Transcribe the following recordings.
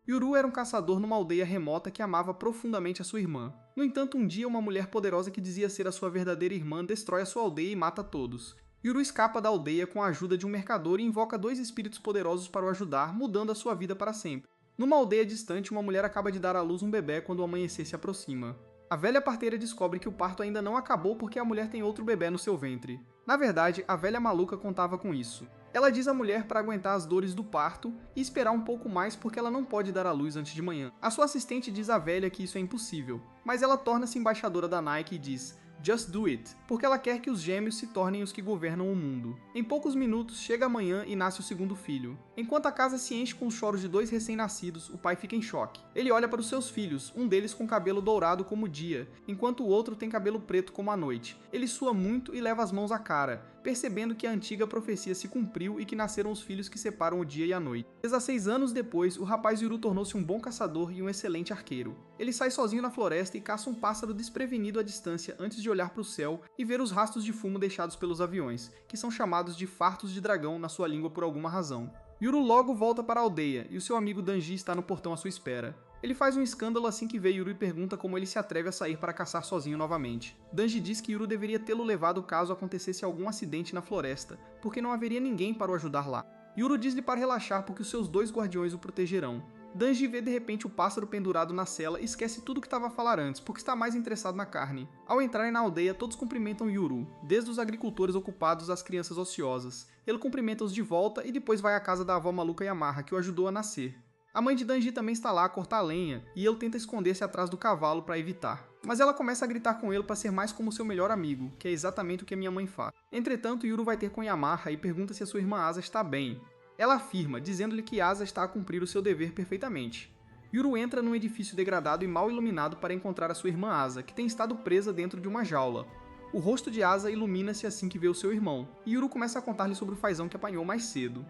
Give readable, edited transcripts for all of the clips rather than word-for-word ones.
Yuru era um caçador numa aldeia remota que amava profundamente a sua irmã. No entanto, um dia uma mulher poderosa que dizia ser a sua verdadeira irmã destrói a sua aldeia e mata todos. Yuru escapa da aldeia com a ajuda de um mercador e invoca dois espíritos poderosos para o ajudar, mudando a sua vida para sempre. Numa aldeia distante, uma mulher acaba de dar à luz um bebê quando o amanhecer se aproxima. A velha parteira descobre que o parto ainda não acabou porque a mulher tem outro bebê no seu ventre. Na verdade, a velha maluca contava com isso. Ela diz à mulher para aguentar as dores do parto e esperar um pouco mais porque ela não pode dar à luz antes de manhã. A sua assistente diz à velha que isso é impossível, mas ela torna-se embaixadora da Nike e diz "Just do it", porque ela quer que os gêmeos se tornem os que governam o mundo. Em poucos minutos, chega a manhã e nasce o segundo filho. Enquanto a casa se enche com os choros de dois recém-nascidos, o pai fica em choque. Ele olha para os seus filhos, um deles com cabelo dourado como o dia, enquanto o outro tem cabelo preto como a noite. Ele sua muito e leva as mãos à cara, percebendo que a antiga profecia se cumpriu e que nasceram os filhos que separam o dia e a noite. 16 anos depois, o rapaz Yuru tornou-se um bom caçador e um excelente arqueiro. Ele sai sozinho na floresta e caça um pássaro desprevenido à distância antes de olhar para o céu e ver os rastros de fumo deixados pelos aviões, que são chamados de fartos de dragão na sua língua por alguma razão. Yuru logo volta para a aldeia e o seu amigo Danji está no portão à sua espera. Ele faz um escândalo assim que vê Yuru e pergunta como ele se atreve a sair para caçar sozinho novamente. Danji diz que Yuru deveria tê-lo levado caso acontecesse algum acidente na floresta, porque não haveria ninguém para o ajudar lá. Yuru diz-lhe para relaxar porque os seus dois guardiões o protegerão. Danji vê de repente o pássaro pendurado na cela e esquece tudo o que estava a falar antes, porque está mais interessado na carne. Ao entrarem na aldeia, todos cumprimentam Yuru, desde os agricultores ocupados às crianças ociosas. Ele cumprimenta-os de volta e depois vai à casa da avó maluca Yamaha, que o ajudou a nascer. A mãe de Danji também está lá a cortar lenha, e ele tenta esconder-se atrás do cavalo para evitar. Mas ela começa a gritar com ele para ser mais como seu melhor amigo, que é exatamente o que a minha mãe faz. Entretanto, Yuru vai ter com Yamaha e pergunta se a sua irmã Asa está bem. Ela afirma, dizendo-lhe que Asa está a cumprir o seu dever perfeitamente. Yuru entra num edifício degradado e mal iluminado para encontrar a sua irmã Asa, que tem estado presa dentro de uma jaula. O rosto de Asa ilumina-se assim que vê o seu irmão, e Yuru começa a contar-lhe sobre o fazão que apanhou mais cedo.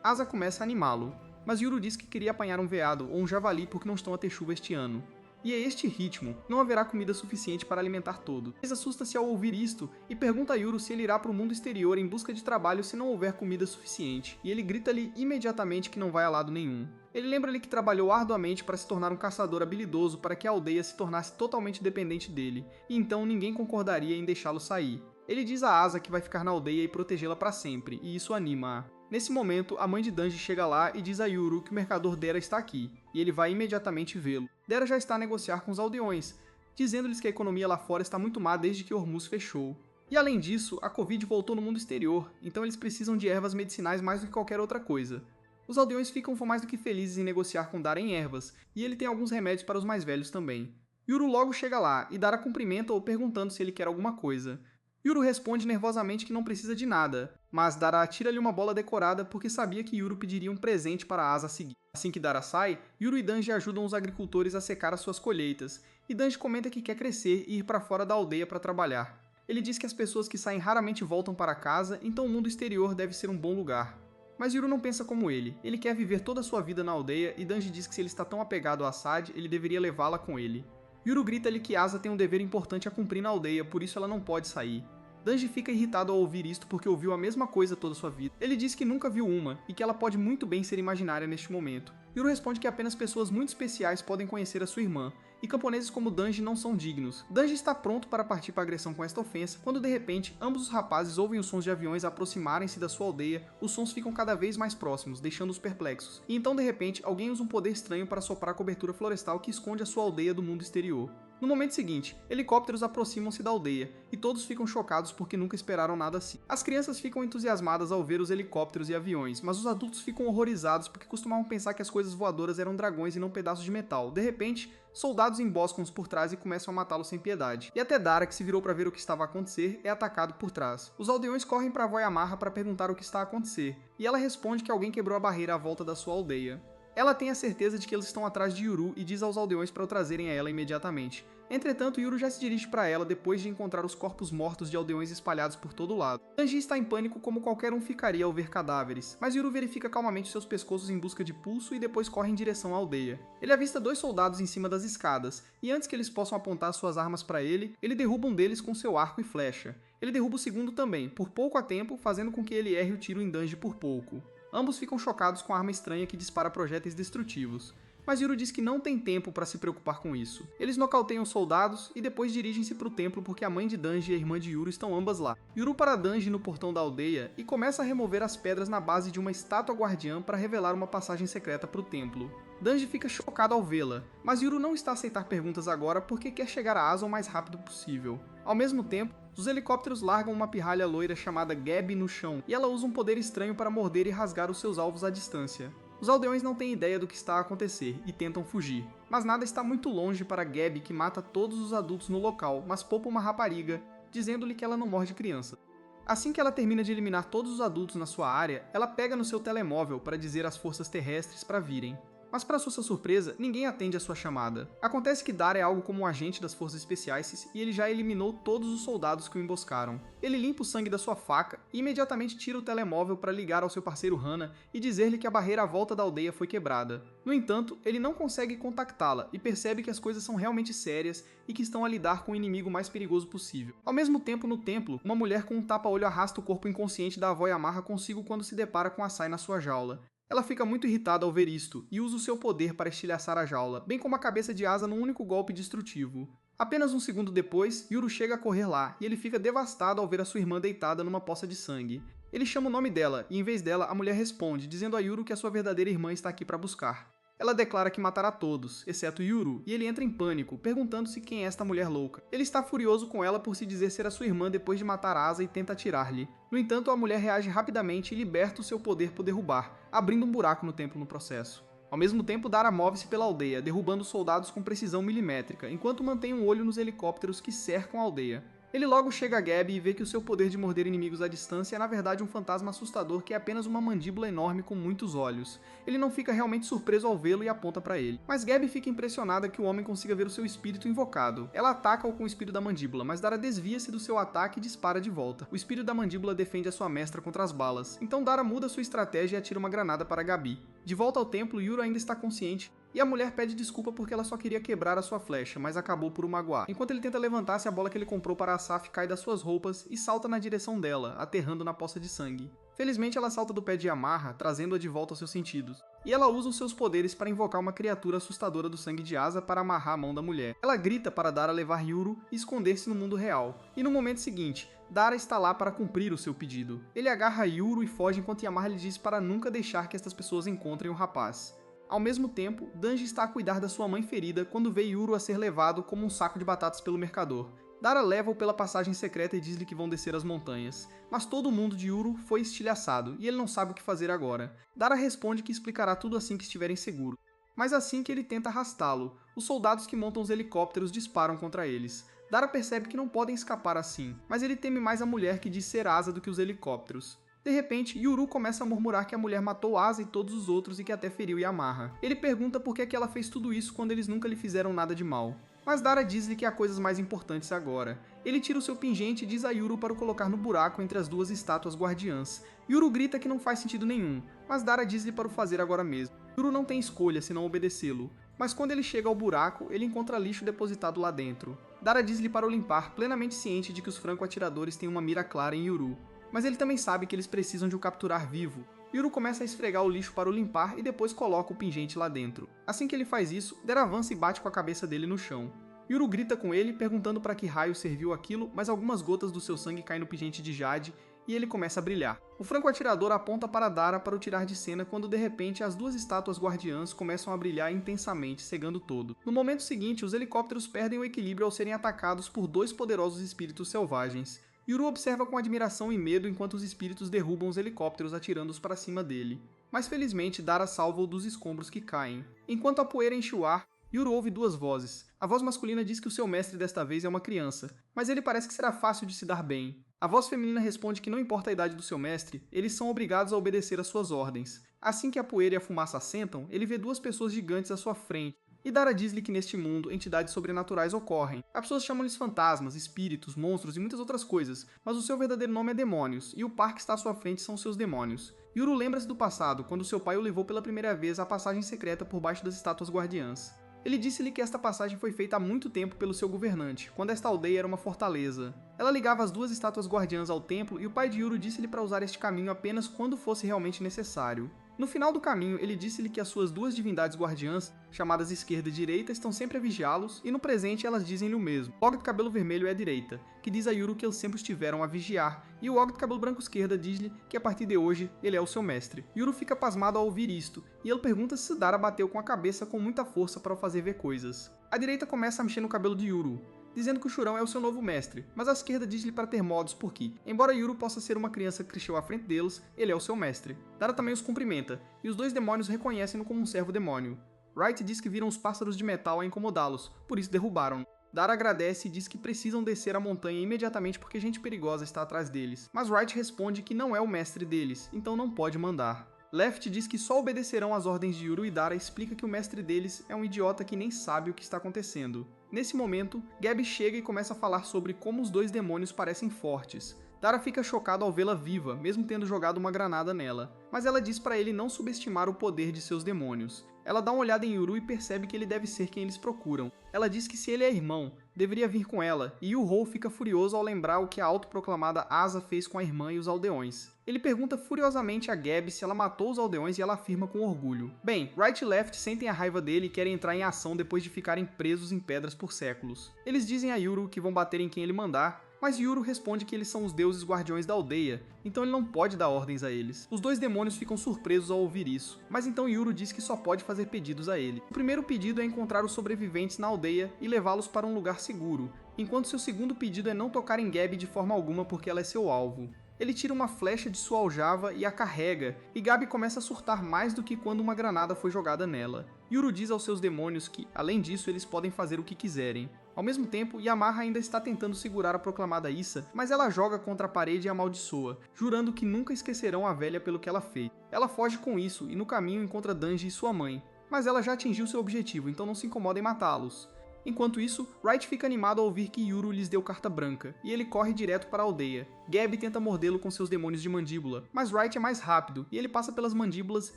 Asa começa a animá-lo, mas Yuru diz que queria apanhar um veado ou um javali porque não estão a ter chuva este ano. E a este ritmo, não haverá comida suficiente para alimentar todos. Ele assusta-se ao ouvir isto e pergunta a Yuru se ele irá para o mundo exterior em busca de trabalho se não houver comida suficiente, e ele grita-lhe imediatamente que não vai a lado nenhum. Ele lembra-lhe que trabalhou arduamente para se tornar um caçador habilidoso para que a aldeia se tornasse totalmente dependente dele, e então ninguém concordaria em deixá-lo sair. Ele diz a Asa que vai ficar na aldeia e protegê-la para sempre, e isso anima-a. Nesse momento, a mãe de Danji chega lá e diz a Yuru que o mercador Dera está aqui, e ele vai imediatamente vê-lo. Dera já está a negociar com os aldeões, dizendo-lhes que a economia lá fora está muito má desde que Hormuz fechou. E além disso, a Covid voltou no mundo exterior, então eles precisam de ervas medicinais mais do que qualquer outra coisa. Os aldeões ficam mais do que felizes em negociar com Dara em ervas, e ele tem alguns remédios para os mais velhos também. Yuru logo chega lá, e Dara cumprimenta-o perguntando se ele quer alguma coisa. Yuru responde nervosamente que não precisa de nada, mas Dara tira-lhe uma bola decorada porque sabia que Yuru pediria um presente para a Asa a seguir. Assim que Dara sai, Yuru e Danji ajudam os agricultores a secar as suas colheitas, e Danji comenta que quer crescer e ir para fora da aldeia para trabalhar. Ele diz que as pessoas que saem raramente voltam para casa, então o mundo exterior deve ser um bom lugar. Mas Yuru não pensa como ele quer viver toda a sua vida na aldeia e Danji diz que se ele está tão apegado a Assad, ele deveria levá-la com ele. Yuru grita-lhe que Asa tem um dever importante a cumprir na aldeia, por isso ela não pode sair. Danji fica irritado ao ouvir isto porque ouviu a mesma coisa toda sua vida. Ele diz que nunca viu uma, e que ela pode muito bem ser imaginária neste momento. Yuru responde que apenas pessoas muito especiais podem conhecer a sua irmã, e camponeses como Danji não são dignos. Danji está pronto para partir para a agressão com esta ofensa, quando de repente, ambos os rapazes ouvem os sons de aviões aproximarem-se da sua aldeia, os sons ficam cada vez mais próximos, deixando-os perplexos. E então de repente, alguém usa um poder estranho para soprar a cobertura florestal que esconde a sua aldeia do mundo exterior. No momento seguinte, helicópteros aproximam-se da aldeia, e todos ficam chocados porque nunca esperaram nada assim. As crianças ficam entusiasmadas ao ver os helicópteros e aviões, mas os adultos ficam horrorizados porque costumavam pensar que as coisas voadoras eram dragões e não pedaços de metal. De repente, soldados emboscam-os por trás e começam a matá-los sem piedade. E até Dara, que se virou para ver o que estava a acontecer, é atacado por trás. Os aldeões correm para a avó Yamaha para perguntar o que está a acontecer, e ela responde que alguém quebrou a barreira à volta da sua aldeia. Ela tem a certeza de que eles estão atrás de Yuru e diz aos aldeões para o trazerem a ela imediatamente. Entretanto, Yuru já se dirige para ela depois de encontrar os corpos mortos de aldeões espalhados por todo lado. Danji está em pânico como qualquer um ficaria ao ver cadáveres, mas Yuru verifica calmamente seus pescoços em busca de pulso e depois corre em direção à aldeia. Ele avista dois soldados em cima das escadas, e antes que eles possam apontar suas armas para ele derruba um deles com seu arco e flecha. Ele derruba o segundo também, por pouco a tempo, fazendo com que ele erre o tiro em Danji por pouco. Ambos ficam chocados com a arma estranha que dispara projéteis destrutivos. Mas Yuru diz que não tem tempo para se preocupar com isso. Eles nocauteiam os soldados e depois dirigem-se para o templo porque a mãe de Danji e a irmã de Yuru estão ambas lá. Yuru para Danji no portão da aldeia e começa a remover as pedras na base de uma estátua guardiã para revelar uma passagem secreta para o templo. Danji fica chocado ao vê-la, mas Yuru não está a aceitar perguntas agora porque quer chegar a Asa o mais rápido possível. Ao mesmo tempo, os helicópteros largam uma pirralha loira chamada Gabi no chão e ela usa um poder estranho para morder e rasgar os seus alvos à distância. Os aldeões não têm ideia do que está a acontecer e tentam fugir, mas nada está muito longe para Gabi, que mata todos os adultos no local, mas poupa uma rapariga, dizendo-lhe que ela não morde criança. Assim que ela termina de eliminar todos os adultos na sua área, ela pega no seu telemóvel para dizer às forças terrestres para virem. Mas para sua surpresa, ninguém atende a sua chamada. Acontece que Dara é algo como um agente das forças especiais e ele já eliminou todos os soldados que o emboscaram. Ele limpa o sangue da sua faca e imediatamente tira o telemóvel para ligar ao seu parceiro Hana e dizer-lhe que a barreira à volta da aldeia foi quebrada. No entanto, ele não consegue contactá-la e percebe que as coisas são realmente sérias e que estão a lidar com o inimigo mais perigoso possível. Ao mesmo tempo, no templo, uma mulher com um tapa-olho arrasta o corpo inconsciente da avó e amarra consigo quando se depara com a Sai na sua jaula. Ela fica muito irritada ao ver isto e usa o seu poder para estilhaçar a jaula, bem como a cabeça de Asa num único golpe destrutivo. Apenas um segundo depois, Yuru chega a correr lá e ele fica devastado ao ver a sua irmã deitada numa poça de sangue. Ele chama o nome dela e, em vez dela, a mulher responde, dizendo a Yuru que a sua verdadeira irmã está aqui para buscar. Ela declara que matará todos, exceto Yuru, e ele entra em pânico, perguntando-se quem é esta mulher louca. Ele está furioso com ela por se dizer ser a sua irmã depois de matar Asa e tenta atirar-lhe. No entanto, a mulher reage rapidamente e liberta o seu poder por derrubar, abrindo um buraco no templo no processo. Ao mesmo tempo, Dara move-se pela aldeia, derrubando soldados com precisão milimétrica, enquanto mantém um olho nos helicópteros que cercam a aldeia. Ele logo chega a Gabi e vê que o seu poder de morder inimigos à distância é na verdade um fantasma assustador que é apenas uma mandíbula enorme com muitos olhos. Ele não fica realmente surpreso ao vê-lo e aponta para ele. Mas Gabi fica impressionada que o homem consiga ver o seu espírito invocado. Ela ataca-o com o espírito da mandíbula, mas Dara desvia-se do seu ataque e dispara de volta. O espírito da mandíbula defende a sua mestra contra as balas, então Dara muda sua estratégia e atira uma granada para Gabi. De volta ao templo, Yuru ainda está consciente, e a mulher pede desculpa porque ela só queria quebrar a sua flecha, mas acabou por o magoar. Enquanto ele tenta levantar-se, a bola que ele comprou para Asaf cai das suas roupas e salta na direção dela, aterrando na poça de sangue. Felizmente ela salta do pé de Amarra, trazendo-a de volta aos seus sentidos. E ela usa os seus poderes para invocar uma criatura assustadora do sangue de Asa para amarrar a mão da mulher. Ela grita para Dara levar Yuru e esconder-se no mundo real. E no momento seguinte, Dara está lá para cumprir o seu pedido. Ele agarra Yuru e foge enquanto Amarra lhe diz para nunca deixar que estas pessoas encontrem o rapaz. Ao mesmo tempo, Danji está a cuidar da sua mãe ferida quando vê Yuru a ser levado como um saco de batatas pelo mercador. Dara leva-o pela passagem secreta e diz-lhe que vão descer as montanhas. Mas todo o mundo de Yuru foi estilhaçado e ele não sabe o que fazer agora. Dara responde que explicará tudo assim que estiverem seguros. Mas assim que ele tenta arrastá-lo, os soldados que montam os helicópteros disparam contra eles. Dara percebe que não podem escapar assim, mas ele teme mais a mulher que diz ser Asa do que os helicópteros. De repente, Yuru começa a murmurar que a mulher matou Asa e todos os outros e que até feriu Yamaha. Ele pergunta por que ela fez tudo isso quando eles nunca lhe fizeram nada de mal. Mas Dara diz-lhe que há coisas mais importantes agora. Ele tira o seu pingente e diz a Yuru para o colocar no buraco entre as duas estátuas guardiãs. Yuru grita que não faz sentido nenhum, mas Dara diz-lhe para o fazer agora mesmo. Yuru não tem escolha senão obedecê-lo, mas quando ele chega ao buraco, ele encontra lixo depositado lá dentro. Dara diz-lhe para o limpar, plenamente ciente de que os franco-atiradores têm uma mira clara em Yuru. Mas ele também sabe que eles precisam de o capturar vivo. Yuru começa a esfregar o lixo para o limpar e depois coloca o pingente lá dentro. Assim que ele faz isso, Dara avança e bate com a cabeça dele no chão. Yuru grita com ele, perguntando para que raio serviu aquilo, mas algumas gotas do seu sangue caem no pingente de Jade e ele começa a brilhar. O franco-atirador aponta para Dara para o tirar de cena quando de repente as duas estátuas guardiãs começam a brilhar intensamente, cegando todo. No momento seguinte, os helicópteros perdem o equilíbrio ao serem atacados por dois poderosos espíritos selvagens. Yuru observa com admiração e medo enquanto os espíritos derrubam os helicópteros atirando-os para cima dele. Mas felizmente Dara salva-o dos escombros que caem. Enquanto a poeira enche o ar, Yuru ouve duas vozes. A voz masculina diz que o seu mestre desta vez é uma criança, mas ele parece que será fácil de se dar bem. A voz feminina responde que não importa a idade do seu mestre, eles são obrigados a obedecer às suas ordens. Assim que a poeira e a fumaça assentam, ele vê duas pessoas gigantes à sua frente. E Dara diz-lhe que neste mundo, entidades sobrenaturais ocorrem. As pessoas chamam-lhes fantasmas, espíritos, monstros e muitas outras coisas, mas o seu verdadeiro nome é demônios, e o par que está à sua frente são seus demônios. Yuru lembra-se do passado, quando seu pai o levou pela primeira vez à passagem secreta por baixo das estátuas guardiãs. Ele disse-lhe que esta passagem foi feita há muito tempo pelo seu governante, quando esta aldeia era uma fortaleza. Ela ligava as duas estátuas guardiãs ao templo e o pai de Yuru disse-lhe para usar este caminho apenas quando fosse realmente necessário. No final do caminho, ele disse-lhe que as suas duas divindades guardiãs, chamadas Esquerda e Direita, estão sempre a vigiá-los, e no presente elas dizem-lhe o mesmo. O Og do Cabelo Vermelho é a Direita, que diz a Yuru que eles sempre estiveram a vigiar, e o Og do Cabelo Branco Esquerda diz-lhe que a partir de hoje ele é o seu mestre. Yuru fica pasmado ao ouvir isto, e ele pergunta se Dara bateu com a cabeça com muita força para o fazer ver coisas. A Direita começa a mexer no cabelo de Yuru, dizendo que o Churão é o seu novo mestre, mas a Esquerda diz-lhe para ter modos porque, embora Yuru possa ser uma criança que cresceu à frente deles, ele é o seu mestre. Dara também os cumprimenta, e os dois demônios reconhecem-no como um servo-demônio. Wright diz que viram os pássaros de metal a incomodá-los, por isso derrubaram-no. Dara agradece e diz que precisam descer a montanha imediatamente porque gente perigosa está atrás deles, mas Wright responde que não é o mestre deles, então não pode mandar. Left diz que só obedecerão às ordens de Yuru e Dara explica que o mestre deles é um idiota que nem sabe o que está acontecendo. Nesse momento, Gabi chega e começa a falar sobre como os dois demônios parecem fortes. Dara fica chocado ao vê-la viva, mesmo tendo jogado uma granada nela, mas ela diz para ele não subestimar o poder de seus demônios. Ela dá uma olhada em Yuru e percebe que ele deve ser quem eles procuram. Ela diz que se ele é irmão, deveria vir com ela, e Yu-Ho fica furioso ao lembrar o que a autoproclamada Asa fez com a irmã e os aldeões. Ele pergunta furiosamente a Gabi se ela matou os aldeões e ela afirma com orgulho. Bem, Wright e Left sentem a raiva dele e querem entrar em ação depois de ficarem presos em pedras por séculos. Eles dizem a Yuru que vão bater em quem ele mandar, mas Yuru responde que eles são os deuses guardiões da aldeia, então ele não pode dar ordens a eles. Os dois demônios ficam surpresos ao ouvir isso, mas então Yuru diz que só pode fazer pedidos a ele. O primeiro pedido é encontrar os sobreviventes na aldeia e levá-los para um lugar seguro, enquanto seu segundo pedido é não tocar em Gabi de forma alguma porque ela é seu alvo. Ele tira uma flecha de sua aljava e a carrega, e Gabi começa a surtar mais do que quando uma granada foi jogada nela. Yuru diz aos seus demônios que, além disso, eles podem fazer o que quiserem. Ao mesmo tempo, Yamaha ainda está tentando segurar a proclamada Issa, mas ela joga contra a parede e amaldiçoa, jurando que nunca esquecerão a velha pelo que ela fez. Ela foge com isso e no caminho encontra Danji e sua mãe, mas ela já atingiu seu objetivo, então não se incomoda em matá-los. Enquanto isso, Wright fica animado ao ouvir que Yuru lhes deu carta branca, e ele corre direto para a aldeia. Gabi tenta mordê-lo com seus demônios de mandíbula, mas Wright é mais rápido, e ele passa pelas mandíbulas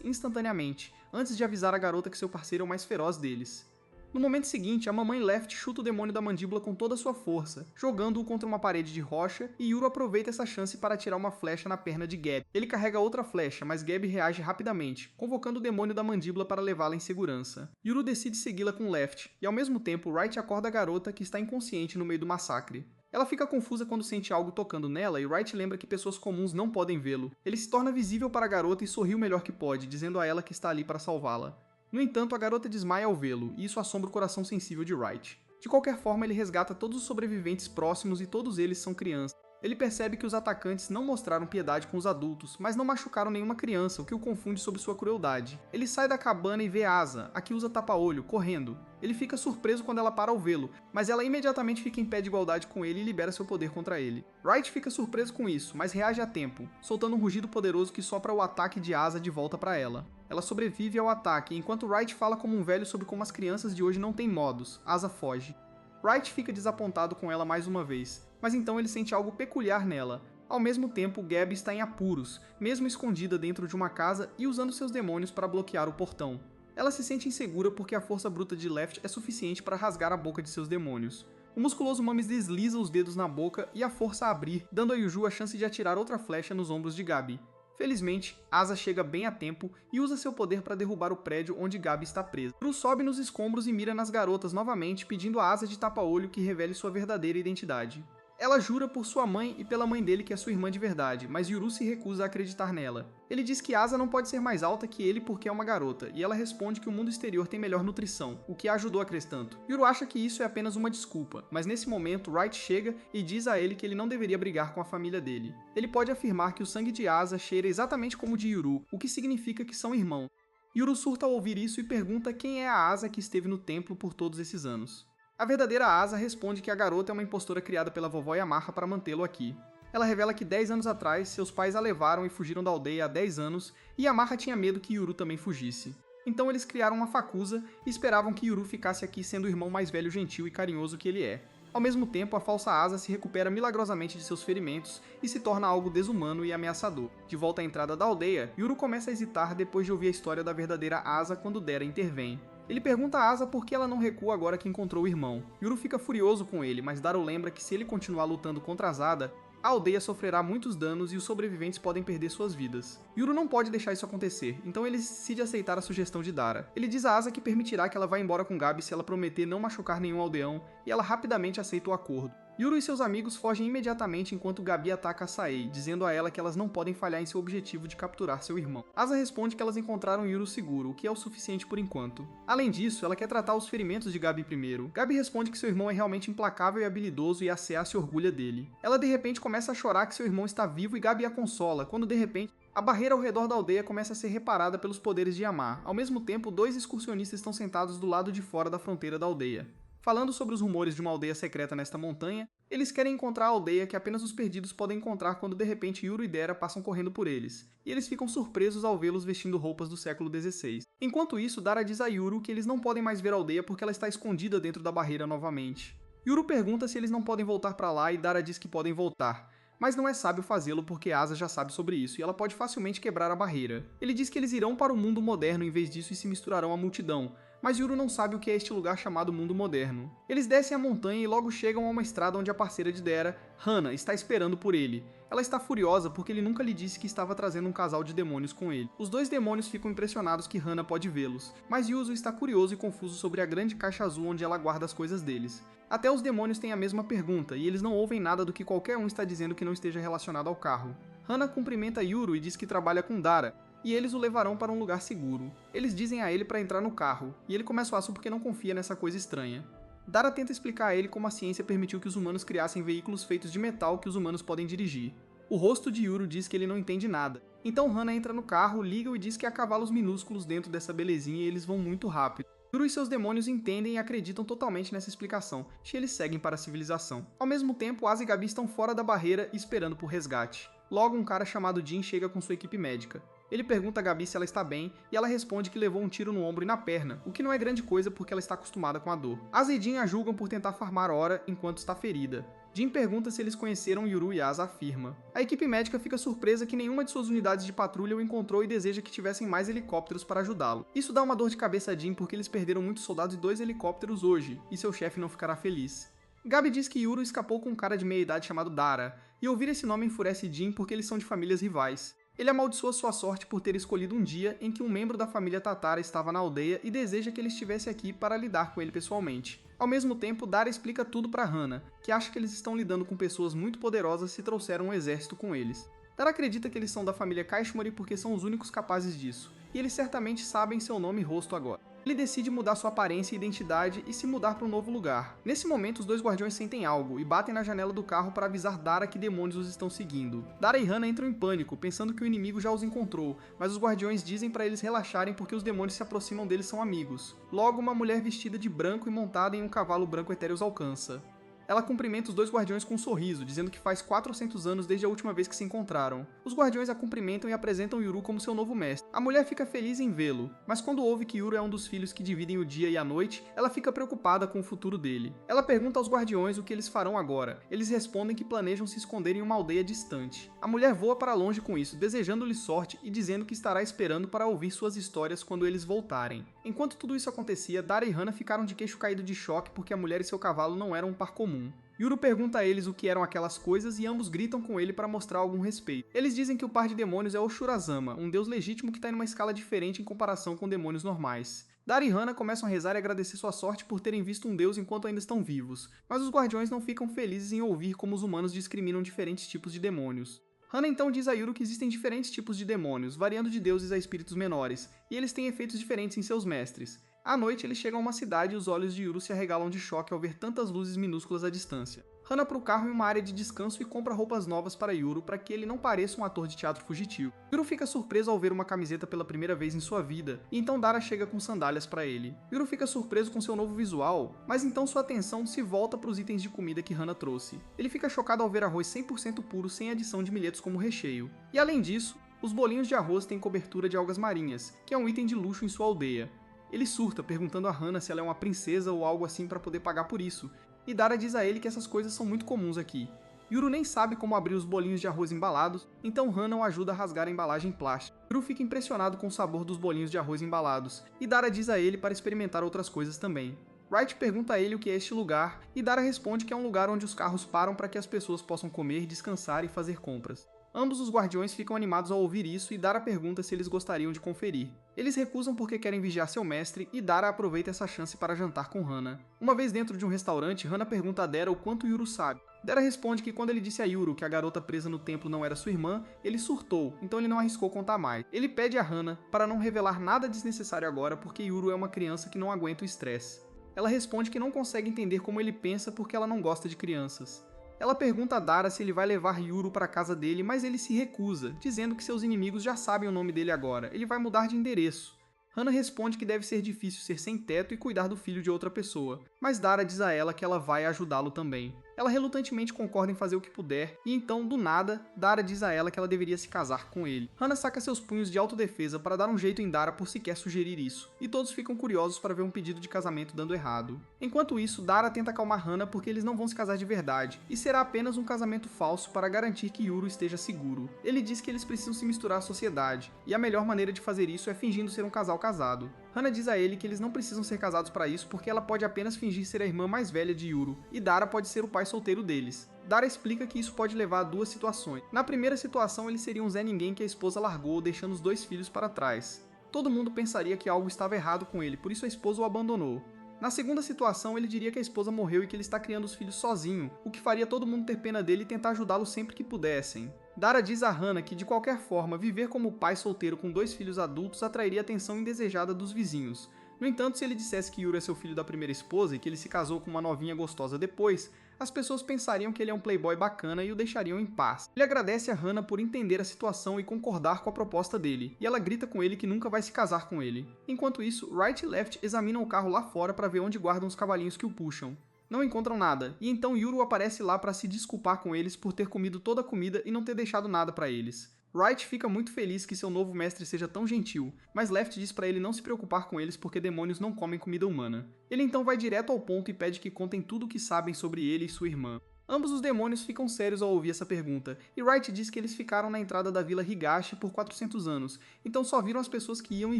instantaneamente, antes de avisar a garota que seu parceiro é o mais feroz deles. No momento seguinte, a mamãe Left chuta o demônio da mandíbula com toda a sua força, jogando-o contra uma parede de rocha, e Yuru aproveita essa chance para atirar uma flecha na perna de Gabi. Ele carrega outra flecha, mas Gabi reage rapidamente, convocando o demônio da mandíbula para levá-la em segurança. Yuru decide segui-la com Left, e ao mesmo tempo Wright acorda a garota que está inconsciente no meio do massacre. Ela fica confusa quando sente algo tocando nela e Wright lembra que pessoas comuns não podem vê-lo. Ele se torna visível para a garota e sorri o melhor que pode, dizendo a ela que está ali para salvá-la. No entanto, a garota desmaia ao vê-lo, e isso assombra o coração sensível de Wright. De qualquer forma, ele resgata todos os sobreviventes próximos e todos eles são crianças. Ele percebe que os atacantes não mostraram piedade com os adultos, mas não machucaram nenhuma criança, o que o confunde sobre sua crueldade. Ele sai da cabana e vê Asa, a que usa tapa-olho, correndo. Ele fica surpreso quando ela para ao vê-lo, mas ela imediatamente fica em pé de igualdade com ele e libera seu poder contra ele. Wright fica surpreso com isso, mas reage a tempo, soltando um rugido poderoso que sopra o ataque de Asa de volta para ela. Ela sobrevive ao ataque, enquanto Wright fala como um velho sobre como as crianças de hoje não têm modos. Asa foge. Wright fica desapontado com ela mais uma vez, mas então ele sente algo peculiar nela. Ao mesmo tempo, Gabi está em apuros, mesmo escondida dentro de uma casa e usando seus demônios para bloquear o portão. Ela se sente insegura porque a força bruta de Left é suficiente para rasgar a boca de seus demônios. O musculoso Mames desliza os dedos na boca e a força a abrir, dando a Yuju a chance de atirar outra flecha nos ombros de Gabi. Felizmente, Asa chega bem a tempo e usa seu poder para derrubar o prédio onde Gabi está presa. Yuru sobe nos escombros e mira nas garotas novamente, pedindo a Asa de tapa-olho que revele sua verdadeira identidade. Ela jura por sua mãe e pela mãe dele que é sua irmã de verdade, mas Yuru se recusa a acreditar nela. Ele diz que Asa não pode ser mais alta que ele porque é uma garota, e ela responde que o mundo exterior tem melhor nutrição, o que a ajudou a crescer tanto. Yuru acha que isso é apenas uma desculpa, mas nesse momento Wright chega e diz a ele que ele não deveria brigar com a família dele. Ele pode afirmar que o sangue de Asa cheira exatamente como o de Yuru, o que significa que são irmãos. Yuru surta ao ouvir isso e pergunta quem é a Asa que esteve no templo por todos esses anos. A verdadeira Asa responde que a garota é uma impostora criada pela vovó Yamaha para mantê-lo aqui. Ela revela que 10 anos atrás, seus pais a levaram e fugiram da aldeia há 10 anos, e Yamaha tinha medo que Yuru também fugisse. Então eles criaram uma Facusa e esperavam que Yuru ficasse aqui sendo o irmão mais velho, gentil e carinhoso que ele é. Ao mesmo tempo, a falsa Asa se recupera milagrosamente de seus ferimentos e se torna algo desumano e ameaçador. De volta à entrada da aldeia, Yuru começa a hesitar depois de ouvir a história da verdadeira Asa quando Dera intervém. Ele pergunta a Asa por que ela não recua agora que encontrou o irmão. Yuru fica furioso com ele, mas Daro lembra que se ele continuar lutando contra Azada, a aldeia sofrerá muitos danos e os sobreviventes podem perder suas vidas. Yuru não pode deixar isso acontecer, então ele decide aceitar a sugestão de Dara. Ele diz a Asa que permitirá que ela vá embora com Gabi se ela prometer não machucar nenhum aldeão, e ela rapidamente aceita o acordo. Yuru e seus amigos fogem imediatamente enquanto Gabi ataca a Saei, dizendo a ela que elas não podem falhar em seu objetivo de capturar seu irmão. Asa responde que elas encontraram Yuru seguro, o que é o suficiente por enquanto. Além disso, ela quer tratar os ferimentos de Gabi primeiro. Gabi responde que seu irmão é realmente implacável e habilidoso e a Sea se orgulha dele. Ela de repente começa a chorar que seu irmão está vivo e Gabi a consola, quando de repente a barreira ao redor da aldeia começa a ser reparada pelos poderes de Yamar. Ao mesmo tempo, 2 excursionistas estão sentados do lado de fora da fronteira da aldeia. Falando sobre os rumores de uma aldeia secreta nesta montanha, eles querem encontrar a aldeia que apenas os perdidos podem encontrar quando de repente Yuru e Dara passam correndo por eles, e eles ficam surpresos ao vê-los vestindo roupas do século XVI. Enquanto isso, Dara diz a Yuru que eles não podem mais ver a aldeia porque ela está escondida dentro da barreira novamente. Yuru pergunta se eles não podem voltar para lá e Dara diz que podem voltar, mas não é sábio fazê-lo porque Asa já sabe sobre isso e ela pode facilmente quebrar a barreira. Ele diz que eles irão para o mundo moderno em vez disso e se misturarão à multidão, mas Yuru não sabe o que é este lugar chamado mundo moderno. Eles descem a montanha e logo chegam a uma estrada onde a parceira de Dara, Hana, está esperando por ele. Ela está furiosa porque ele nunca lhe disse que estava trazendo um casal de demônios com ele. Os 2 demônios ficam impressionados que Hana pode vê-los, mas Yuzo está curioso e confuso sobre a grande caixa azul onde ela guarda as coisas deles. Até os demônios têm a mesma pergunta, e eles não ouvem nada do que qualquer um está dizendo que não esteja relacionado ao carro. Hana cumprimenta Yuru e diz que trabalha com Dara, e eles o levarão para um lugar seguro. Eles dizem a ele para entrar no carro, e ele começa o assunto porque não confia nessa coisa estranha. Dara tenta explicar a ele como a ciência permitiu que os humanos criassem veículos feitos de metal que os humanos podem dirigir. O rosto de Yuru diz que ele não entende nada. Então Hana entra no carro, liga e diz que há cavalos minúsculos dentro dessa belezinha e eles vão muito rápido. Yuru e seus demônios entendem e acreditam totalmente nessa explicação, e eles seguem para a civilização. Ao mesmo tempo, Asa e Gabi estão fora da barreira esperando por resgate. Logo, um cara chamado Jin chega com sua equipe médica. Ele pergunta a Gabi se ela está bem, e ela responde que levou um tiro no ombro e na perna, o que não é grande coisa porque ela está acostumada com a dor. Asa e Jin a julgam por tentar farmar hora enquanto está ferida. Jin pergunta se eles conheceram Yuru e Asa afirma. A equipe médica fica surpresa que nenhuma de suas unidades de patrulha o encontrou e deseja que tivessem mais helicópteros para ajudá-lo. Isso dá uma dor de cabeça a Jin porque eles perderam muitos soldados e 2 helicópteros hoje, e seu chefe não ficará feliz. Gabi diz que Yuru escapou com um cara de meia idade chamado Dara, e ouvir esse nome enfurece Jin porque eles são de famílias rivais. Ele amaldiçoa sua sorte por ter escolhido um dia em que um membro da família Tatara estava na aldeia e deseja que ele estivesse aqui para lidar com ele pessoalmente. Ao mesmo tempo, Dara explica tudo para Hana, que acha que eles estão lidando com pessoas muito poderosas se trouxeram um exército com eles. Dara acredita que eles são da família Kaishmori porque são os únicos capazes disso, e eles certamente sabem seu nome e rosto agora. Ele decide mudar sua aparência e identidade e se mudar para um novo lugar. Nesse momento, os 2 guardiões sentem algo e batem na janela do carro para avisar Dara que demônios os estão seguindo. Dara e Hana entram em pânico, pensando que o inimigo já os encontrou, mas os guardiões dizem para eles relaxarem porque os demônios se aproximam deles são amigos. Logo, uma mulher vestida de branco e montada em um cavalo branco etéreo os alcança. Ela cumprimenta os 2 guardiões com um sorriso, dizendo que faz 400 anos desde a última vez que se encontraram. Os guardiões a cumprimentam e apresentam Yuru como seu novo mestre. A mulher fica feliz em vê-lo, mas quando ouve que Yuru é um dos filhos que dividem o dia e a noite, ela fica preocupada com o futuro dele. Ela pergunta aos guardiões o que eles farão agora. Eles respondem que planejam se esconder em uma aldeia distante. A mulher voa para longe com isso, desejando-lhe sorte e dizendo que estará esperando para ouvir suas histórias quando eles voltarem. Enquanto tudo isso acontecia, Dara e Hana ficaram de queixo caído de choque porque a mulher e seu cavalo não eram um par comum. Yuru pergunta a eles o que eram aquelas coisas e ambos gritam com ele para mostrar algum respeito. Eles dizem que o par de demônios é Oshurazama, um deus legítimo que está em uma escala diferente em comparação com demônios normais. Dara e Hana começam a rezar e agradecer sua sorte por terem visto um deus enquanto ainda estão vivos, mas os guardiões não ficam felizes em ouvir como os humanos discriminam diferentes tipos de demônios. Hana então diz a Yuru que existem diferentes tipos de demônios, variando de deuses a espíritos menores, e eles têm efeitos diferentes em seus mestres. À noite, eles chegam a uma cidade e os olhos de Yuru se arregalam de choque ao ver tantas luzes minúsculas à distância. Hana para o carro em uma área de descanso e compra roupas novas para Yuru para que ele não pareça um ator de teatro fugitivo. Yuru fica surpreso ao ver uma camiseta pela primeira vez em sua vida, e então Dara chega com sandálias para ele. Yuru fica surpreso com seu novo visual, mas então sua atenção se volta para os itens de comida que Hana trouxe. Ele fica chocado ao ver arroz 100% puro sem adição de milhetos como recheio. E além disso, os bolinhos de arroz têm cobertura de algas marinhas, que é um item de luxo em sua aldeia. Ele surta, perguntando a Hana se ela é uma princesa ou algo assim para poder pagar por isso, e Dara diz a ele que essas coisas são muito comuns aqui. Yuru nem sabe como abrir os bolinhos de arroz embalados, então Hana o ajuda a rasgar a embalagem plástica. Yuru fica impressionado com o sabor dos bolinhos de arroz embalados, e Dara diz a ele para experimentar outras coisas também. Wright pergunta a ele o que é este lugar, e Dara responde que é um lugar onde os carros param para que as pessoas possam comer, descansar e fazer compras. Ambos os guardiões ficam animados ao ouvir isso e Dara pergunta se eles gostariam de conferir. Eles recusam porque querem vigiar seu mestre e Dara aproveita essa chance para jantar com Hana. Uma vez dentro de um restaurante, Hana pergunta a Dara o quanto Yuru sabe. Dara responde que quando ele disse a Yuru que a garota presa no templo não era sua irmã, ele surtou, então ele não arriscou contar mais. Ele pede a Hana para não revelar nada desnecessário agora porque Yuru é uma criança que não aguenta o estresse. Ela responde que não consegue entender como ele pensa porque ela não gosta de crianças. Ela pergunta a Dara se ele vai levar Yuru para a casa dele, mas ele se recusa, dizendo que seus inimigos já sabem o nome dele agora, ele vai mudar de endereço. Hana responde que deve ser difícil ser sem teto e cuidar do filho de outra pessoa, mas Dara diz a ela que ela vai ajudá-lo também. Ela relutantemente concorda em fazer o que puder, e então, do nada, Dara diz a ela que ela deveria se casar com ele. Hana saca seus punhos de autodefesa para dar um jeito em Dara por sequer sugerir isso, e todos ficam curiosos para ver um pedido de casamento dando errado. Enquanto isso, Dara tenta acalmar Hana porque eles não vão se casar de verdade, e será apenas um casamento falso para garantir que Yuru esteja seguro. Ele diz que eles precisam se misturar à sociedade, e a melhor maneira de fazer isso é fingindo ser um casal casado. Hana diz a ele que eles não precisam ser casados para isso porque ela pode apenas fingir ser a irmã mais velha de Yuru, e Dara pode ser o pai solteiro deles. Dara explica que isso pode levar a duas situações. Na primeira situação, ele seria um Zé Ninguém que a esposa largou, deixando os dois filhos para trás. Todo mundo pensaria que algo estava errado com ele, por isso a esposa o abandonou. Na segunda situação, ele diria que a esposa morreu e que ele está criando os filhos sozinho, o que faria todo mundo ter pena dele e tentar ajudá-lo sempre que pudessem. Dara diz a Hana que, de qualquer forma, viver como pai solteiro com dois filhos adultos atrairia a atenção indesejada dos vizinhos. No entanto, se ele dissesse que Yuru é seu filho da primeira esposa e que ele se casou com uma novinha gostosa depois, as pessoas pensariam que ele é um playboy bacana e o deixariam em paz. Ele agradece a Hana por entender a situação e concordar com a proposta dele, e ela grita com ele que nunca vai se casar com ele. Enquanto isso, Wright e Left examinam o carro lá fora para ver onde guardam os cavalinhos que o puxam. Não encontram nada, e então Yuru aparece lá para se desculpar com eles por ter comido toda a comida e não ter deixado nada para eles. Wright fica muito feliz que seu novo mestre seja tão gentil, mas Left diz para ele não se preocupar com eles porque demônios não comem comida humana. Ele então vai direto ao ponto e pede que contem tudo o que sabem sobre ele e sua irmã. Ambos os demônios ficam sérios ao ouvir essa pergunta, e Wright diz que eles ficaram na entrada da Vila Higashi por 400 anos, então só viram as pessoas que iam e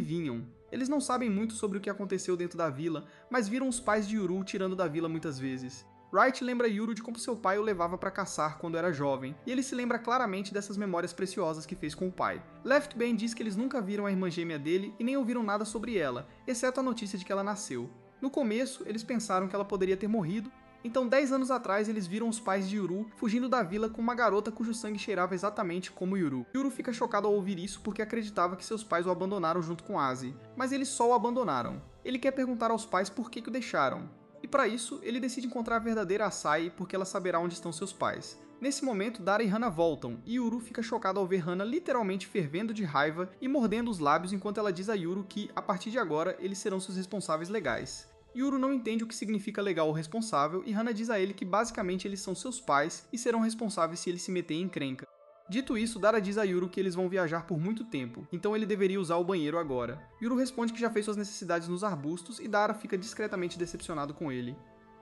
vinham. Eles não sabem muito sobre o que aconteceu dentro da vila, mas viram os pais de Yuru tirando da vila muitas vezes. Wright lembra Yuru de como seu pai o levava para caçar quando era jovem, e ele se lembra claramente dessas memórias preciosas que fez com o pai. Left bem diz que eles nunca viram a irmã gêmea dele e nem ouviram nada sobre ela, exceto a notícia de que ela nasceu. No começo, eles pensaram que ela poderia ter morrido, então 10 anos atrás eles viram os pais de Yuru fugindo da vila com uma garota cujo sangue cheirava exatamente como Yuru. Yuru fica chocado ao ouvir isso porque acreditava que seus pais o abandonaram junto com Azi, mas eles só o abandonaram. Ele quer perguntar aos pais por que o deixaram. E para isso, ele decide encontrar a verdadeira Asai porque ela saberá onde estão seus pais. Nesse momento, Dara e Hana voltam, e Yuru fica chocado ao ver Hana literalmente fervendo de raiva e mordendo os lábios enquanto ela diz a Yuru que, a partir de agora, eles serão seus responsáveis legais. Yuru não entende o que significa legal ou responsável, e Hana diz a ele que basicamente eles são seus pais e serão responsáveis se ele se meter em encrenca. Dito isso, Dara diz a Yuru que eles vão viajar por muito tempo, então ele deveria usar o banheiro agora. Yuru responde que já fez suas necessidades nos arbustos e Dara fica discretamente decepcionado com ele.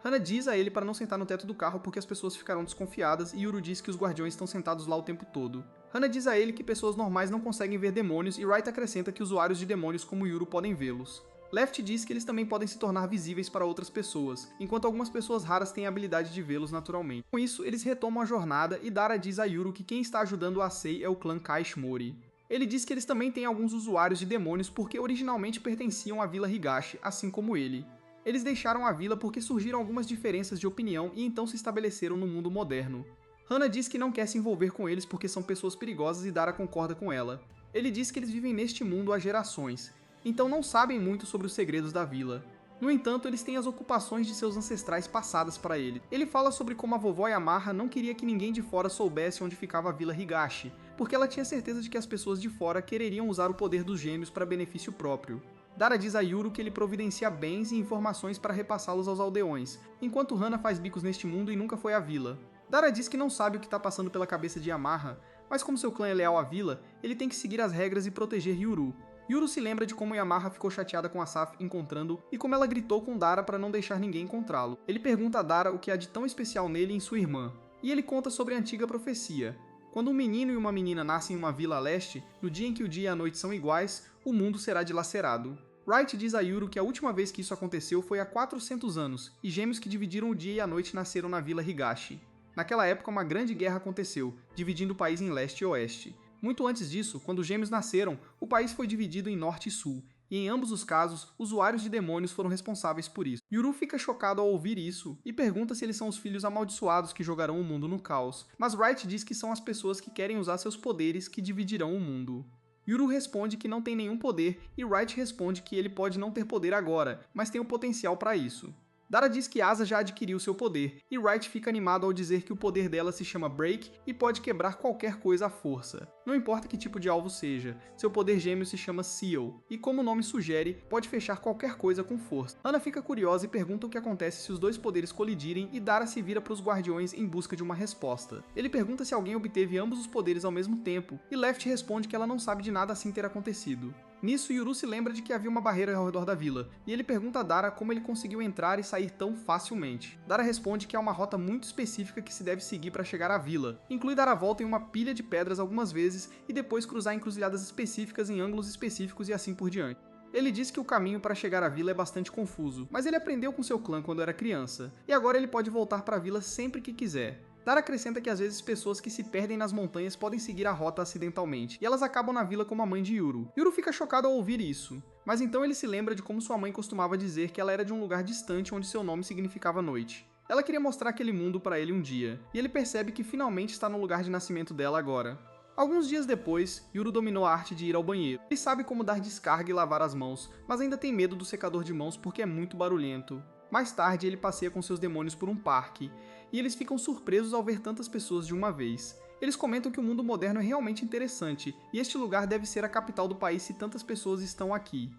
Hana diz a ele para não sentar no teto do carro porque as pessoas ficarão desconfiadas e Yuru diz que os guardiões estão sentados lá o tempo todo. Hana diz a ele que pessoas normais não conseguem ver demônios e Wright acrescenta que usuários de demônios como Yuru podem vê-los. Left diz que eles também podem se tornar visíveis para outras pessoas, enquanto algumas pessoas raras têm a habilidade de vê-los naturalmente. Com isso, eles retomam a jornada e Dara diz a Yuru que quem está ajudando o Asei é o clã Kaishmori. Ele diz que eles também têm alguns usuários de demônios porque originalmente pertenciam à Vila Higashi, assim como ele. Eles deixaram a vila porque surgiram algumas diferenças de opinião e então se estabeleceram no mundo moderno. Hana diz que não quer se envolver com eles porque são pessoas perigosas e Dara concorda com ela. Ele diz que eles vivem neste mundo há gerações, então não sabem muito sobre os segredos da vila. No entanto, eles têm as ocupações de seus ancestrais passadas para ele. Ele fala sobre como a vovó Yamaha não queria que ninguém de fora soubesse onde ficava a Vila Higashi, porque ela tinha certeza de que as pessoas de fora quereriam usar o poder dos gêmeos para benefício próprio. Dara diz a Yuru que ele providencia bens e informações para repassá-los aos aldeões, enquanto Hana faz bicos neste mundo e nunca foi à vila. Dara diz que não sabe o que está passando pela cabeça de Yamaha, mas como seu clã é leal à vila, ele tem que seguir as regras e proteger Yuru. Yuru se lembra de como Yamaha ficou chateada com Asaf encontrando e como ela gritou com Dara para não deixar ninguém encontrá-lo. Ele pergunta a Dara o que há de tão especial nele e em sua irmã, e ele conta sobre a antiga profecia. Quando um menino e uma menina nascem em uma vila a leste, no dia em que o dia e a noite são iguais, o mundo será dilacerado. Wright diz a Yuru que a última vez que isso aconteceu foi há 400 anos, e gêmeos que dividiram o dia e a noite nasceram na Vila Higashi. Naquela época, uma grande guerra aconteceu, dividindo o país em leste e oeste. Muito antes disso, quando os gêmeos nasceram, o país foi dividido em norte e sul, e em ambos os casos, usuários de demônios foram responsáveis por isso. Yuru fica chocado ao ouvir isso e pergunta se eles são os filhos amaldiçoados que jogarão o mundo no caos, mas Wright diz que são as pessoas que querem usar seus poderes que dividirão o mundo. Yuru responde que não tem nenhum poder e Wright responde que ele pode não ter poder agora, mas tem o potencial para isso. Dara diz que Asa já adquiriu seu poder, e Wright fica animado ao dizer que o poder dela se chama Break e pode quebrar qualquer coisa à força. Não importa que tipo de alvo seja, seu poder gêmeo se chama Seal, e como o nome sugere, pode fechar qualquer coisa com força. Hana fica curiosa e pergunta o que acontece se os dois poderes colidirem e Dara se vira para os guardiões em busca de uma resposta. Ele pergunta se alguém obteve ambos os poderes ao mesmo tempo, e Left responde que ela não sabe de nada assim ter acontecido. Nisso, Yuru se lembra de que havia uma barreira ao redor da vila, e ele pergunta a Dara como ele conseguiu entrar e sair tão facilmente. Dara responde que há uma rota muito específica que se deve seguir para chegar à vila, inclui dar a volta em uma pilha de pedras algumas vezes e depois cruzar encruzilhadas específicas em ângulos específicos e assim por diante. Ele diz que o caminho para chegar à vila é bastante confuso, mas ele aprendeu com seu clã quando era criança, e agora ele pode voltar para a vila sempre que quiser. Dara acrescenta que às vezes pessoas que se perdem nas montanhas podem seguir a rota acidentalmente, e elas acabam na vila como a mãe de Yuru. Yuru fica chocado ao ouvir isso, mas então ele se lembra de como sua mãe costumava dizer que ela era de um lugar distante onde seu nome significava noite. Ela queria mostrar aquele mundo para ele um dia, e ele percebe que finalmente está no lugar de nascimento dela agora. Alguns dias depois, Yuru dominou a arte de ir ao banheiro. Ele sabe como dar descarga e lavar as mãos, mas ainda tem medo do secador de mãos porque é muito barulhento. Mais tarde, ele passeia com seus demônios por um parque, e eles ficam surpresos ao ver tantas pessoas de uma vez. Eles comentam que o mundo moderno é realmente interessante, e este lugar deve ser a capital do país se tantas pessoas estão aqui.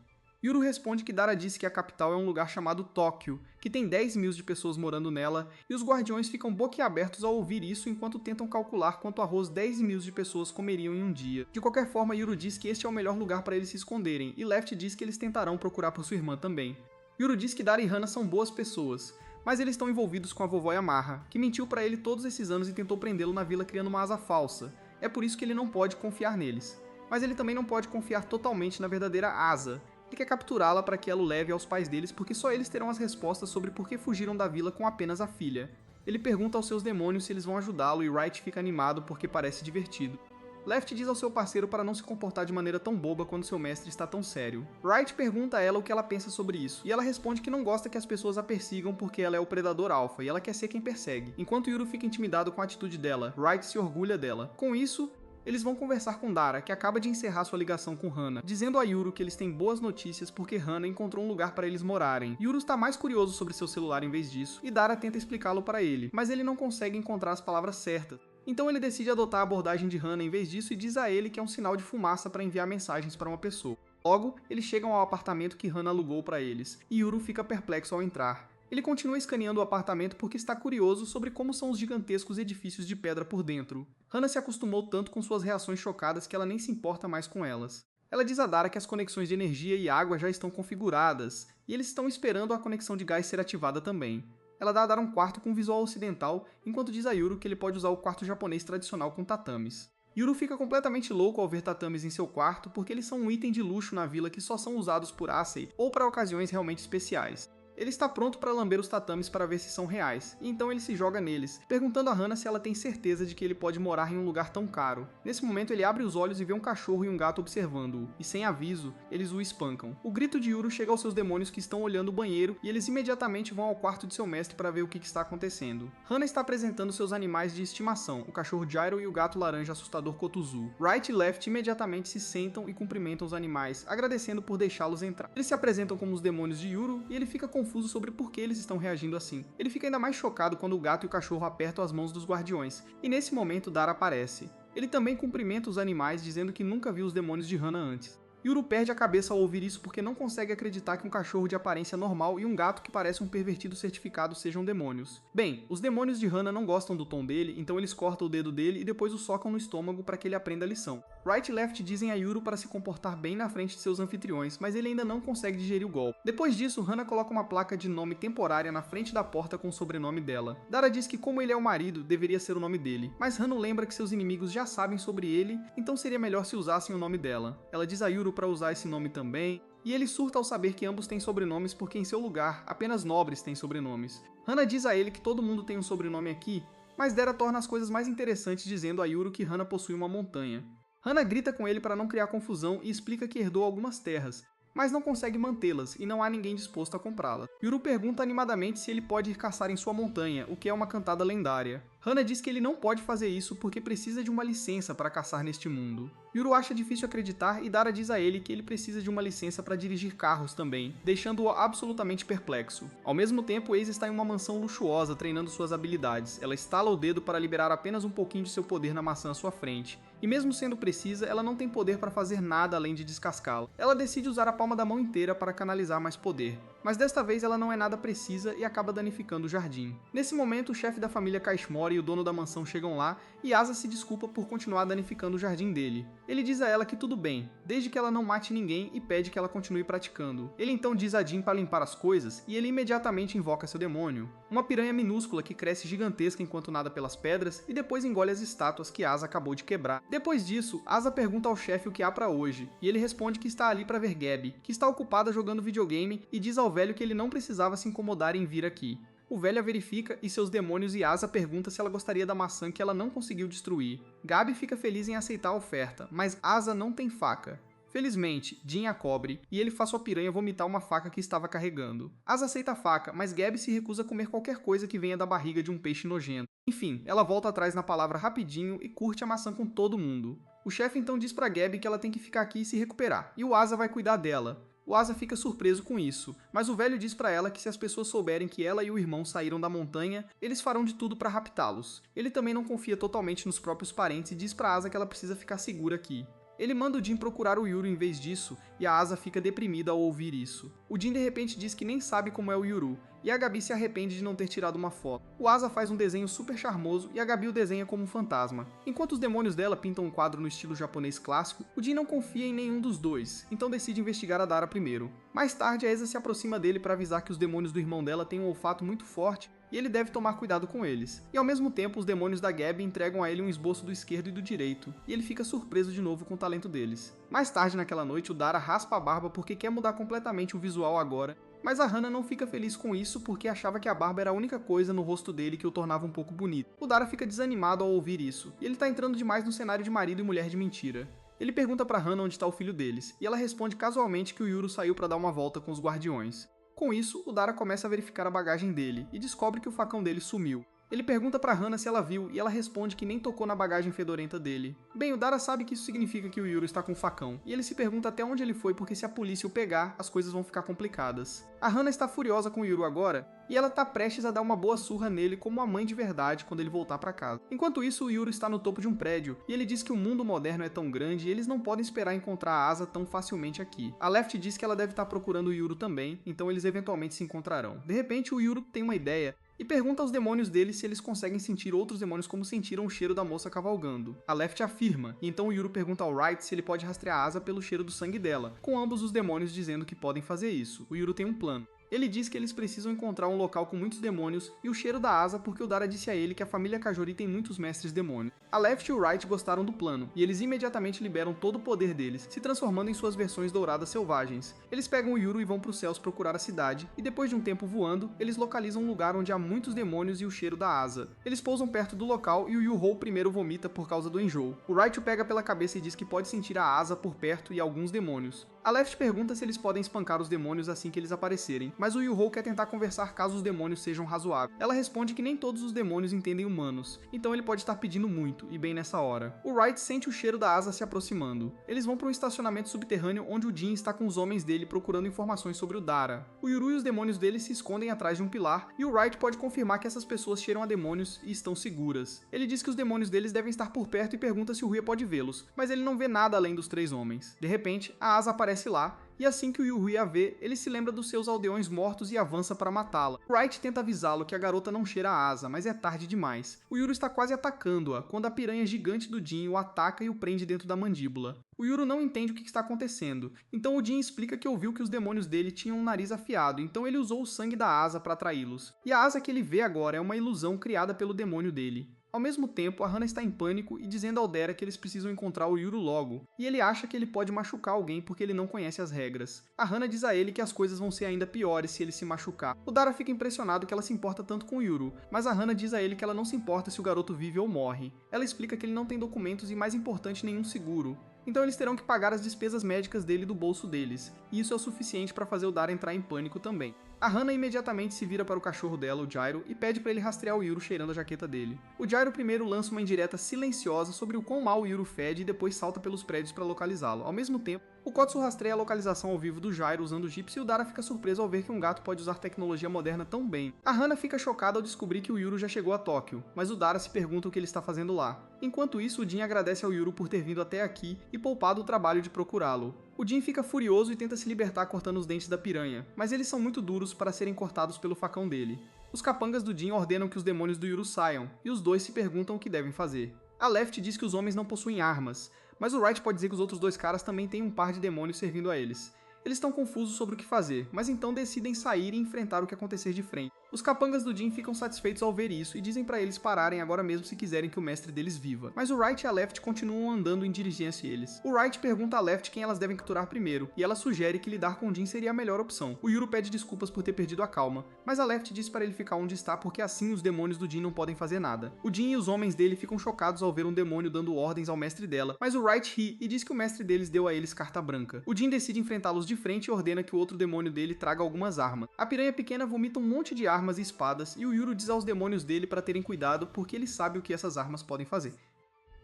Yuru responde que Dara disse que a capital é um lugar chamado Tóquio, que tem 10 mil de pessoas morando nela, e os guardiões ficam boquiabertos ao ouvir isso enquanto tentam calcular quanto arroz 10 mil de pessoas comeriam em um dia. De qualquer forma, Yuru diz que este é o melhor lugar para eles se esconderem, e Left diz que eles tentarão procurar por sua irmã também. Yuru diz que Dara e Hana são boas pessoas, mas eles estão envolvidos com a vovó Yamaha, que mentiu para ele todos esses anos e tentou prendê-lo na vila criando uma asa falsa. É por isso que ele não pode confiar neles. Mas ele também não pode confiar totalmente na verdadeira Asa. Ele quer capturá-la para que ela o leve aos pais deles porque só eles terão as respostas sobre por que fugiram da vila com apenas a filha. Ele pergunta aos seus demônios se eles vão ajudá-lo e Wright fica animado porque parece divertido. Left diz ao seu parceiro para não se comportar de maneira tão boba quando seu mestre está tão sério. Wright pergunta a ela o que ela pensa sobre isso, e ela responde que não gosta que as pessoas a persigam porque ela é o predador alfa e ela quer ser quem persegue. Enquanto Yuru fica intimidado com a atitude dela, Wright se orgulha dela. Com isso, eles vão conversar com Dara, que acaba de encerrar sua ligação com Hana, dizendo a Yuru que eles têm boas notícias porque Hana encontrou um lugar para eles morarem. Yuru está mais curioso sobre seu celular em vez disso, e Dara tenta explicá-lo para ele, mas ele não consegue encontrar as palavras certas. Então ele decide adotar a abordagem de Hana em vez disso e diz a ele que é um sinal de fumaça para enviar mensagens para uma pessoa. Logo, eles chegam ao apartamento que Hana alugou para eles, e Yuru fica perplexo ao entrar. Ele continua escaneando o apartamento porque está curioso sobre como são os gigantescos edifícios de pedra por dentro. Hana se acostumou tanto com suas reações chocadas que ela nem se importa mais com elas. Ela diz a Dara que as conexões de energia e água já estão configuradas, e eles estão esperando a conexão de gás ser ativada também. Ela dá a Dara um quarto com visual ocidental, enquanto diz a Yuru que ele pode usar o quarto japonês tradicional com tatames. Yuru fica completamente louco ao ver tatames em seu quarto porque eles são um item de luxo na vila que só são usados por Asei ou para ocasiões realmente especiais. Ele está pronto para lamber os tatames para ver se são reais, e então ele se joga neles, perguntando a Hana se ela tem certeza de que ele pode morar em um lugar tão caro. Nesse momento ele abre os olhos e vê um cachorro e um gato observando-o, e sem aviso, eles o espancam. O grito de Yuru chega aos seus demônios que estão olhando o banheiro, e eles imediatamente vão ao quarto de seu mestre para ver o que está acontecendo. Hana está apresentando seus animais de estimação, o cachorro Gyro e o gato laranja assustador Kotuzu. Wright e Left imediatamente se sentam e cumprimentam os animais, agradecendo por deixá-los entrar. Eles se apresentam como os demônios de Yuru, e ele fica confuso sobre por que eles estão reagindo assim. Ele fica ainda mais chocado quando o gato e o cachorro apertam as mãos dos guardiões, e nesse momento Dara aparece. Ele também cumprimenta os animais dizendo que nunca viu os demônios de Hana antes. Yuru perde a cabeça ao ouvir isso porque não consegue acreditar que um cachorro de aparência normal e um gato que parece um pervertido certificado sejam demônios. Bem, os demônios de Hana não gostam do tom dele, então eles cortam o dedo dele e depois o socam no estômago para que ele aprenda a lição. Wright e Left dizem a Yuru para se comportar bem na frente de seus anfitriões, mas ele ainda não consegue digerir o golpe. Depois disso, Hana coloca uma placa de nome temporária na frente da porta com o sobrenome dela. Dara diz que como ele é o marido, deveria ser o nome dele, mas Hana lembra que seus inimigos já sabem sobre ele, então seria melhor se usassem o nome dela. Ela diz a Yuru para usar esse nome também, e ele surta ao saber que ambos têm sobrenomes porque em seu lugar, apenas nobres têm sobrenomes. Hana diz a ele que todo mundo tem um sobrenome aqui, mas Dera torna as coisas mais interessantes dizendo a Yuru que Hana possui uma montanha. Hana grita com ele para não criar confusão e explica que herdou algumas terras, mas não consegue mantê-las e não há ninguém disposto a comprá-las. Yuru pergunta animadamente se ele pode ir caçar em sua montanha, o que é uma cantada lendária. Hana diz que ele não pode fazer isso porque precisa de uma licença para caçar neste mundo. Yuru acha difícil acreditar e Dara diz a ele que ele precisa de uma licença para dirigir carros também, deixando-o absolutamente perplexo. Ao mesmo tempo, Ace está em uma mansão luxuosa treinando suas habilidades. Ela estala o dedo para liberar apenas um pouquinho de seu poder na maçã à sua frente. E mesmo sendo precisa, ela não tem poder para fazer nada além de descascá-la. Ela decide usar a palma da mão inteira para canalizar mais poder. Mas desta vez ela não é nada precisa e acaba danificando o jardim. Nesse momento, o chefe da família Cashmore e o dono da mansão chegam lá e Asa se desculpa por continuar danificando o jardim dele. Ele diz a ela que tudo bem, desde que ela não mate ninguém e pede que ela continue praticando. Ele então diz a Jin para limpar as coisas e ele imediatamente invoca seu demônio. Uma piranha minúscula que cresce gigantesca enquanto nada pelas pedras e depois engole as estátuas que Asa acabou de quebrar. Depois disso, Asa pergunta ao chefe o que há pra hoje, e ele responde que está ali para ver Gabi, que está ocupada jogando videogame e diz ao velho que ele não precisava se incomodar em vir aqui. O velho a verifica e seus demônios e Asa pergunta se ela gostaria da maçã que ela não conseguiu destruir. Gabi fica feliz em aceitar a oferta, mas Asa não tem faca. Felizmente, Jin a cobre e ele faz sua piranha vomitar uma faca que estava carregando. Asa aceita a faca, mas Gabi se recusa a comer qualquer coisa que venha da barriga de um peixe nojento. Enfim, ela volta atrás na palavra rapidinho e curte a maçã com todo mundo. O chefe então diz pra Gabi que ela tem que ficar aqui e se recuperar, e o Asa vai cuidar dela. O Asa fica surpreso com isso, mas o velho diz pra ela que se as pessoas souberem que ela e o irmão saíram da montanha, eles farão de tudo pra raptá-los. Ele também não confia totalmente nos próprios parentes e diz pra Asa que ela precisa ficar segura aqui. Ele manda o Jin procurar o Yuru em vez disso, e a Asa fica deprimida ao ouvir isso. O Jin de repente diz que nem sabe como é o Yuru, e a Gabi se arrepende de não ter tirado uma foto. O Asa faz um desenho super charmoso e a Gabi o desenha como um fantasma. Enquanto os demônios dela pintam um quadro no estilo japonês clássico, o Jin não confia em nenhum dos dois, então decide investigar a Dara primeiro. Mais tarde, a Esa se aproxima dele para avisar que os demônios do irmão dela têm um olfato muito forte e ele deve tomar cuidado com eles. E ao mesmo tempo, os demônios da Gabi entregam a ele um esboço do esquerdo e do direito, e ele fica surpreso de novo com o talento deles. Mais tarde naquela noite, o Dara raspa a barba porque quer mudar completamente o visual agora, mas a Hana não fica feliz com isso porque achava que a barba era a única coisa no rosto dele que o tornava um pouco bonito. O Dara fica desanimado ao ouvir isso, e ele tá entrando demais no cenário de marido e mulher de mentira. Ele pergunta pra Hana onde está o filho deles, e ela responde casualmente que o Yuru saiu para dar uma volta com os guardiões. Com isso, o Dara começa a verificar a bagagem dele, e descobre que o facão dele sumiu. Ele pergunta pra Hana se ela viu, e ela responde que nem tocou na bagagem fedorenta dele. Bem, o Dara sabe que isso significa que o Yuru está com o facão, e ele se pergunta até onde ele foi porque se a polícia o pegar, as coisas vão ficar complicadas. A Hana está furiosa com o Yuru agora, e ela tá prestes a dar uma boa surra nele como uma mãe de verdade quando ele voltar pra casa. Enquanto isso, o Yuru está no topo de um prédio, e ele diz que o mundo moderno é tão grande e eles não podem esperar encontrar a Asa tão facilmente aqui. A Left diz que ela deve estar procurando o Yuru também, então eles eventualmente se encontrarão. De repente, o Yuru tem uma ideia, e pergunta aos demônios dele se eles conseguem sentir outros demônios como sentiram o cheiro da moça cavalgando. A Left afirma, e então o Yuru pergunta ao Right se ele pode rastrear a Asa pelo cheiro do sangue dela, com ambos os demônios dizendo que podem fazer isso. O Yuru tem um plano. Ele diz que eles precisam encontrar um local com muitos demônios e o cheiro da Asa porque o Dara disse a ele que a família Kajori tem muitos mestres demônios. A Left e o Right gostaram do plano, e eles imediatamente liberam todo o poder deles, se transformando em suas versões douradas selvagens. Eles pegam o Yuru e vão para os céus procurar a cidade, e depois de um tempo voando, eles localizam um lugar onde há muitos demônios e o cheiro da Asa. Eles pousam perto do local e o Yu-Ho primeiro vomita por causa do enjoo. O Right o pega pela cabeça e diz que pode sentir a Asa por perto e alguns demônios. A Left pergunta se eles podem espancar os demônios assim que eles aparecerem, mas o Yu-Ho quer tentar conversar caso os demônios sejam razoáveis. Ela responde que nem todos os demônios entendem humanos, então ele pode estar pedindo muito, e bem nessa hora. O Right sente o cheiro da Asa se aproximando. Eles vão para um estacionamento subterrâneo onde o Jin está com os homens dele procurando informações sobre o Dara. O Yuru e os demônios dele se escondem atrás de um pilar, e o Right pode confirmar que essas pessoas cheiram a demônios e estão seguras. Ele diz que os demônios deles devem estar por perto e pergunta se o Ruia pode vê-los, mas ele não vê nada além dos três homens. De repente, a Asa aparece lá, e assim que o Yuri a vê, ele se lembra dos seus aldeões mortos e avança para matá-la. Wright tenta avisá-lo que a garota não cheira a Asa, mas é tarde demais. O Yuru está quase atacando-a, quando a piranha gigante do Jin o ataca e o prende dentro da mandíbula. O Yuru não entende o que está acontecendo, então o Jin explica que ouviu que os demônios dele tinham um nariz afiado, então ele usou o sangue da Asa para atraí-los. E a Asa que ele vê agora é uma ilusão criada pelo demônio dele. Ao mesmo tempo, a Hana está em pânico e dizendo ao Dera que eles precisam encontrar o Yuru logo, e ele acha que ele pode machucar alguém porque ele não conhece as regras. A Hana diz a ele que as coisas vão ser ainda piores se ele se machucar. O Dara fica impressionado que ela se importa tanto com o Yuru, mas a Hana diz a ele que ela não se importa se o garoto vive ou morre. Ela explica que ele não tem documentos e, mais importante, nenhum seguro. Então eles terão que pagar as despesas médicas dele do bolso deles, e isso é o suficiente para fazer o Dara entrar em pânico também. A Hana imediatamente se vira para o cachorro dela, o Gyro, e pede para ele rastrear o Yuru cheirando a jaqueta dele. O Gyro primeiro lança uma indireta silenciosa sobre o quão mal o Yuru fede e depois salta pelos prédios para localizá-lo. Ao mesmo tempo, o Kotsu rastreia a localização ao vivo do Gyro usando o Gypsy e o Dara fica surpreso ao ver que um gato pode usar tecnologia moderna tão bem. A Hana fica chocada ao descobrir que o Yuru já chegou a Tóquio, mas o Dara se pergunta o que ele está fazendo lá. Enquanto isso, o Jin agradece ao Yuru por ter vindo até aqui e poupado o trabalho de procurá-lo. O Jin fica furioso e tenta se libertar cortando os dentes da piranha, mas eles são muito duros para serem cortados pelo facão dele. Os capangas do Jin ordenam que os demônios do Yuru saiam, e os dois se perguntam o que devem fazer. A Left diz que os homens não possuem armas, mas o Wright pode dizer que os outros dois caras também têm um par de demônios servindo a eles. Eles estão confusos sobre o que fazer, mas então decidem sair e enfrentar o que acontecer de frente. Os capangas do Jin ficam satisfeitos ao ver isso e dizem para eles pararem agora mesmo se quiserem que o mestre deles viva. Mas o Wright e a Left continuam andando em diligência a eles. O Wright pergunta a Left quem elas devem capturar primeiro, e ela sugere que lidar com o Jin seria a melhor opção. O Yuru pede desculpas por ter perdido a calma, mas a Left diz para ele ficar onde está porque assim os demônios do Jin não podem fazer nada. O Jin e os homens dele ficam chocados ao ver um demônio dando ordens ao mestre dela, mas o Wright ri e diz que o mestre deles deu a eles carta branca. O Jin decide enfrentá-los de frente e ordena que o outro demônio dele traga algumas armas. A piranha pequena vomita um monte de armas e espadas, e o Yuru diz aos demônios dele para terem cuidado porque ele sabe o que essas armas podem fazer.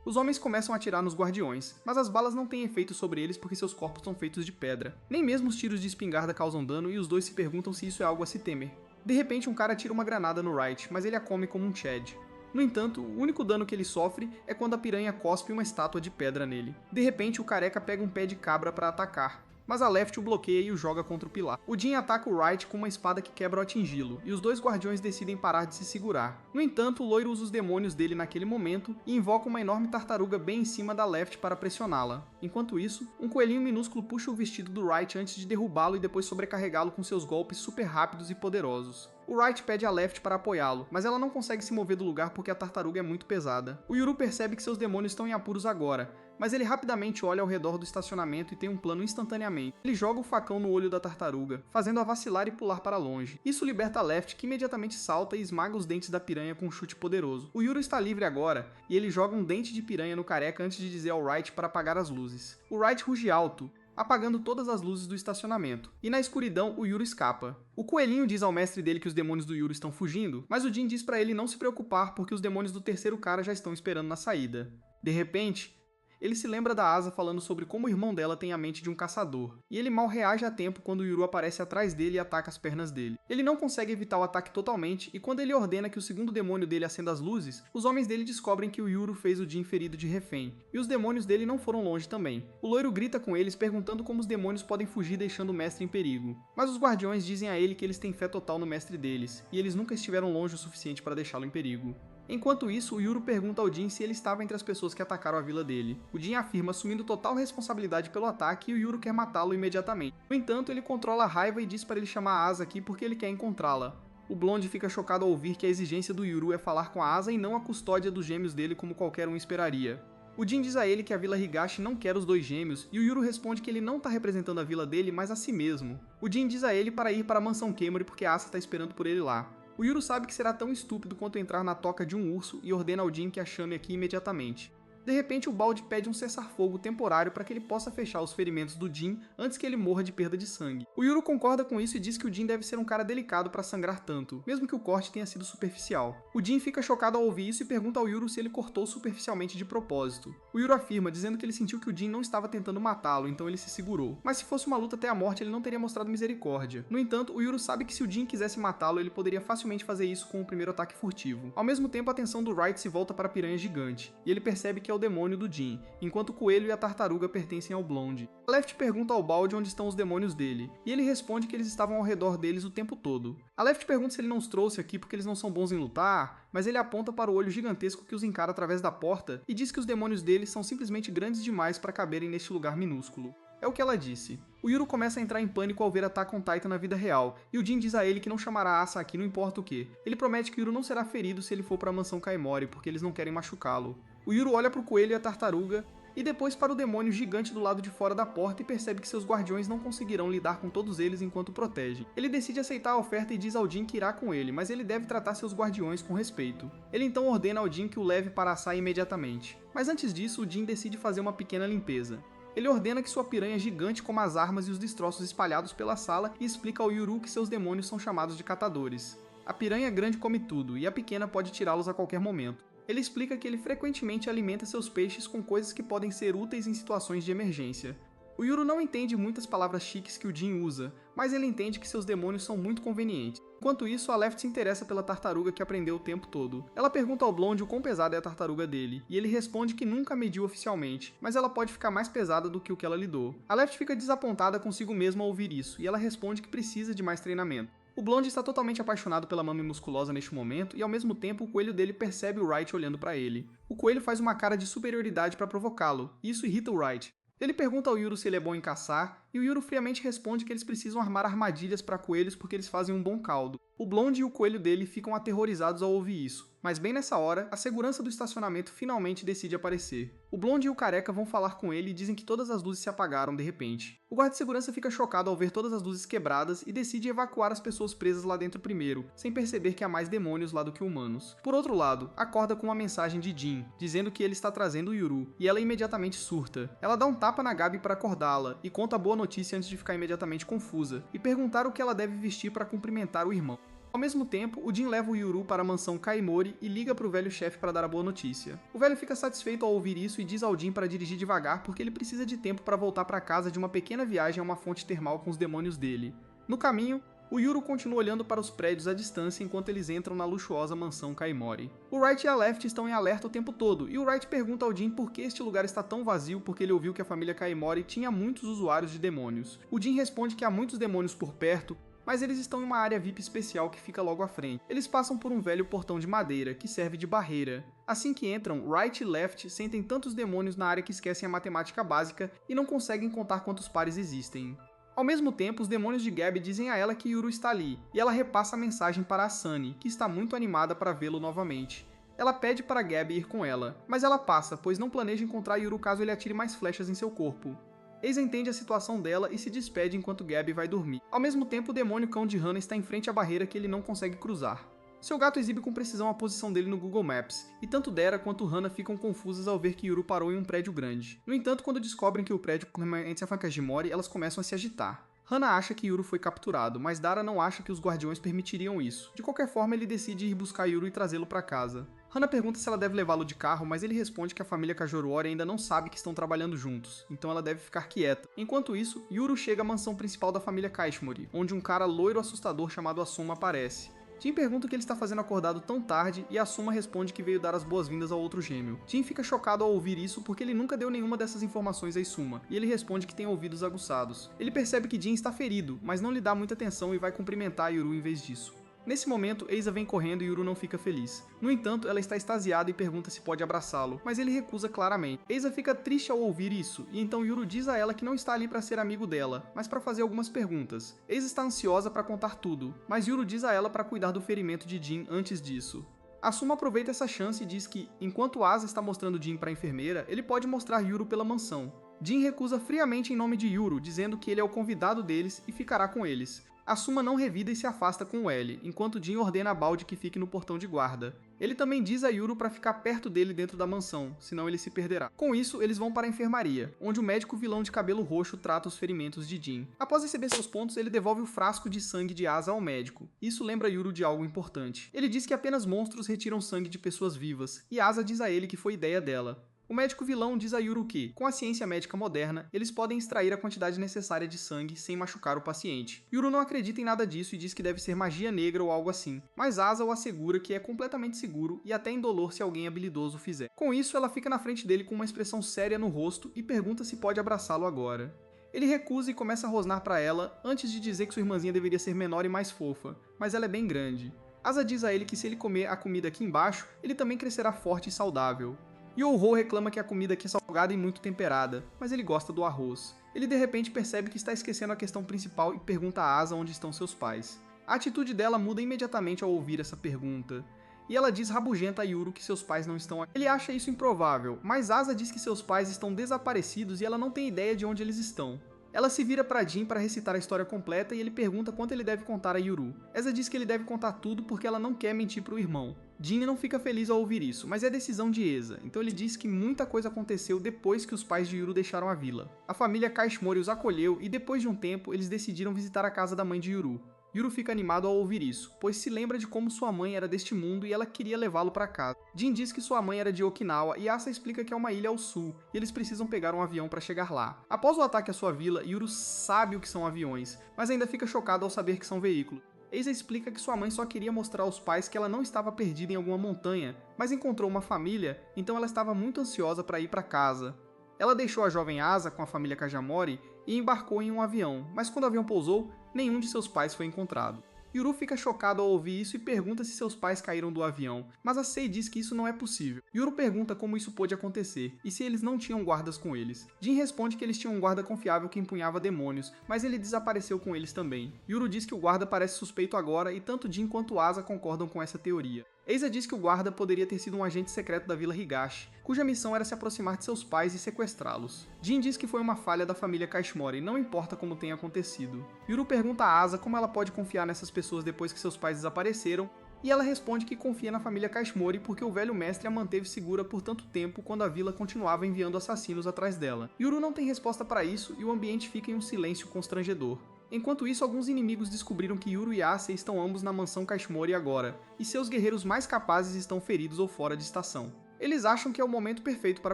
Os homens começam a atirar nos guardiões, mas as balas não têm efeito sobre eles porque seus corpos são feitos de pedra. Nem mesmo os tiros de espingarda causam dano e os dois se perguntam se isso é algo a se temer. De repente um cara tira uma granada no Wright, mas ele a come como um Chad. No entanto, o único dano que ele sofre é quando a piranha cospe uma estátua de pedra nele. De repente o careca pega um pé de cabra para atacar, mas a Left o bloqueia e o joga contra o pilar. O Jin ataca o Wright com uma espada que quebra ao atingi-lo, e os dois guardiões decidem parar de se segurar. No entanto, o loiro usa os demônios dele naquele momento e invoca uma enorme tartaruga bem em cima da Left para pressioná-la. Enquanto isso, um coelhinho minúsculo puxa o vestido do Wright antes de derrubá-lo e depois sobrecarregá-lo com seus golpes super rápidos e poderosos. O Wright pede a Left para apoiá-lo, mas ela não consegue se mover do lugar porque a tartaruga é muito pesada. O Yuru percebe que seus demônios estão em apuros agora, mas ele rapidamente olha ao redor do estacionamento e tem um plano instantaneamente. Ele joga o facão no olho da tartaruga, fazendo-a vacilar e pular para longe. Isso liberta a Left, que imediatamente salta e esmaga os dentes da piranha com um chute poderoso. O Yuru está livre agora, e ele joga um dente de piranha no careca antes de dizer ao Wright para apagar as luzes. O Wright ruge alto, apagando todas as luzes do estacionamento. E na escuridão, o Yuru escapa. O coelhinho diz ao mestre dele que os demônios do Yuru estão fugindo, mas o Jin diz para ele não se preocupar porque os demônios do terceiro cara já estão esperando na saída. De repente, ele se lembra da Asa falando sobre como o irmão dela tem a mente de um caçador, e ele mal reage a tempo quando o Yuru aparece atrás dele e ataca as pernas dele. Ele não consegue evitar o ataque totalmente, e quando ele ordena que o segundo demônio dele acenda as luzes, os homens dele descobrem que o Yuru fez o Jin ferido de refém, e os demônios dele não foram longe também. O loiro grita com eles perguntando como os demônios podem fugir deixando o mestre em perigo, mas os guardiões dizem a ele que eles têm fé total no mestre deles, e eles nunca estiveram longe o suficiente para deixá-lo em perigo. Enquanto isso, o Yuru pergunta ao Jin se ele estava entre as pessoas que atacaram a vila dele. O Jin afirma assumindo total responsabilidade pelo ataque e o Yuru quer matá-lo imediatamente. No entanto, ele controla a raiva e diz para ele chamar a Asa aqui porque ele quer encontrá-la. O Blonde fica chocado ao ouvir que a exigência do Yuru é falar com a Asa e não a custódia dos gêmeos dele como qualquer um esperaria. O Jin diz a ele que a Vila Higashi não quer os dois gêmeos, e o Yuru responde que ele não está representando a vila dele, mas a si mesmo. O Jin diz a ele para ir para a mansão Kemuri porque a Asa está esperando por ele lá. O Yuru sabe que será tão estúpido quanto entrar na toca de um urso e ordena ao Jin que a chame aqui imediatamente. De repente, o Balde pede um cessar-fogo temporário para que ele possa fechar os ferimentos do Jin antes que ele morra de perda de sangue. O Yuru concorda com isso e diz que o Jin deve ser um cara delicado para sangrar tanto, mesmo que o corte tenha sido superficial. O Jin fica chocado ao ouvir isso e pergunta ao Yuru se ele cortou superficialmente de propósito. O Yuru afirma, dizendo que ele sentiu que o Jin não estava tentando matá-lo, então ele se segurou. Mas se fosse uma luta até a morte, ele não teria mostrado misericórdia. No entanto, o Yuru sabe que se o Jin quisesse matá-lo, ele poderia facilmente fazer isso com o primeiro ataque furtivo. Ao mesmo tempo, a atenção do Wright se volta para a piranha gigante, e ele percebe que é o demônio do Jin, enquanto o coelho e a tartaruga pertencem ao Blonde. A Left pergunta ao Balde onde estão os demônios dele, e ele responde que eles estavam ao redor deles o tempo todo. A Left pergunta se ele não os trouxe aqui porque eles não são bons em lutar, mas ele aponta para o olho gigantesco que os encara através da porta e diz que os demônios deles são simplesmente grandes demais para caberem neste lugar minúsculo. É o que ela disse. O Yuru começa a entrar em pânico ao ver Attack on Titan na vida real, e o Jin diz a ele que não chamará a Asaki não importa o que. Ele promete que o Yuru não será ferido se ele for para a mansão Kaimori, porque eles não querem machucá-lo. O Yuru olha para o coelho e a tartaruga, e depois para o demônio gigante do lado de fora da porta e percebe que seus guardiões não conseguirão lidar com todos eles enquanto o protegem. Ele decide aceitar a oferta e diz ao Jin que irá com ele, mas ele deve tratar seus guardiões com respeito. Ele então ordena ao Jin que o leve para a Asai imediatamente. Mas antes disso, o Jin decide fazer uma pequena limpeza. Ele ordena que sua piranha gigante coma as armas e os destroços espalhados pela sala e explica ao Yuru que seus demônios são chamados de catadores. A piranha grande come tudo, e a pequena pode tirá-los a qualquer momento. Ele explica que ele frequentemente alimenta seus peixes com coisas que podem ser úteis em situações de emergência. O Yuru não entende muitas palavras chiques que o Jin usa, mas ele entende que seus demônios são muito convenientes. Enquanto isso, a Left se interessa pela tartaruga que aprendeu o tempo todo. Ela pergunta ao Blonde o quão pesada é a tartaruga dele, e ele responde que nunca a mediu oficialmente, mas ela pode ficar mais pesada do que o que ela lidou. A Left fica desapontada consigo mesma ao ouvir isso, e ela responde que precisa de mais treinamento. O Blonde está totalmente apaixonado pela Mami musculosa neste momento, e ao mesmo tempo o coelho dele percebe o Wright olhando para ele. O coelho faz uma cara de superioridade para provocá-lo, e isso irrita o Wright. Ele pergunta ao Yuru se ele é bom em caçar, e o Yuru friamente responde que eles precisam armar armadilhas para coelhos porque eles fazem um bom caldo. O Blonde e o coelho dele ficam aterrorizados ao ouvir isso, mas bem nessa hora, a segurança do estacionamento finalmente decide aparecer. O Blonde e o Careca vão falar com ele e dizem que todas as luzes se apagaram de repente. O guarda de segurança fica chocado ao ver todas as luzes quebradas e decide evacuar as pessoas presas lá dentro primeiro, sem perceber que há mais demônios lá do que humanos. Por outro lado, acorda com uma mensagem de Jin, dizendo que ele está trazendo o Yuru, e ela imediatamente surta. Ela dá um tapa na Gabi para acordá-la, e conta a boa notícia antes de ficar imediatamente confusa, e perguntar o que ela deve vestir para cumprimentar o irmão. Ao mesmo tempo, o Jin leva o Yuru para a mansão Kaimori e liga para o velho chefe para dar a boa notícia. O velho fica satisfeito ao ouvir isso e diz ao Jin para dirigir devagar porque ele precisa de tempo para voltar para casa de uma pequena viagem a uma fonte termal com os demônios dele. No caminho, o Yuru continua olhando para os prédios à distância enquanto eles entram na luxuosa mansão Kaimori. O Wright e a Left estão em alerta o tempo todo, e o Wright pergunta ao Jin por que este lugar está tão vazio porque ele ouviu que a família Kaimori tinha muitos usuários de demônios. O Jin responde que há muitos demônios por perto, mas eles estão em uma área VIP especial que fica logo à frente. Eles passam por um velho portão de madeira, que serve de barreira. Assim que entram, Wright e Left sentem tantos demônios na área que esquecem a matemática básica e não conseguem contar quantos pares existem. Ao mesmo tempo, os demônios de Gabi dizem a ela que Yuru está ali, e ela repassa a mensagem para a Sunny, que está muito animada para vê-lo novamente. Ela pede para Gabi ir com ela, mas ela passa, pois não planeja encontrar Yuru caso ele atire mais flechas em seu corpo. Eisa entende a situação dela e se despede enquanto Gabi vai dormir. Ao mesmo tempo, o demônio cão de Hana está em frente à barreira que ele não consegue cruzar. Seu gato exibe com precisão a posição dele no Google Maps, e tanto Dera quanto Hana ficam confusas ao ver que Yuru parou em um prédio grande. No entanto, quando descobrem que o prédio pertence a Fakajimori, elas começam a se agitar. Hana acha que Yuru foi capturado, mas Dara não acha que os guardiões permitiriam isso. De qualquer forma, ele decide ir buscar Yuru e trazê-lo para casa. Hana pergunta se ela deve levá-lo de carro, mas ele responde que a família Kajoruori ainda não sabe que estão trabalhando juntos, então ela deve ficar quieta. Enquanto isso, Yuru chega à mansão principal da família Kaishimori, onde um cara loiro assustador chamado Asuma aparece. Jin pergunta o que ele está fazendo acordado tão tarde e Asuma responde que veio dar as boas-vindas ao outro gêmeo. Jin fica chocado ao ouvir isso porque ele nunca deu nenhuma dessas informações a Asuma, e ele responde que tem ouvidos aguçados. Ele percebe que Jin está ferido, mas não lhe dá muita atenção e vai cumprimentar Yuru em vez disso. Nesse momento, Eisa vem correndo e Yuru não fica feliz. No entanto, ela está extasiada e pergunta se pode abraçá-lo, mas ele recusa claramente. Eisa fica triste ao ouvir isso, e então Yuru diz a ela que não está ali para ser amigo dela, mas para fazer algumas perguntas. Eisa está ansiosa para contar tudo, mas Yuru diz a ela para cuidar do ferimento de Jin antes disso. Asuma aproveita essa chance e diz que, enquanto Asa está mostrando Jin para a enfermeira, ele pode mostrar Yuru pela mansão. Jin recusa friamente em nome de Yuru, dizendo que ele é o convidado deles e ficará com eles. Asuma não revida e se afasta com o L, enquanto Jin ordena a Balde que fique no portão de guarda. Ele também diz a Yuru para ficar perto dele dentro da mansão, senão ele se perderá. Com isso, eles vão para a enfermaria, onde o médico vilão de cabelo roxo trata os ferimentos de Jin. Após receber seus pontos, ele devolve o frasco de sangue de Asa ao médico. Isso lembra Yuru de algo importante. Ele diz que apenas monstros retiram sangue de pessoas vivas, e Asa diz a ele que foi ideia dela. O médico vilão diz a Yuru que, com a ciência médica moderna, eles podem extrair a quantidade necessária de sangue sem machucar o paciente. Yuru não acredita em nada disso e diz que deve ser magia negra ou algo assim, mas Asa o assegura que é completamente seguro e até indolor se alguém habilidoso o fizer. Com isso, ela fica na frente dele com uma expressão séria no rosto e pergunta se pode abraçá-lo agora. Ele recusa e começa a rosnar para ela, antes de dizer que sua irmãzinha deveria ser menor e mais fofa, mas ela é bem grande. Asa diz a ele que se ele comer a comida aqui embaixo, ele também crescerá forte e saudável. Yo-Ho reclama que a comida aqui é salgada e muito temperada, mas ele gosta do arroz. Ele de repente percebe que está esquecendo a questão principal e pergunta a Asa onde estão seus pais. A atitude dela muda imediatamente ao ouvir essa pergunta. E ela diz rabugenta a Yuru que seus pais não estão aqui. Ele acha isso improvável, mas Asa diz que seus pais estão desaparecidos e ela não tem ideia de onde eles estão. Ela se vira para Jin para recitar a história completa e ele pergunta quanto ele deve contar a Yuru. Asa diz que ele deve contar tudo porque ela não quer mentir para o irmão. Jin não fica feliz ao ouvir isso, mas é decisão de Asa, então ele diz que muita coisa aconteceu depois que os pais de Yuru deixaram a vila. A família Kashmori os acolheu e depois de um tempo eles decidiram visitar a casa da mãe de Yuru. Yuru fica animado ao ouvir isso, pois se lembra de como sua mãe era deste mundo e ela queria levá-lo para casa. Jin diz que sua mãe era de Okinawa e Asa explica que é uma ilha ao sul e eles precisam pegar um avião para chegar lá. Após o ataque à sua vila, Yuru sabe o que são aviões, mas ainda fica chocado ao saber que são veículos. Asa explica que sua mãe só queria mostrar aos pais que ela não estava perdida em alguma montanha, mas encontrou uma família, então ela estava muito ansiosa para ir para casa. Ela deixou a jovem Asa com a família Kajamori e embarcou em um avião, mas quando o avião pousou, nenhum de seus pais foi encontrado. Yuru fica chocado ao ouvir isso e pergunta se seus pais caíram do avião, mas a Sei diz que isso não é possível. Yuru pergunta como isso pôde acontecer e se eles não tinham guardas com eles. Jin responde que eles tinham um guarda confiável que empunhava demônios, mas ele desapareceu com eles também. Yuru diz que o guarda parece suspeito agora e tanto Jin quanto Asa concordam com essa teoria. Asa diz que o guarda poderia ter sido um agente secreto da Vila Higashi, cuja missão era se aproximar de seus pais e sequestrá-los. Jin diz que foi uma falha da família Kashmori, não importa como tenha acontecido. Yuru pergunta a Asa como ela pode confiar nessas pessoas depois que seus pais desapareceram, e ela responde que confia na família Kashmori porque o velho mestre a manteve segura por tanto tempo quando a vila continuava enviando assassinos atrás dela. Yuru não tem resposta para isso e o ambiente fica em um silêncio constrangedor. Enquanto isso, alguns inimigos descobriram que Yuru e Ase estão ambos na mansão Kashmori agora, e seus guerreiros mais capazes estão feridos ou fora de estação. Eles acham que é o momento perfeito para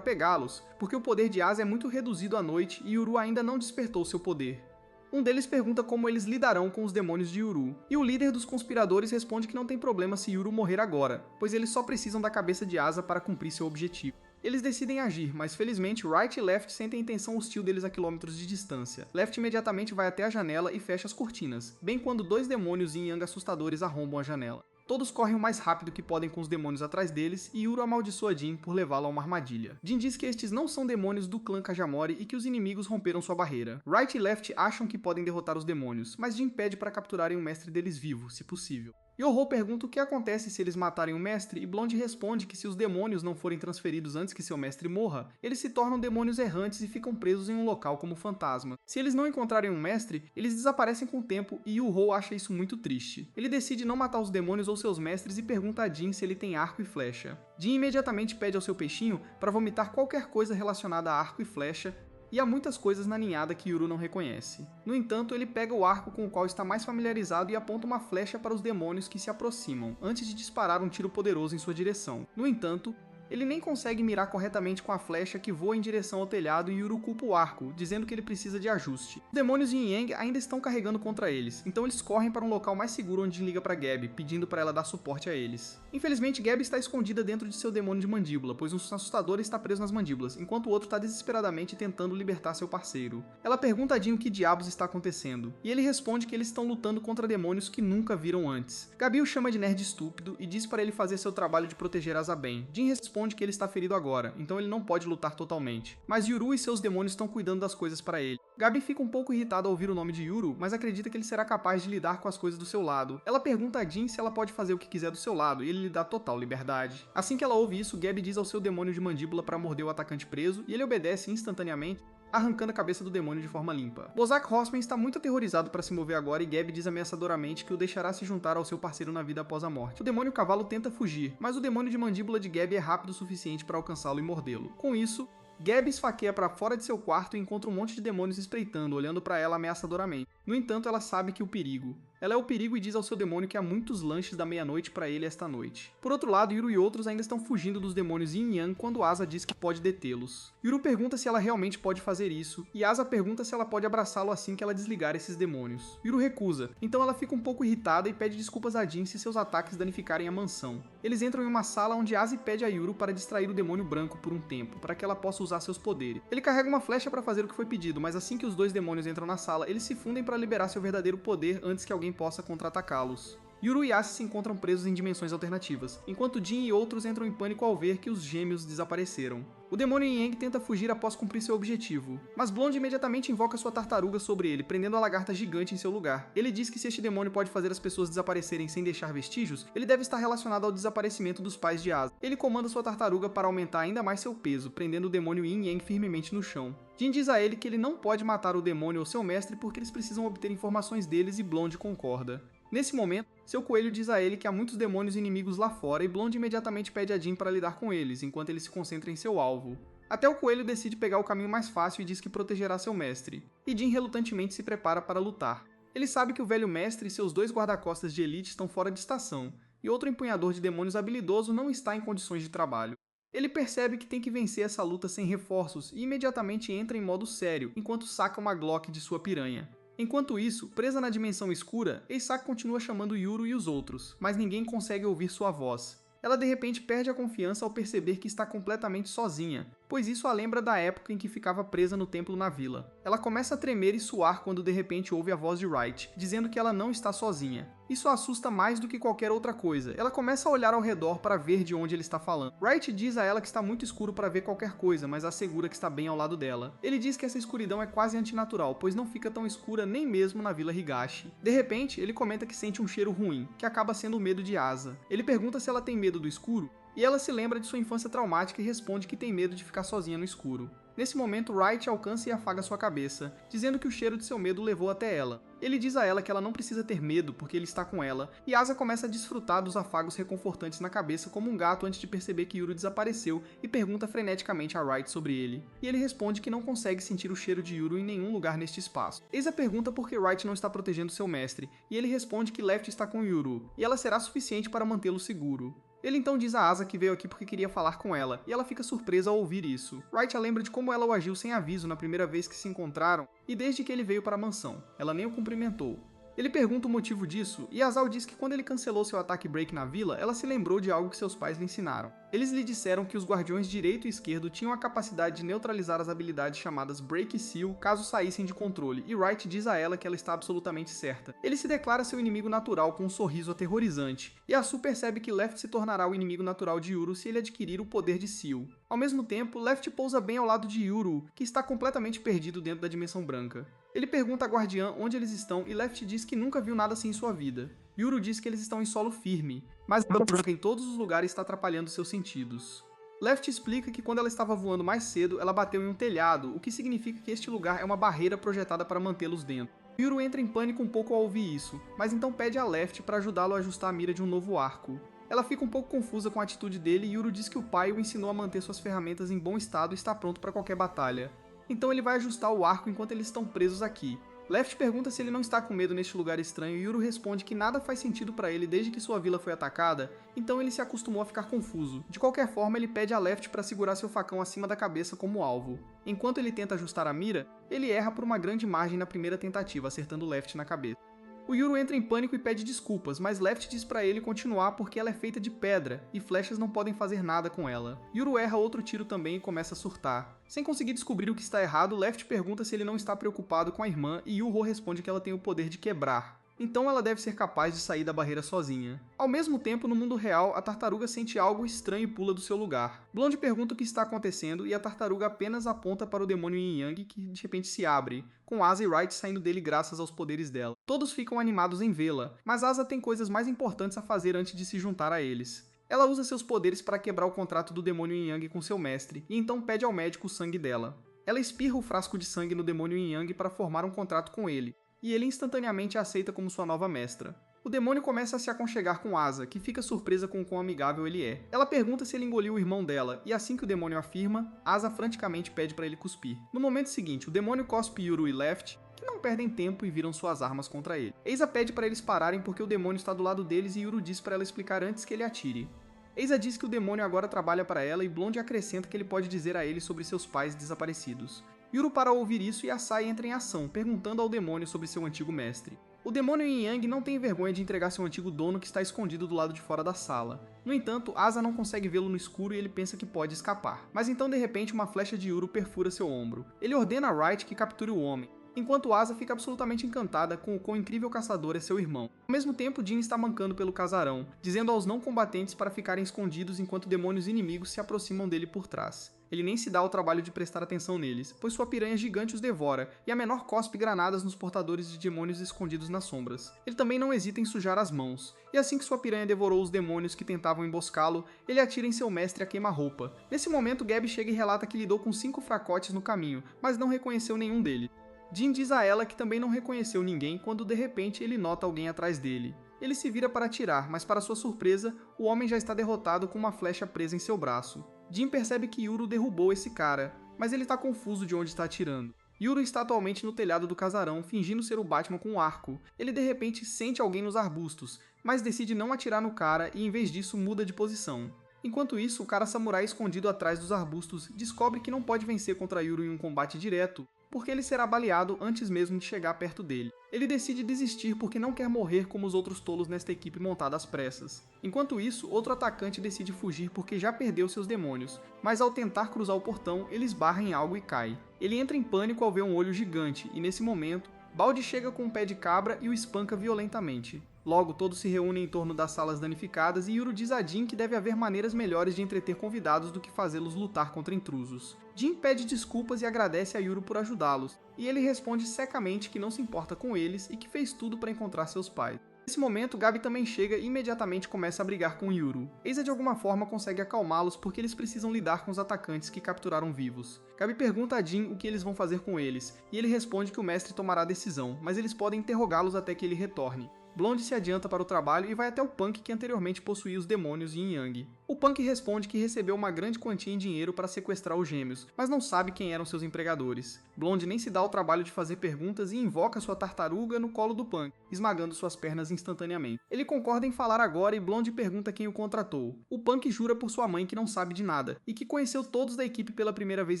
pegá-los, porque o poder de Ase é muito reduzido à noite e Yuru ainda não despertou seu poder. Um deles pergunta como eles lidarão com os demônios de Yuru, e o líder dos conspiradores responde que não tem problema se Yuru morrer agora, pois eles só precisam da cabeça de Asa para cumprir seu objetivo. Eles decidem agir, mas felizmente Right e Left sentem a intenção hostil deles a quilômetros de distância. Left imediatamente vai até a janela e fecha as cortinas, bem quando dois demônios yin yang assustadores arrombam a janela. Todos correm o mais rápido que podem com os demônios atrás deles e Yuru amaldiçoa Jin por levá-lo a uma armadilha. Jin diz que estes não são demônios do clã Kajamori e que os inimigos romperam sua barreira. Right e Left acham que podem derrotar os demônios, mas Jin pede para capturarem o mestre deles vivo, se possível. Yoho pergunta o que acontece se eles matarem o mestre e Blonde responde que se os demônios não forem transferidos antes que seu mestre morra, eles se tornam demônios errantes e ficam presos em um local como fantasma. Se eles não encontrarem um mestre, eles desaparecem com o tempo e Yoho acha isso muito triste. Ele decide não matar os demônios ou seus mestres e pergunta a Jin se ele tem arco e flecha. Jin imediatamente pede ao seu peixinho para vomitar qualquer coisa relacionada a arco e flecha, e há muitas coisas na ninhada que Yuru não reconhece. No entanto, ele pega o arco com o qual está mais familiarizado e aponta uma flecha para os demônios que se aproximam, antes de disparar um tiro poderoso em sua direção. No entanto, ele nem consegue mirar corretamente com a flecha que voa em direção ao telhado e Yuru culpa o arco, dizendo que ele precisa de ajuste. Os demônios Yin Yang ainda estão carregando contra eles, então eles correm para um local mais seguro onde liga para Gabi, pedindo para ela dar suporte a eles. Infelizmente, Gabi está escondida dentro de seu demônio de mandíbula, pois um assustador está preso nas mandíbulas, enquanto o outro está desesperadamente tentando libertar seu parceiro. Ela pergunta a Jin o que diabos está acontecendo, e ele responde que eles estão lutando contra demônios que nunca viram antes. Gabi o chama de nerd estúpido e diz para ele fazer seu trabalho de proteger Azaben. Jin responde que ele está ferido agora, então ele não pode lutar totalmente. Mas Yuru e seus demônios estão cuidando das coisas para ele. Gabi fica um pouco irritada ao ouvir o nome de Yuru, mas acredita que ele será capaz de lidar com as coisas do seu lado. Ela pergunta a Jin se ela pode fazer o que quiser do seu lado, e ele lhe dá total liberdade. Assim que ela ouve isso, Gabi diz ao seu demônio de mandíbula para morder o atacante preso, e ele obedece instantaneamente, arrancando a cabeça do demônio de forma limpa. Bozack Horseman está muito aterrorizado para se mover agora e Gabi diz ameaçadoramente que o deixará se juntar ao seu parceiro na vida após a morte. O demônio cavalo tenta fugir, mas o demônio de mandíbula de Gabi é rápido o suficiente para alcançá-lo e mordê-lo. Com isso, Gabi esfaqueia para fora de seu quarto e encontra um monte de demônios espreitando, olhando para ela ameaçadoramente. No entanto, ela sabe que o perigo. Ela é o perigo e diz ao seu demônio que há muitos lanches da meia-noite para ele esta noite. Por outro lado, Yuru e outros ainda estão fugindo dos demônios Yin Yang quando Asa diz que pode detê-los. Yuru pergunta se ela realmente pode fazer isso, e Asa pergunta se ela pode abraçá-lo assim que ela desligar esses demônios. Yuru recusa, então ela fica um pouco irritada e pede desculpas a Jin se seus ataques danificarem a mansão. Eles entram em uma sala onde Asa pede a Yuru para distrair o demônio branco por um tempo, para que ela possa usar seus poderes. Ele carrega uma flecha para fazer o que foi pedido, mas assim que os dois demônios entram na sala, eles se fundem para liberar seu verdadeiro poder antes que alguém possa contra-atacá-los. Yuru e Asa se encontram presos em dimensões alternativas, enquanto Jin e outros entram em pânico ao ver que os gêmeos desapareceram. O demônio Yang tenta fugir após cumprir seu objetivo, mas Blonde imediatamente invoca sua tartaruga sobre ele, prendendo a lagarta gigante em seu lugar. Ele diz que se este demônio pode fazer as pessoas desaparecerem sem deixar vestígios, ele deve estar relacionado ao desaparecimento dos pais de Asa. Ele comanda sua tartaruga para aumentar ainda mais seu peso, prendendo o demônio Yin Yang firmemente no chão. Jin diz a ele que ele não pode matar o demônio ou seu mestre porque eles precisam obter informações deles e Blonde concorda. Nesse momento, seu coelho diz a ele que há muitos demônios inimigos lá fora e Blonde imediatamente pede a Jin para lidar com eles, enquanto ele se concentra em seu alvo. Até o coelho decide pegar o caminho mais fácil e diz que protegerá seu mestre, e Jin relutantemente se prepara para lutar. Ele sabe que o velho mestre e seus 2 guarda-costas de elite estão fora de estação, e outro empunhador de demônios habilidoso não está em condições de trabalho. Ele percebe que tem que vencer essa luta sem reforços e imediatamente entra em modo sério, enquanto saca uma Glock de sua piranha. Enquanto isso, presa na dimensão escura, Eisaka continua chamando Yuru e os outros, mas ninguém consegue ouvir sua voz. Ela de repente perde a confiança ao perceber que está completamente sozinha, pois isso a lembra da época em que ficava presa no templo na vila. Ela começa a tremer e suar quando de repente ouve a voz de Wright, dizendo que ela não está sozinha. Isso a assusta mais do que qualquer outra coisa. Ela começa a olhar ao redor para ver de onde ele está falando. Wright diz a ela que está muito escuro para ver qualquer coisa, mas assegura que está bem ao lado dela. Ele diz que essa escuridão é quase antinatural, pois não fica tão escura nem mesmo na Vila Higashi. De repente, ele comenta que sente um cheiro ruim, que acaba sendo o medo de Asa. Ele pergunta se ela tem medo do escuro, e ela se lembra de sua infância traumática e responde que tem medo de ficar sozinha no escuro. Nesse momento, Wright alcança e afaga sua cabeça, dizendo que o cheiro de seu medo levou até ela. Ele diz a ela que ela não precisa ter medo porque ele está com ela, e Asa começa a desfrutar dos afagos reconfortantes na cabeça como um gato antes de perceber que Yuru desapareceu e pergunta freneticamente a Wright sobre ele. E ele responde que não consegue sentir o cheiro de Yuru em nenhum lugar neste espaço. Eisa pergunta por que Wright não está protegendo seu mestre, e ele responde que Left está com Yuru, e ela será suficiente para mantê-lo seguro. Ele então diz a Asa que veio aqui porque queria falar com ela, e ela fica surpresa ao ouvir isso. Wright a lembra de como ela o agiu sem aviso na primeira vez que se encontraram, e desde que ele veio para a mansão. Ela nem o cumprimentou. Ele pergunta o motivo disso, e Asao diz que quando ele cancelou seu ataque break na vila, ela se lembrou de algo que seus pais lhe ensinaram. Eles lhe disseram que os guardiões direito e esquerdo tinham a capacidade de neutralizar as habilidades chamadas Break e Seal caso saíssem de controle, e Wright diz a ela que ela está absolutamente certa. Ele se declara seu inimigo natural com um sorriso aterrorizante, e Asu percebe que Left se tornará o inimigo natural de Yuru se ele adquirir o poder de Seal. Ao mesmo tempo, Left pousa bem ao lado de Yuru, que está completamente perdido dentro da dimensão branca. Ele pergunta à guardiã onde eles estão e Left diz que nunca viu nada assim em sua vida. Yuru diz que eles estão em solo firme, mas a branca em todos os lugares está atrapalhando seus sentidos. Left explica que quando ela estava voando mais cedo, ela bateu em um telhado, o que significa que este lugar é uma barreira projetada para mantê-los dentro. Yuru entra em pânico um pouco ao ouvir isso, mas então pede a Left para ajudá-lo a ajustar a mira de um novo arco. Ela fica um pouco confusa com a atitude dele e Yuru diz que o pai o ensinou a manter suas ferramentas em bom estado e está pronto para qualquer batalha. Então ele vai ajustar o arco enquanto eles estão presos aqui. Left pergunta se ele não está com medo neste lugar estranho e Yuru responde que nada faz sentido para ele desde que sua vila foi atacada, então ele se acostumou a ficar confuso. De qualquer forma, ele pede a Left para segurar seu facão acima da cabeça como alvo. Enquanto ele tenta ajustar a mira, ele erra por uma grande margem na primeira tentativa, acertando Left na cabeça. O Yuru entra em pânico e pede desculpas, mas Left diz pra ele continuar porque ela é feita de pedra e flechas não podem fazer nada com ela. Yuru erra outro tiro também e começa a surtar. Sem conseguir descobrir o que está errado, Left pergunta se ele não está preocupado com a irmã e Yuho responde que ela tem o poder de quebrar. Então ela deve ser capaz de sair da barreira sozinha. Ao mesmo tempo, no mundo real, a tartaruga sente algo estranho e pula do seu lugar. Blonde pergunta o que está acontecendo e a tartaruga apenas aponta para o demônio Yin Yang que de repente se abre, com Asa e Wright saindo dele graças aos poderes dela. Todos ficam animados em vê-la, mas Asa tem coisas mais importantes a fazer antes de se juntar a eles. Ela usa seus poderes para quebrar o contrato do demônio Yin Yang com seu mestre, e então pede ao médico o sangue dela. Ela espirra o frasco de sangue no demônio Yin Yang para formar um contrato com ele, e ele instantaneamente a aceita como sua nova mestra. O demônio começa a se aconchegar com Asa, que fica surpresa com o quão amigável ele é. Ela pergunta se ele engoliu o irmão dela, e assim que o demônio afirma, Asa franticamente pede para ele cuspir. No momento seguinte, o demônio cospe Yuru e Left, que não perdem tempo e viram suas armas contra ele. Eisa pede para eles pararem porque o demônio está do lado deles e Yuru diz para ela explicar antes que ele atire. Eisa diz que o demônio agora trabalha para ela e Blonde acrescenta que ele pode dizer a ele sobre seus pais desaparecidos. Yuru para ouvir isso e Asai entra em ação, perguntando ao demônio sobre seu antigo mestre. O demônio Yin Yang não tem vergonha de entregar seu antigo dono que está escondido do lado de fora da sala. No entanto, Asa não consegue vê-lo no escuro e ele pensa que pode escapar. Mas então de repente uma flecha de Yuru perfura seu ombro. Ele ordena a Wright que capture o homem, enquanto Asa fica absolutamente encantada com o quão incrível caçador é seu irmão. Ao mesmo tempo, Jin está mancando pelo casarão, dizendo aos não combatentes para ficarem escondidos enquanto demônios inimigos se aproximam dele por trás. Ele nem se dá ao trabalho de prestar atenção neles, pois sua piranha gigante os devora, e a menor cospe granadas nos portadores de demônios escondidos nas sombras. Ele também não hesita em sujar as mãos, e assim que sua piranha devorou os demônios que tentavam emboscá-lo, ele atira em seu mestre a queima-roupa. Nesse momento, Gabi chega e relata que lidou com 5 fracotes no caminho, mas não reconheceu nenhum deles. Jin diz a ela que também não reconheceu ninguém quando de repente ele nota alguém atrás dele. Ele se vira para atirar, mas para sua surpresa, o homem já está derrotado com uma flecha presa em seu braço. Jin percebe que Yuru derrubou esse cara, mas ele está confuso de onde está atirando. Yuru está atualmente no telhado do casarão, fingindo ser o Batman com um arco. Ele de repente sente alguém nos arbustos, mas decide não atirar no cara e em vez disso muda de posição. Enquanto isso, o cara samurai escondido atrás dos arbustos descobre que não pode vencer contra Yuru em um combate direto, porque ele será baleado antes mesmo de chegar perto dele. Ele decide desistir porque não quer morrer como os outros tolos nesta equipe montada às pressas. Enquanto isso, outro atacante decide fugir porque já perdeu seus demônios, mas ao tentar cruzar o portão, ele esbarra em algo e cai. Ele entra em pânico ao ver um olho gigante, e nesse momento, Balde chega com um pé de cabra e o espanca violentamente. Logo, todos se reúnem em torno das salas danificadas e Yuru diz a Jin que deve haver maneiras melhores de entreter convidados do que fazê-los lutar contra intrusos. Jin pede desculpas e agradece a Yuru por ajudá-los, e ele responde secamente que não se importa com eles e que fez tudo para encontrar seus pais. Nesse momento, Gabi também chega e imediatamente começa a brigar com Yuru. Eiza de alguma forma consegue acalmá-los porque eles precisam lidar com os atacantes que capturaram vivos. Gabi pergunta a Jin o que eles vão fazer com eles, e ele responde que o mestre tomará a decisão, mas eles podem interrogá-los até que ele retorne. Blonde se adianta para o trabalho e vai até o Punk que anteriormente possuía os demônios Yin Yang. O Punk responde que recebeu uma grande quantia em dinheiro para sequestrar os gêmeos, mas não sabe quem eram seus empregadores. Blonde nem se dá ao trabalho de fazer perguntas e invoca sua tartaruga no colo do Punk, esmagando suas pernas instantaneamente. Ele concorda em falar agora e Blonde pergunta quem o contratou. O Punk jura por sua mãe que não sabe de nada, e que conheceu todos da equipe pela primeira vez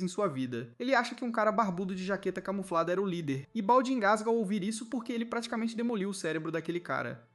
em sua vida. Ele acha que um cara barbudo de jaqueta camuflada era o líder, e Balde engasga ao ouvir isso porque ele praticamente demoliu o cérebro daquele cara.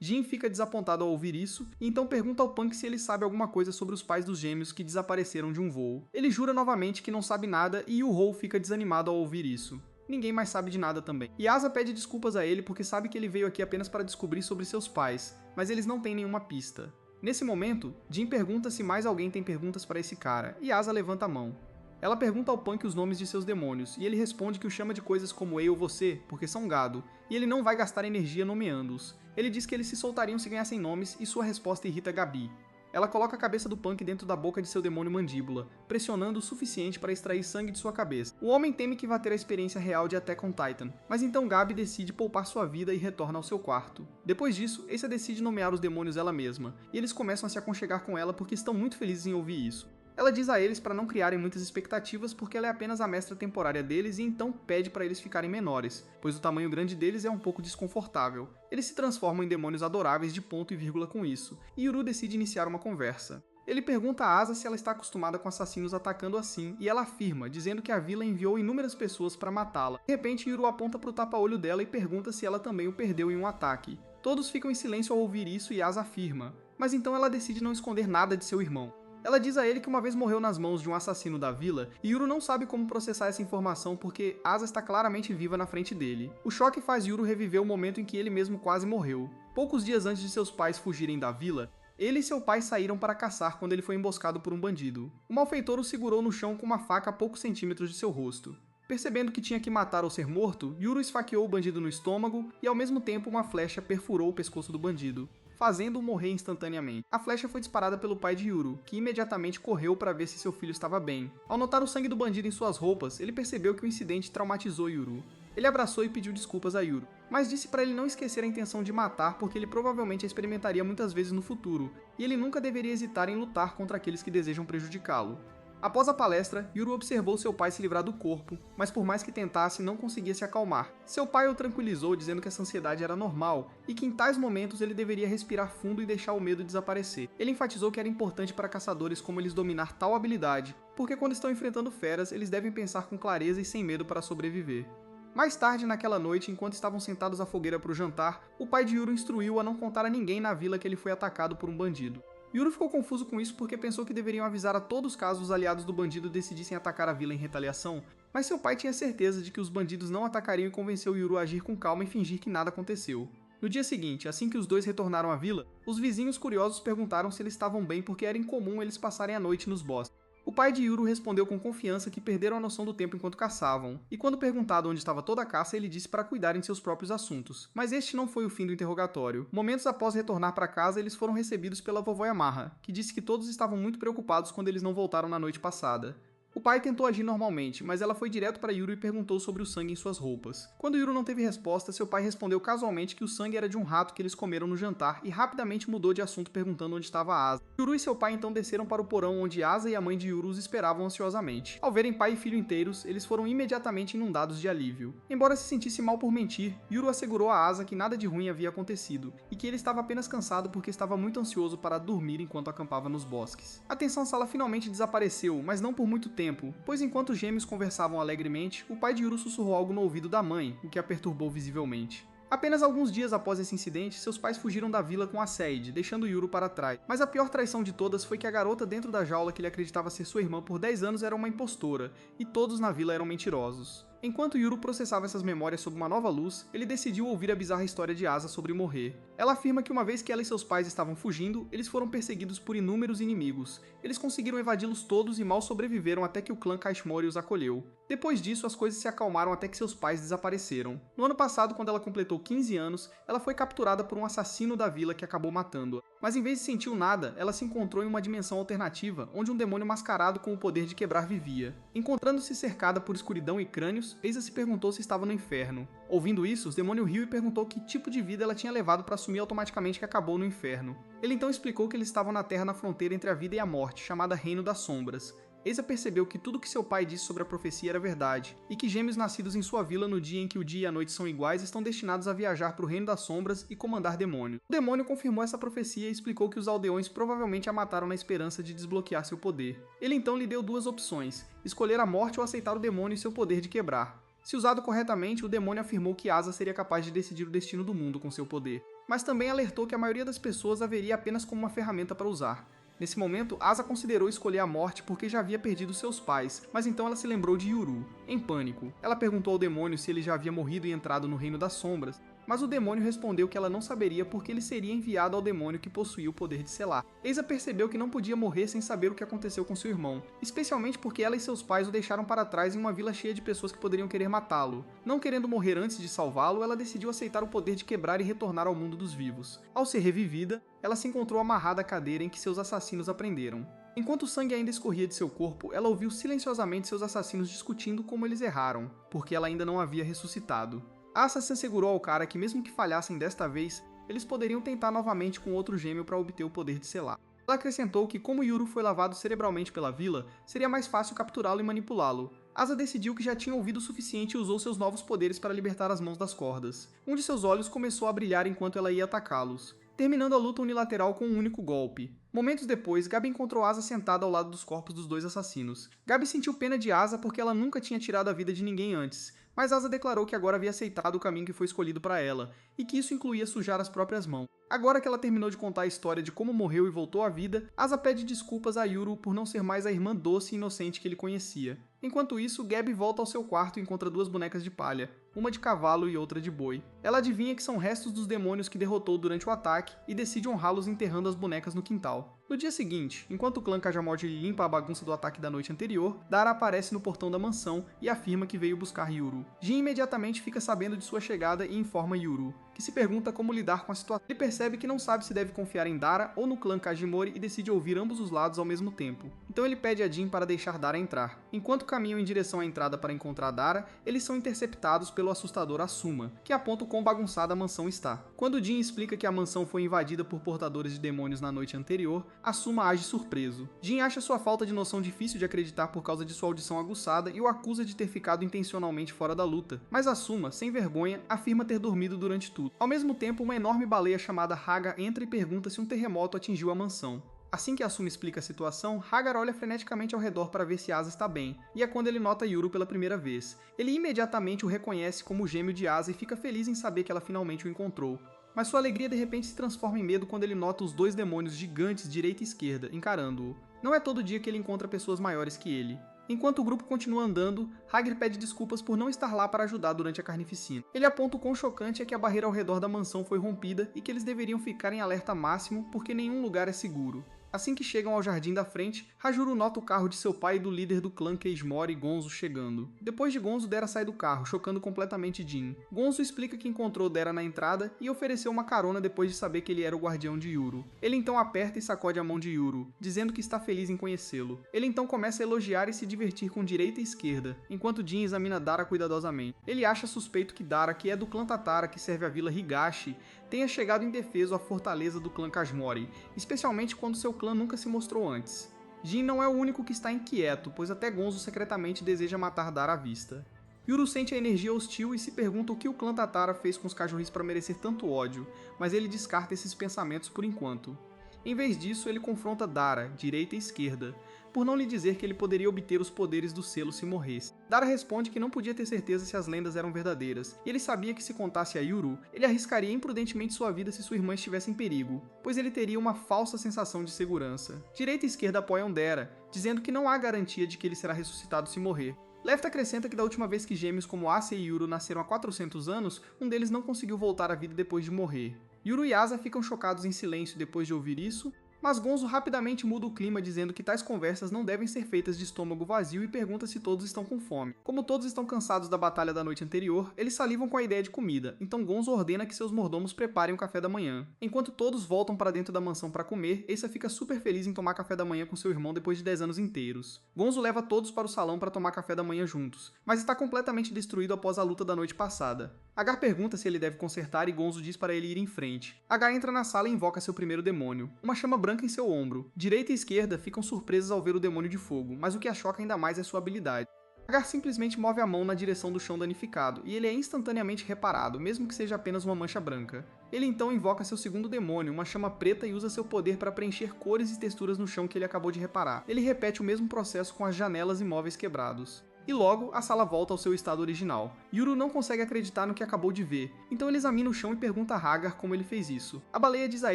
Jin fica desapontado ao ouvir isso, e então pergunta ao Punk se ele sabe alguma coisa sobre os pais dos gêmeos que desapareceram de um voo. Ele jura novamente que não sabe nada e Yu-Ho fica desanimado ao ouvir isso. Ninguém mais sabe de nada também. E Asa pede desculpas a ele porque sabe que ele veio aqui apenas para descobrir sobre seus pais, mas eles não têm nenhuma pista. Nesse momento, Jin pergunta se mais alguém tem perguntas para esse cara, e Asa levanta a mão. Ela pergunta ao Punk os nomes de seus demônios, e ele responde que o chama de coisas como eu ou você, porque são gado, e ele não vai gastar energia nomeando-os. Ele diz que eles se soltariam se ganhassem nomes, e sua resposta irrita Gabi. Ela coloca a cabeça do Punk dentro da boca de seu demônio mandíbula, pressionando o suficiente para extrair sangue de sua cabeça. O homem teme que vá ter a experiência real de Attack on Titan, mas então Gabi decide poupar sua vida e retorna ao seu quarto. Depois disso, Ace decide nomear os demônios ela mesma, e eles começam a se aconchegar com ela porque estão muito felizes em ouvir isso. Ela diz a eles para não criarem muitas expectativas porque ela é apenas a mestra temporária deles e então pede para eles ficarem menores, pois o tamanho grande deles é um pouco desconfortável. Eles se transformam em demônios adoráveis de ponto e vírgula com isso, e Yuru decide iniciar uma conversa. Ele pergunta a Asa se ela está acostumada com assassinos atacando assim, e ela afirma, dizendo que a vila enviou inúmeras pessoas para matá-la. De repente, Yuru aponta para o tapa-olho dela e pergunta se ela também o perdeu em um ataque. Todos ficam em silêncio ao ouvir isso e Asa afirma, mas então ela decide não esconder nada de seu irmão. Ela diz a ele que uma vez morreu nas mãos de um assassino da vila, e Yuru não sabe como processar essa informação porque Asa está claramente viva na frente dele. O choque faz Yuru reviver o momento em que ele mesmo quase morreu. Poucos dias antes de seus pais fugirem da vila, ele e seu pai saíram para caçar quando ele foi emboscado por um bandido. O malfeitor o segurou no chão com uma faca a poucos centímetros de seu rosto. Percebendo que tinha que matar ou ser morto, Yuru esfaqueou o bandido no estômago e ao mesmo tempo uma flecha perfurou o pescoço do bandido, fazendo-o morrer instantaneamente. A flecha foi disparada pelo pai de Yuru, que imediatamente correu para ver se seu filho estava bem. Ao notar o sangue do bandido em suas roupas, ele percebeu que o incidente traumatizou Yuru. Ele abraçou e pediu desculpas a Yuru, mas disse para ele não esquecer a intenção de matar porque ele provavelmente a experimentaria muitas vezes no futuro, e ele nunca deveria hesitar em lutar contra aqueles que desejam prejudicá-lo. Após a palestra, Yuru observou seu pai se livrar do corpo, mas por mais que tentasse, não conseguia se acalmar. Seu pai o tranquilizou dizendo que essa ansiedade era normal, e que em tais momentos ele deveria respirar fundo e deixar o medo desaparecer. Ele enfatizou que era importante para caçadores como eles dominar tal habilidade, porque quando estão enfrentando feras, eles devem pensar com clareza e sem medo para sobreviver. Mais tarde naquela noite, enquanto estavam sentados à fogueira para o jantar, o pai de Yuru instruiu a não contar a ninguém na vila que ele foi atacado por um bandido. Yuru ficou confuso com isso porque pensou que deveriam avisar a todos caso os aliados do bandido decidissem atacar a vila em retaliação, Mas seu pai tinha certeza de que os bandidos não atacariam e convenceu Yuru a agir com calma e fingir que nada aconteceu. No dia seguinte, assim que os dois retornaram à vila, os vizinhos curiosos perguntaram se eles estavam bem porque era incomum eles passarem a noite nos bosques. O pai de Yuru respondeu com confiança que perderam a noção do tempo enquanto caçavam, e quando perguntado onde estava toda a caça, ele disse para cuidarem de seus próprios assuntos. Mas este não foi o fim do interrogatório. Momentos após retornar para casa, eles foram recebidos pela vovó Yamaha, que disse que todos estavam muito preocupados quando eles não voltaram na noite passada. O pai tentou agir normalmente, mas ela foi direto para Yuru e perguntou sobre o sangue em suas roupas. Quando Yuru não teve resposta, seu pai respondeu casualmente que o sangue era de um rato que eles comeram no jantar e rapidamente mudou de assunto perguntando onde estava a Asa. Yuru e seu pai então desceram para o porão onde Asa e a mãe de Yuru os esperavam ansiosamente. Ao verem pai e filho inteiros, eles foram imediatamente inundados de alívio. Embora se sentisse mal por mentir, Yuru assegurou a Asa que nada de ruim havia acontecido e que ele estava apenas cansado porque estava muito ansioso para dormir enquanto acampava nos bosques. A tensão sala finalmente desapareceu, mas não por muito tempo, pois enquanto os gêmeos conversavam alegremente, o pai de Yuru sussurrou algo no ouvido da mãe, o que a perturbou visivelmente. Apenas alguns dias após esse incidente, seus pais fugiram da vila com a Seid, deixando Yuru para trás. Mas a pior traição de todas foi que a garota dentro da jaula que ele acreditava ser sua irmã por 10 anos era uma impostora, e todos na vila eram mentirosos. Enquanto Yuru processava essas memórias sob uma nova luz, ele decidiu ouvir a bizarra história de Asa sobre morrer. Ela afirma que uma vez que ela e seus pais estavam fugindo, eles foram perseguidos por inúmeros inimigos. Eles conseguiram evadi-los todos e mal sobreviveram até que o clã Kashmori os acolheu. Depois disso, as coisas se acalmaram até que seus pais desapareceram. No ano passado, quando ela completou 15 anos, ela foi capturada por um assassino da vila que acabou matando-a. Mas em vez de sentir nada, ela se encontrou em uma dimensão alternativa, onde um demônio mascarado com o poder de quebrar vivia. Encontrando-se cercada por escuridão e crânios, Eisa se perguntou se estava no inferno. Ouvindo isso, o demônio riu e perguntou que tipo de vida ela tinha levado para assumir automaticamente que acabou no inferno. Ele então explicou que eles estavam na terra na fronteira entre a vida e a morte, chamada Reino das Sombras. Eisa percebeu que tudo que seu pai disse sobre a profecia era verdade, e que gêmeos nascidos em sua vila no dia em que o dia e a noite são iguais estão destinados a viajar para o Reino das Sombras e comandar demônios. O demônio confirmou essa profecia e explicou que os aldeões provavelmente a mataram na esperança de desbloquear seu poder. Ele então lhe deu duas opções, escolher a morte ou aceitar o demônio e seu poder de quebrar. Se usado corretamente, o demônio afirmou que Asa seria capaz de decidir o destino do mundo com seu poder, mas também alertou que a maioria das pessoas a veria apenas como uma ferramenta para usar. Nesse momento, Asa considerou escolher a morte porque já havia perdido seus pais, mas então ela se lembrou de Yuru. Em pânico, ela perguntou ao demônio se ele já havia morrido e entrado no Reino das Sombras, mas o demônio respondeu que ela não saberia porque ele seria enviado ao demônio que possuía o poder de selar. Eisa percebeu que não podia morrer sem saber o que aconteceu com seu irmão, especialmente porque ela e seus pais o deixaram para trás em uma vila cheia de pessoas que poderiam querer matá-lo. Não querendo morrer antes de salvá-lo, ela decidiu aceitar o poder de quebrar e retornar ao mundo dos vivos. Ao ser revivida, ela se encontrou amarrada à cadeira em que seus assassinos a prenderam. Enquanto o sangue ainda escorria de seu corpo, ela ouviu silenciosamente seus assassinos discutindo como eles erraram, porque ela ainda não havia ressuscitado. Asa se assegurou ao cara que mesmo que falhassem desta vez, eles poderiam tentar novamente com outro gêmeo para obter o poder de selar. Ela acrescentou que como Yuru foi lavado cerebralmente pela vila, seria mais fácil capturá-lo e manipulá-lo. Asa decidiu que já tinha ouvido o suficiente e usou seus novos poderes para libertar as mãos das cordas. Um de seus olhos começou a brilhar enquanto ela ia atacá-los, terminando a luta unilateral com um único golpe. Momentos depois, Gabi encontrou Asa sentada ao lado dos corpos dos dois assassinos. Gabi sentiu pena de Asa porque ela nunca tinha tirado a vida de ninguém antes, mas Asa declarou que agora havia aceitado o caminho que foi escolhido para ela, e que isso incluía sujar as próprias mãos. Agora que ela terminou de contar a história de como morreu e voltou à vida, Asa pede desculpas a Yuru por não ser mais a irmã doce e inocente que ele conhecia. Enquanto isso, Gabi volta ao seu quarto e encontra duas bonecas de palha, uma de cavalo e outra de boi. Ela adivinha que são restos dos demônios que derrotou durante o ataque e decide honrá-los enterrando as bonecas no quintal. No dia seguinte, enquanto o clã Kajamord limpa a bagunça do ataque da noite anterior, Dara aparece no portão da mansão e afirma que veio buscar Yuru. Jin imediatamente fica sabendo de sua chegada e informa Yuru, que se pergunta como lidar com a situação. Ele percebe que não sabe se deve confiar em Dara ou no clã Kajimori e decide ouvir ambos os lados ao mesmo tempo. Então ele pede a Jin para deixar Dara entrar. Enquanto caminham em direção à entrada para encontrar Dara, eles são interceptados pelo assustador Asuma, que aponta o quão bagunçada a mansão está. Quando Jin explica que a mansão foi invadida por portadores de demônios na noite anterior, Asuma age surpreso. Jin acha sua falta de noção difícil de acreditar por causa de sua audição aguçada e o acusa de ter ficado intencionalmente fora da luta, mas Asuma, sem vergonha, afirma ter dormido durante tudo. Ao mesmo tempo, uma enorme baleia chamada Haga entra e pergunta se um terremoto atingiu a mansão. Assim que Asuma explica a situação, Hagar olha freneticamente ao redor para ver se Asa está bem, e é quando ele nota Yuru pela primeira vez. Ele imediatamente o reconhece como o gêmeo de Asa e fica feliz em saber que ela finalmente o encontrou. Mas sua alegria de repente se transforma em medo quando ele nota os dois demônios gigantes direita e esquerda, encarando-o. Não é todo dia que ele encontra pessoas maiores que ele. Enquanto o grupo continua andando, Hagrid pede desculpas por não estar lá para ajudar durante a carnificina. Ele aponta o quão chocante é que a barreira ao redor da mansão foi rompida e que eles deveriam ficar em alerta máximo porque nenhum lugar é seguro. Assim que chegam ao jardim da frente, Rajuru nota o carro de seu pai e do líder do clã Keismori, Gonzo, chegando. Depois de Gonzo, Dera sai do carro, chocando completamente Jin. Gonzo explica que encontrou Dera na entrada e ofereceu uma carona depois de saber que ele era o guardião de Yuru. Ele então aperta e sacode a mão de Yuru, dizendo que está feliz em conhecê-lo. Ele então começa a elogiar e se divertir com direita e esquerda, enquanto Jin examina Dara cuidadosamente. Ele acha suspeito que Dara, que é do clã Tatara que serve a vila Higashi, tenha chegado indefeso à fortaleza do clã Kashmori, especialmente quando seu clã nunca se mostrou antes. Jin não é o único que está inquieto, pois até Gonzo secretamente deseja matar Dara à vista. Yuru sente a energia hostil e se pergunta o que o clã Tatara fez com os cachorris para merecer tanto ódio, mas ele descarta esses pensamentos por enquanto. Em vez disso, ele confronta Dara, direita e esquerda, por não lhe dizer que ele poderia obter os poderes do selo se morresse. Dara responde que não podia ter certeza se as lendas eram verdadeiras, e ele sabia que se contasse a Yuru, ele arriscaria imprudentemente sua vida se sua irmã estivesse em perigo, pois ele teria uma falsa sensação de segurança. Direita e esquerda apoiam Dara, dizendo que não há garantia de que ele será ressuscitado se morrer. Left acrescenta que da última vez que gêmeos como Asa e Yuru nasceram há 400 anos, um deles não conseguiu voltar à vida depois de morrer. Yuru e Asa ficam chocados em silêncio depois de ouvir isso, mas Gonzo rapidamente muda o clima dizendo que tais conversas não devem ser feitas de estômago vazio e pergunta se todos estão com fome. Como todos estão cansados da batalha da noite anterior, eles salivam com a ideia de comida, então Gonzo ordena que seus mordomos preparem o café da manhã. Enquanto todos voltam para dentro da mansão para comer, Asa fica super feliz em tomar café da manhã com seu irmão depois de 10 anos inteiros. Gonzo leva todos para o salão para tomar café da manhã juntos, mas está completamente destruído após a luta da noite passada. Agar pergunta se ele deve consertar e Gonzo diz para ele ir em frente. Agar entra na sala e invoca seu primeiro demônio, uma chama branca em seu ombro. Direita e esquerda ficam surpresas ao ver o demônio de fogo, mas o que a choca ainda mais é sua habilidade. Agar simplesmente move a mão na direção do chão danificado, e ele é instantaneamente reparado, mesmo que seja apenas uma mancha branca. Ele então invoca seu segundo demônio, uma chama preta, e usa seu poder para preencher cores e texturas no chão que ele acabou de reparar. Ele repete o mesmo processo com as janelas e móveis quebrados. E logo, a sala volta ao seu estado original. Yuru não consegue acreditar no que acabou de ver, então ele examina o chão e pergunta a Hagar como ele fez isso. A baleia diz a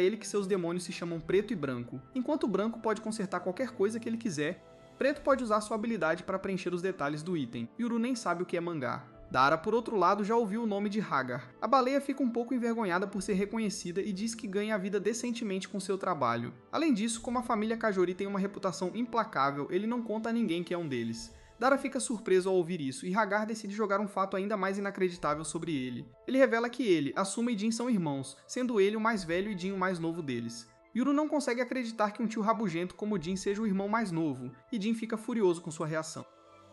ele que seus demônios se chamam Preto e Branco. Enquanto o Branco pode consertar qualquer coisa que ele quiser, Preto pode usar sua habilidade para preencher os detalhes do item. Yuru nem sabe o que é mangá. Dara, por outro lado, já ouviu o nome de Hagar. A baleia fica um pouco envergonhada por ser reconhecida e diz que ganha a vida decentemente com seu trabalho. Além disso, como a família Kajori tem uma reputação implacável, ele não conta a ninguém que é um deles. Dara fica surpreso ao ouvir isso, e Hagar decide jogar um fato ainda mais inacreditável sobre ele. Ele revela que ele, Asuma e Jin são irmãos, sendo ele o mais velho e Jin o mais novo deles. Yuru não consegue acreditar que um tio rabugento como Jin seja o irmão mais novo, e Jin fica furioso com sua reação.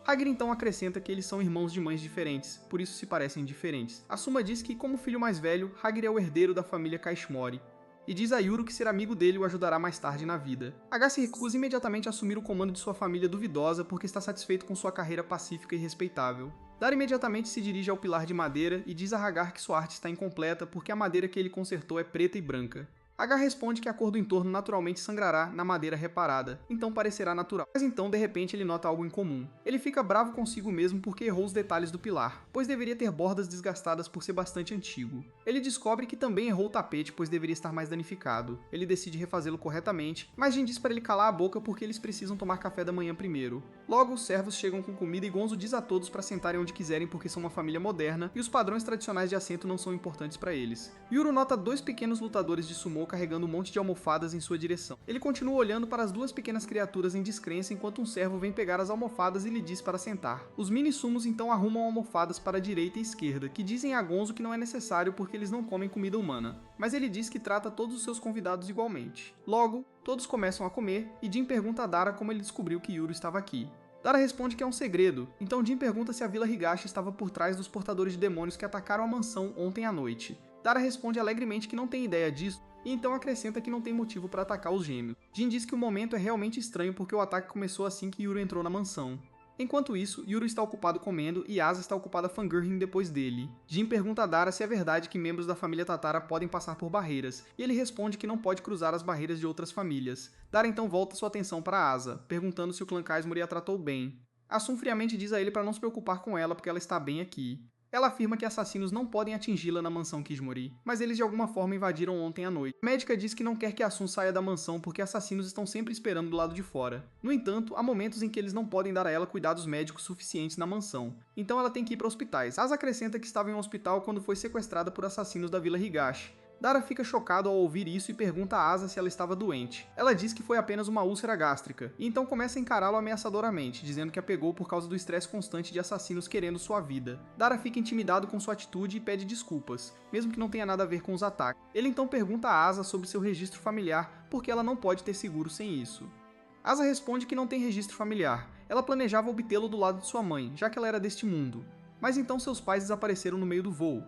Hagrid então acrescenta que eles são irmãos de mães diferentes, por isso se parecem diferentes. Asuma diz que, como filho mais velho, Hagrid é o herdeiro da família Kashmori, e diz a Yuru que ser amigo dele o ajudará mais tarde na vida. H se recusa imediatamente a assumir o comando de sua família duvidosa porque está satisfeito com sua carreira pacífica e respeitável. Dara imediatamente se dirige ao pilar de madeira e diz a Hagar que sua arte está incompleta porque a madeira que ele consertou é preta e branca. Hagar responde que a cor do entorno naturalmente sangrará na madeira reparada, então parecerá natural. Mas então, de repente, ele nota algo incomum. Ele fica bravo consigo mesmo porque errou os detalhes do pilar, pois deveria ter bordas desgastadas por ser bastante antigo. Ele descobre que também errou o tapete, pois deveria estar mais danificado. Ele decide refazê-lo corretamente, mas Jin diz para ele calar a boca porque eles precisam tomar café da manhã primeiro. Logo, os servos chegam com comida e Gonzo diz a todos para sentarem onde quiserem porque são uma família moderna e os padrões tradicionais de assento não são importantes para eles. Yuru nota dois pequenos lutadores de sumô carregando um monte de almofadas em sua direção. Ele continua olhando para as duas pequenas criaturas em descrença enquanto um servo vem pegar as almofadas e lhe diz para sentar. Os mini-sumos então arrumam almofadas para a direita e esquerda, que dizem a Gonzo que não é necessário porque eles não comem comida humana, mas ele diz que trata todos os seus convidados igualmente. Logo, todos começam a comer e Jin pergunta a Dara como ele descobriu que Yuru estava aqui. Dara responde que é um segredo, então Jin pergunta se a Vila Higashi estava por trás dos portadores de demônios que atacaram a mansão ontem à noite. Dara responde alegremente que não tem ideia disso, e então acrescenta que não tem motivo para atacar os gêmeos. Jin diz que o momento é realmente estranho porque o ataque começou assim que Yuru entrou na mansão. Enquanto isso, Yuru está ocupado comendo e Asa está ocupada fangirling depois dele. Jin pergunta a Dara se é verdade que membros da família Tatara podem passar por barreiras, e ele responde que não pode cruzar as barreiras de outras famílias. Dara então volta sua atenção para Asa, perguntando se o clã Kashmori a tratou bem. Asum friamente diz a ele para não se preocupar com ela porque ela está bem aqui. Ela afirma que assassinos não podem atingi-la na mansão Kismori, mas eles de alguma forma invadiram ontem à noite. A médica diz que não quer que Asun saia da mansão porque assassinos estão sempre esperando do lado de fora. No entanto, há momentos em que eles não podem dar a ela cuidados médicos suficientes na mansão, então ela tem que ir para hospitais. Asa acrescenta que estava em um hospital quando foi sequestrada por assassinos da Vila Higashi. Dara fica chocado ao ouvir isso e pergunta a Asa se ela estava doente. Ela diz que foi apenas uma úlcera gástrica, e então começa a encará-lo ameaçadoramente, dizendo que a pegou por causa do estresse constante de assassinos querendo sua vida. Dara fica intimidado com sua atitude e pede desculpas, mesmo que não tenha nada a ver com os ataques. Ele então pergunta a Asa sobre seu registro familiar, porque ela não pode ter seguro sem isso. Asa responde que não tem registro familiar. Ela planejava obtê-lo do lado de sua mãe, já que ela era deste mundo. Mas então seus pais desapareceram no meio do voo.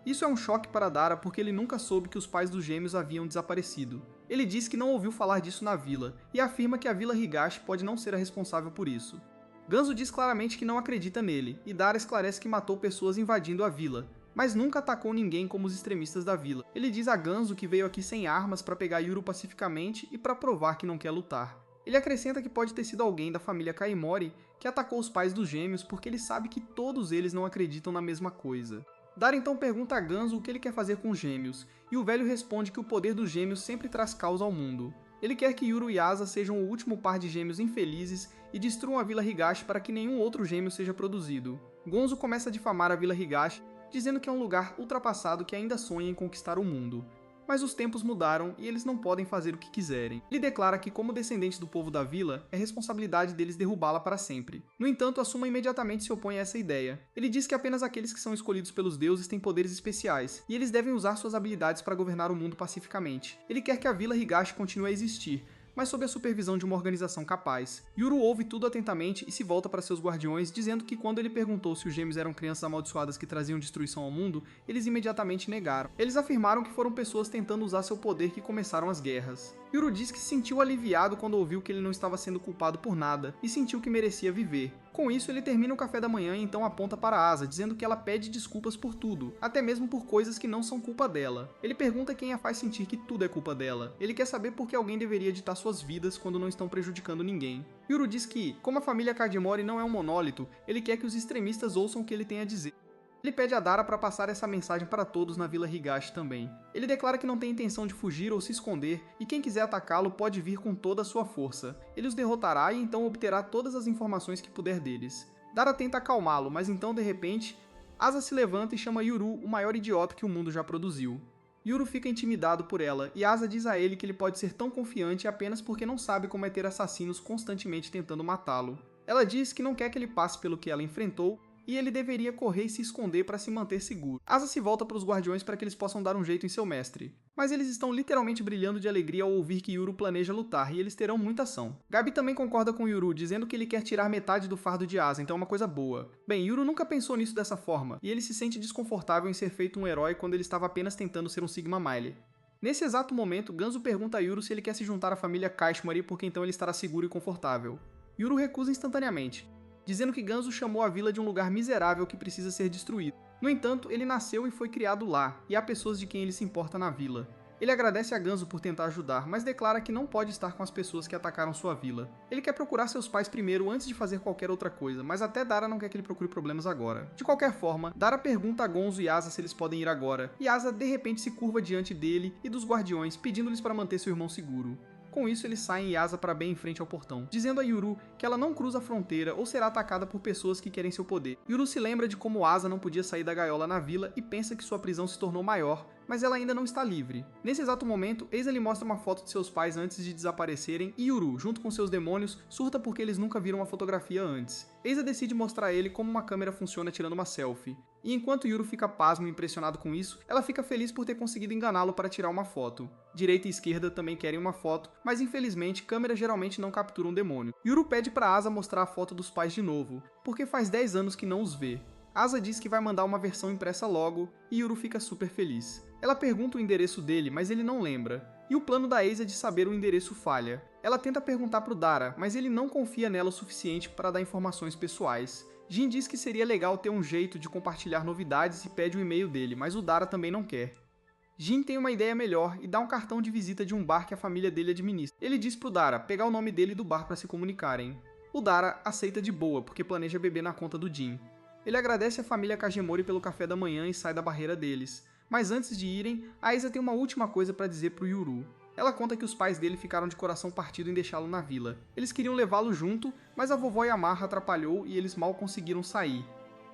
Isso é um choque para Dara porque ele nunca soube que os pais dos gêmeos haviam desaparecido. Ele diz que não ouviu falar disso na vila, e afirma que a Vila Higashi pode não ser a responsável por isso. Ganzo diz claramente que não acredita nele, e Dara esclarece que matou pessoas invadindo a vila, mas nunca atacou ninguém como os extremistas da vila. Ele diz a Ganzo que veio aqui sem armas para pegar Yuru pacificamente e para provar que não quer lutar. Ele acrescenta que pode ter sido alguém da família Kaimori que atacou os pais dos gêmeos porque ele sabe que todos eles não acreditam na mesma coisa. Dara então pergunta a Ganzo o que ele quer fazer com os gêmeos, e o velho responde que o poder dos gêmeos sempre traz caos ao mundo. Ele quer que Yuru e Asa sejam o último par de gêmeos infelizes e destruam a Vila Higashi para que nenhum outro gêmeo seja produzido. Gonzo começa a difamar a Vila Higashi, dizendo que é um lugar ultrapassado que ainda sonha em conquistar o mundo. Mas os tempos mudaram e eles não podem fazer o que quiserem. Ele declara que, como descendente do povo da vila, é responsabilidade deles derrubá-la para sempre. No entanto, Asuma imediatamente se opõe a essa ideia. Ele diz que apenas aqueles que são escolhidos pelos deuses têm poderes especiais, e eles devem usar suas habilidades para governar o mundo pacificamente. Ele quer que a Vila Higashi continue a existir, mas sob a supervisão de uma organização capaz. Yuru ouve tudo atentamente e se volta para seus guardiões, dizendo que quando ele perguntou se os gêmeos eram crianças amaldiçoadas que traziam destruição ao mundo, eles imediatamente negaram. Eles afirmaram que foram pessoas tentando usar seu poder que começaram as guerras. Yuru diz que se sentiu aliviado quando ouviu que ele não estava sendo culpado por nada, e sentiu que merecia viver. Com isso, ele termina o café da manhã e então aponta para Asa, dizendo que ela pede desculpas por tudo, até mesmo por coisas que não são culpa dela. Ele pergunta quem a faz sentir que tudo é culpa dela. Ele quer saber por que alguém deveria ditar suas vidas quando não estão prejudicando ninguém. Yuru diz que, como a família Kadimori não é um monólito, ele quer que os extremistas ouçam o que ele tem a dizer. Ele pede a Dara para passar essa mensagem para todos na Vila Higashi também. Ele declara que não tem intenção de fugir ou se esconder, e quem quiser atacá-lo pode vir com toda a sua força. Ele os derrotará e então obterá todas as informações que puder deles. Dara tenta acalmá-lo, mas então, de repente, Asa se levanta e chama Yuru o maior idiota que o mundo já produziu. Yuru fica intimidado por ela, e Asa diz a ele que ele pode ser tão confiante apenas porque não sabe como é ter assassinos constantemente tentando matá-lo. Ela diz que não quer que ele passe pelo que ela enfrentou, e ele deveria correr e se esconder para se manter seguro. Asa se volta para os guardiões para que eles possam dar um jeito em seu mestre. Mas eles estão literalmente brilhando de alegria ao ouvir que Yuru planeja lutar, e eles terão muita ação. Gabi também concorda com Yuru, dizendo que ele quer tirar metade do fardo de Asa, então é uma coisa boa. Bem, Yuru nunca pensou nisso dessa forma, e ele se sente desconfortável em ser feito um herói quando ele estava apenas tentando ser um Sigma Mile. Nesse exato momento, Ganzo pergunta a Yuru se ele quer se juntar à família Kashmori porque então ele estará seguro e confortável. Yuru recusa instantaneamente, dizendo que Ganzo chamou a vila de um lugar miserável que precisa ser destruído. No entanto, ele nasceu e foi criado lá, e há pessoas de quem ele se importa na vila. Ele agradece a Ganzo por tentar ajudar, mas declara que não pode estar com as pessoas que atacaram sua vila. Ele quer procurar seus pais primeiro antes de fazer qualquer outra coisa, mas até Dara não quer que ele procure problemas agora. De qualquer forma, Dara pergunta a Gonzo e Asa se eles podem ir agora, e Asa de repente se curva diante dele e dos guardiões, pedindo-lhes para manter seu irmão seguro. Com isso, eles saem e Asa para bem em frente ao portão, dizendo a Yuru que ela não cruza a fronteira ou será atacada por pessoas que querem seu poder. Yuru se lembra de como Asa não podia sair da gaiola na vila e pensa que sua prisão se tornou maior, mas ela ainda não está livre. Nesse exato momento, Eisa lhe mostra uma foto de seus pais antes de desaparecerem e Yuru, junto com seus demônios, surta porque eles nunca viram a fotografia antes. Eisa decide mostrar a ele como uma câmera funciona tirando uma selfie. E enquanto Yuru fica pasmo e impressionado com isso, ela fica feliz por ter conseguido enganá-lo para tirar uma foto. Direita e esquerda também querem uma foto, mas infelizmente câmeras geralmente não capturam um demônio. Yuru pede para Asa mostrar a foto dos pais de novo, porque faz 10 anos que não os vê. Asa diz que vai mandar uma versão impressa logo, e Yuru fica super feliz. Ela pergunta o endereço dele, mas ele não lembra. E o plano da Eisa de saber o endereço falha. Ela tenta perguntar pro Dara, mas ele não confia nela o suficiente para dar informações pessoais. Jin diz que seria legal ter um jeito de compartilhar novidades e pede o e-mail dele, mas o Dara também não quer. Jin tem uma ideia melhor e dá um cartão de visita de um bar que a família dele administra. Ele diz pro Dara pegar o nome dele e do bar para se comunicarem. O Dara aceita de boa, porque planeja beber na conta do Jin. Ele agradece a família Kagemori pelo café da manhã e sai da barreira deles. Mas antes de irem, a Aiza tem uma última coisa para dizer pro Yuru. Ela conta que os pais dele ficaram de coração partido em deixá-lo na vila. Eles queriam levá-lo junto, mas a vovó Yamaha atrapalhou e eles mal conseguiram sair.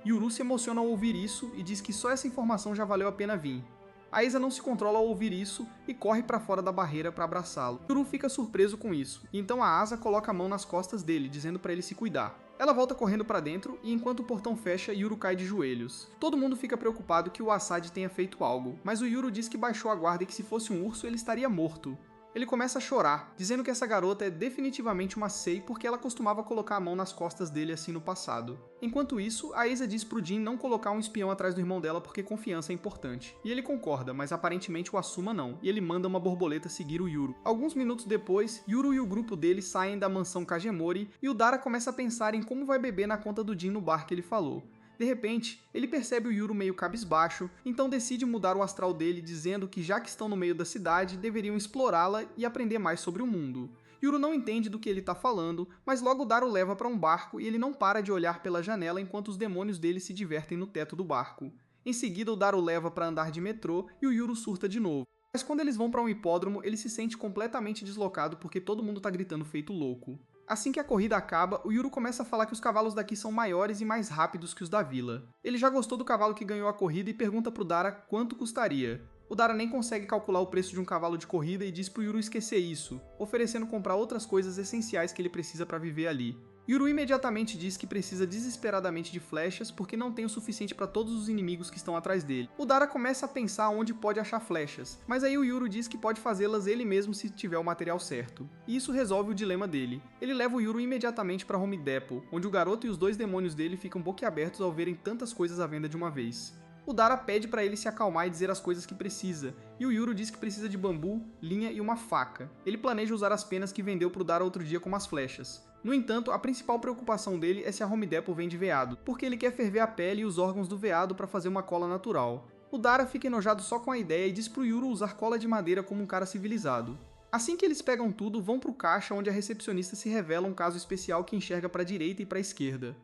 Yuru se emociona ao ouvir isso e diz que só essa informação já valeu a pena vir. A Aiza não se controla ao ouvir isso e corre para fora da barreira para abraçá-lo. Yuru fica surpreso com isso, e então a Asa coloca a mão nas costas dele, dizendo para ele se cuidar. Ela volta correndo para dentro e enquanto o portão fecha, Yuru cai de joelhos. Todo mundo fica preocupado que o Asad tenha feito algo, mas o Yuru diz que baixou a guarda e que se fosse um urso ele estaria morto. Ele começa a chorar, dizendo que essa garota é definitivamente uma Sei porque ela costumava colocar a mão nas costas dele assim no passado. Enquanto isso, a Aiza diz pro Jin não colocar um espião atrás do irmão dela porque confiança é importante. E ele concorda, mas aparentemente o Asuma não, e ele manda uma borboleta seguir o Yuru. Alguns minutos depois, Yuru e o grupo dele saem da mansão Kagemori e o Dara começa a pensar em como vai beber na conta do Jin no bar que ele falou. De repente, ele percebe o Yuru meio cabisbaixo, então decide mudar o astral dele dizendo que já que estão no meio da cidade, deveriam explorá-la e aprender mais sobre o mundo. Yuru não entende do que ele está falando, mas logo Dara o leva para um barco e ele não para de olhar pela janela enquanto os demônios dele se divertem no teto do barco. Em seguida, o Dara o leva para andar de metrô e o Yuru surta de novo. Mas quando eles vão para um hipódromo, ele se sente completamente deslocado porque todo mundo está gritando feito louco. Assim que a corrida acaba, o Yuru começa a falar que os cavalos daqui são maiores e mais rápidos que os da vila. Ele já gostou do cavalo que ganhou a corrida e pergunta pro Dara quanto custaria. O Dara nem consegue calcular o preço de um cavalo de corrida e diz pro Yuru esquecer isso, oferecendo comprar outras coisas essenciais que ele precisa para viver ali. Yuru imediatamente diz que precisa desesperadamente de flechas porque não tem o suficiente para todos os inimigos que estão atrás dele. O Dara começa a pensar onde pode achar flechas, mas aí o Yuru diz que pode fazê-las ele mesmo se tiver o material certo. E isso resolve o dilema dele. Ele leva o Yuru imediatamente para Home Depot, onde o garoto e os dois demônios dele ficam boquiabertos ao verem tantas coisas à venda de uma vez. O Dara pede para ele se acalmar e dizer as coisas que precisa, e o Yuru diz que precisa de bambu, linha e uma faca. Ele planeja usar as penas que vendeu pro Dara outro dia como as flechas. No entanto, a principal preocupação dele é se a Home Depot vende veado, porque ele quer ferver a pele e os órgãos do veado para fazer uma cola natural. O Dara fica enojado só com a ideia e diz pro Yuru usar cola de madeira como um cara civilizado. Assim que eles pegam tudo, vão pro caixa onde a recepcionista se revela um caso especial que enxerga para a direita e para a esquerda.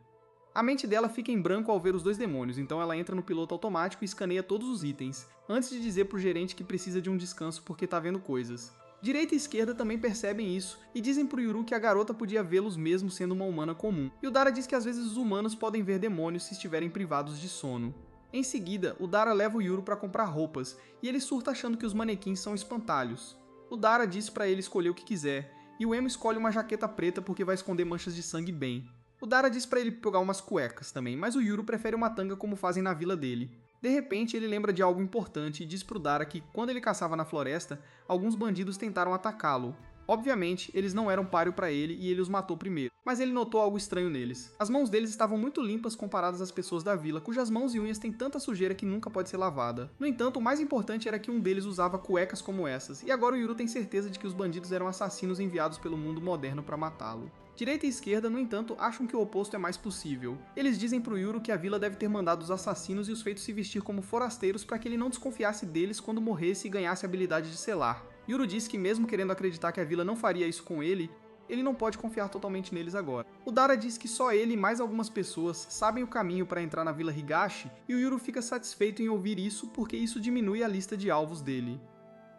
A mente dela fica em branco ao ver os dois demônios, então ela entra no piloto automático e escaneia todos os itens, antes de dizer pro gerente que precisa de um descanso porque tá vendo coisas. Direita e esquerda também percebem isso, e dizem pro Yuru que a garota podia vê-los mesmo sendo uma humana comum. E o Dara diz que às vezes os humanos podem ver demônios se estiverem privados de sono. Em seguida, o Dara leva o Yuru para comprar roupas, e ele surta achando que os manequins são espantalhos. O Dara diz para ele escolher o que quiser, e o Emo escolhe uma jaqueta preta porque vai esconder manchas de sangue bem. O Dara diz para ele pegar umas cuecas também, mas o Yuru prefere uma tanga como fazem na vila dele. De repente, ele lembra de algo importante e diz pro Dara que, quando ele caçava na floresta, alguns bandidos tentaram atacá-lo. Obviamente, eles não eram páreo para ele e ele os matou primeiro, mas ele notou algo estranho neles. As mãos deles estavam muito limpas comparadas às pessoas da vila, cujas mãos e unhas têm tanta sujeira que nunca pode ser lavada. No entanto, o mais importante era que um deles usava cuecas como essas, e agora o Yuru tem certeza de que os bandidos eram assassinos enviados pelo mundo moderno para matá-lo. Direita e esquerda, no entanto, acham que o oposto é mais possível. Eles dizem pro Yuru que a vila deve ter mandado os assassinos e os feitos se vestir como forasteiros para que ele não desconfiasse deles quando morresse e ganhasse a habilidade de selar. Yuru diz que mesmo querendo acreditar que a vila não faria isso com ele não pode confiar totalmente neles agora. O Dara diz que só ele e mais algumas pessoas sabem o caminho para entrar na vila Higashi e o Yuru fica satisfeito em ouvir isso porque isso diminui a lista de alvos dele.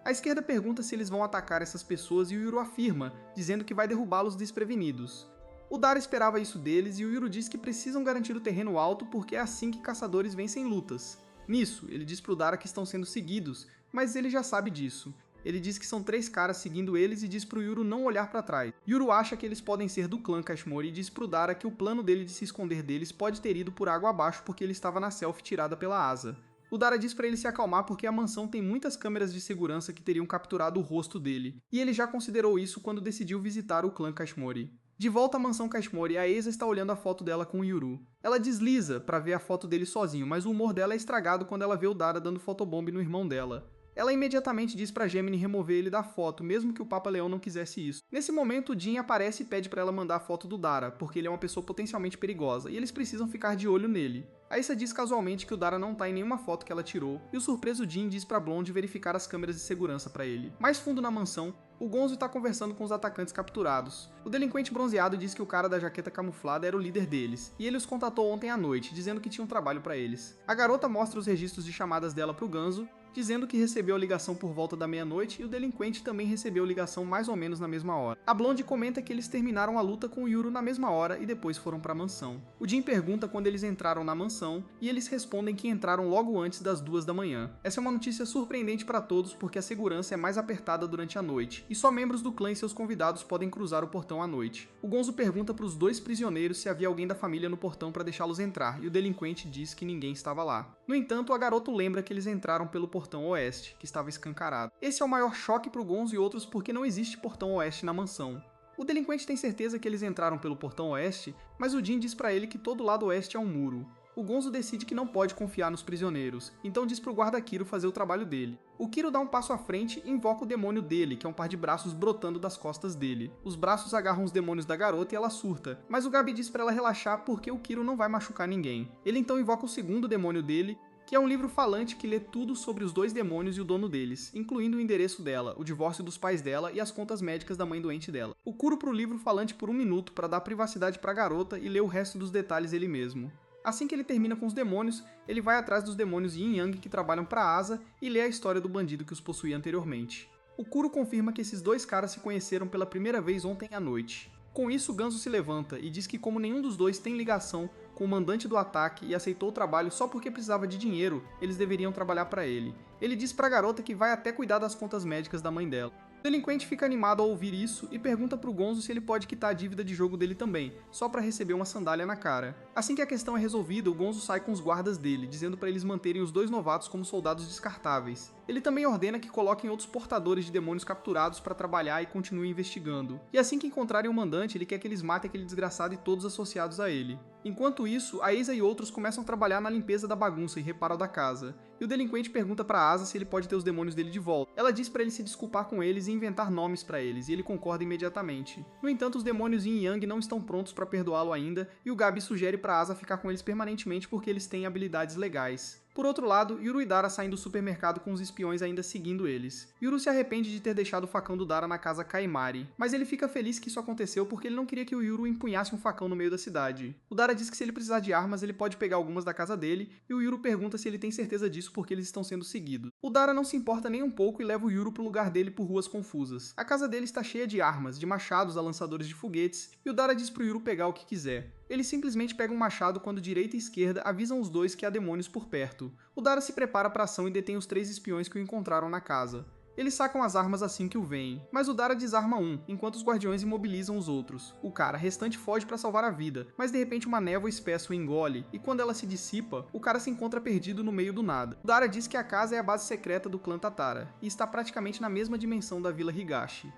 A esquerda pergunta se eles vão atacar essas pessoas e o Yuru afirma, dizendo que vai derrubá-los desprevenidos. O Dara esperava isso deles e o Yuru diz que precisam garantir o terreno alto porque é assim que caçadores vencem lutas. Nisso, ele diz pro Dara que estão sendo seguidos, mas ele já sabe disso. Ele diz que são 3 caras seguindo eles e diz pro Yuru não olhar para trás. Yuru acha que eles podem ser do clã Kashmori e diz pro Dara que o plano dele de se esconder deles pode ter ido por água abaixo porque ele estava na selfie tirada pela Asa. O Dara diz pra ele se acalmar porque a mansão tem muitas câmeras de segurança que teriam capturado o rosto dele, e ele já considerou isso quando decidiu visitar o clã Kashmori. De volta à mansão Kashmori, a Aiza está olhando a foto dela com o Yuru. Ela desliza pra ver a foto dele sozinho, mas o humor dela é estragado quando ela vê o Dara dando fotobomb no irmão dela. Ela imediatamente diz pra Gemini remover ele da foto, mesmo que o Papa Leão não quisesse isso. Nesse momento, o Jin aparece e pede pra ela mandar a foto do Dara, porque ele é uma pessoa potencialmente perigosa, e eles precisam ficar de olho nele. Aissa diz casualmente que o Dara não tá em nenhuma foto que ela tirou, e o surpreso Jin diz pra Blonde verificar as câmeras de segurança pra ele. Mais fundo na mansão, O Gonzo está conversando com os atacantes capturados. O delinquente bronzeado diz que o cara da jaqueta camuflada era o líder deles, e ele os contatou ontem à noite, dizendo que tinha um trabalho para eles. A garota mostra os registros de chamadas dela pro Ganso, dizendo que recebeu a ligação por volta da meia-noite e o delinquente também recebeu ligação mais ou menos na mesma hora. A Blonde comenta que eles terminaram a luta com o Yuru na mesma hora e depois foram para a mansão. O Jin pergunta quando eles entraram na mansão e eles respondem que entraram logo antes das 2 da manhã. Essa é uma notícia surpreendente para todos porque a segurança é mais apertada durante a noite e só membros do clã e seus convidados podem cruzar o portão à noite. O Gonzo pergunta para os 2 prisioneiros se havia alguém da família no portão para deixá-los entrar e o delinquente diz que ninguém estava lá. No entanto, a garota lembra que eles entraram pelo portão oeste, que estava escancarado. Esse é o maior choque para o Gonzo e outros porque não existe portão oeste na mansão. O delinquente tem certeza que eles entraram pelo portão oeste, mas o Jin diz para ele que todo lado oeste é um muro. O Gonzo decide que não pode confiar nos prisioneiros, então diz pro guarda Kiro fazer o trabalho dele. O Kiro dá um passo à frente e invoca o demônio dele, que é um par de braços brotando das costas dele. Os braços agarram os demônios da garota e ela surta, mas o Gabi diz pra ela relaxar porque o Kiro não vai machucar ninguém. Ele então invoca o segundo demônio dele, que é um livro falante que lê tudo sobre os 2 demônios e o dono deles, incluindo o endereço dela, o divórcio dos pais dela e as contas médicas da mãe doente dela. O curo pro livro falante por 1 minuto para dar privacidade pra garota e ler o resto dos detalhes ele mesmo. Assim que ele termina com os demônios, ele vai atrás dos demônios Yin Yang que trabalham para Asa e lê a história do bandido que os possuía anteriormente. O Kuro confirma que esses 2 caras se conheceram pela primeira vez ontem à noite. Com isso, Ganso se levanta e diz que como nenhum dos 2 tem ligação com o mandante do ataque e aceitou o trabalho só porque precisava de dinheiro, eles deveriam trabalhar para ele. Ele diz para a garota que vai até cuidar das contas médicas da mãe dela. O delinquente fica animado ao ouvir isso e pergunta pro Gonzo se ele pode quitar a dívida de jogo dele também, só para receber uma sandália na cara. Assim que a questão é resolvida, o Gonzo sai com os guardas dele, dizendo para eles manterem os 2 novatos como soldados descartáveis. Ele também ordena que coloquem outros portadores de demônios capturados para trabalhar e continuem investigando. E assim que encontrarem o mandante, ele quer que eles matem aquele desgraçado e todos associados a ele. Enquanto isso, a Asa e outros começam a trabalhar na limpeza da bagunça e reparo da casa. E o delinquente pergunta pra Asa se ele pode ter os demônios dele de volta. Ela diz pra ele se desculpar com eles e inventar nomes pra eles, e ele concorda imediatamente. No entanto, os demônios Yin Yang não estão prontos pra perdoá-lo ainda, e o Gabi sugere pra Asa ficar com eles permanentemente porque eles têm habilidades legais. Por outro lado, Yuru e Dara saem do supermercado com os espiões ainda seguindo eles. Yuru se arrepende de ter deixado o facão do Dara na casa Kaimari, mas ele fica feliz que isso aconteceu porque ele não queria que o Yuru empunhasse um facão no meio da cidade. O Dara diz que se ele precisar de armas, ele pode pegar algumas da casa dele, e o Yuru pergunta se ele tem certeza disso porque eles estão sendo seguidos. O Dara não se importa nem um pouco e leva o Yuru pro lugar dele por ruas confusas. A casa dele está cheia de armas, de machados a lançadores de foguetes, e o Dara diz pro Yuru pegar o que quiser. Ele simplesmente pega um machado quando direita e esquerda avisam os 2 que há demônios por perto. O Dara se prepara para a ação e detém os 3 espiões que o encontraram na casa. Eles sacam as armas assim que o veem, mas o Dara desarma um, enquanto os guardiões imobilizam os outros. O cara restante foge para salvar a vida, mas de repente uma névoa espessa o engole, e quando ela se dissipa, o cara se encontra perdido no meio do nada. O Dara diz que a casa é a base secreta do clã Tatara, e está praticamente na mesma dimensão da Vila Higashi.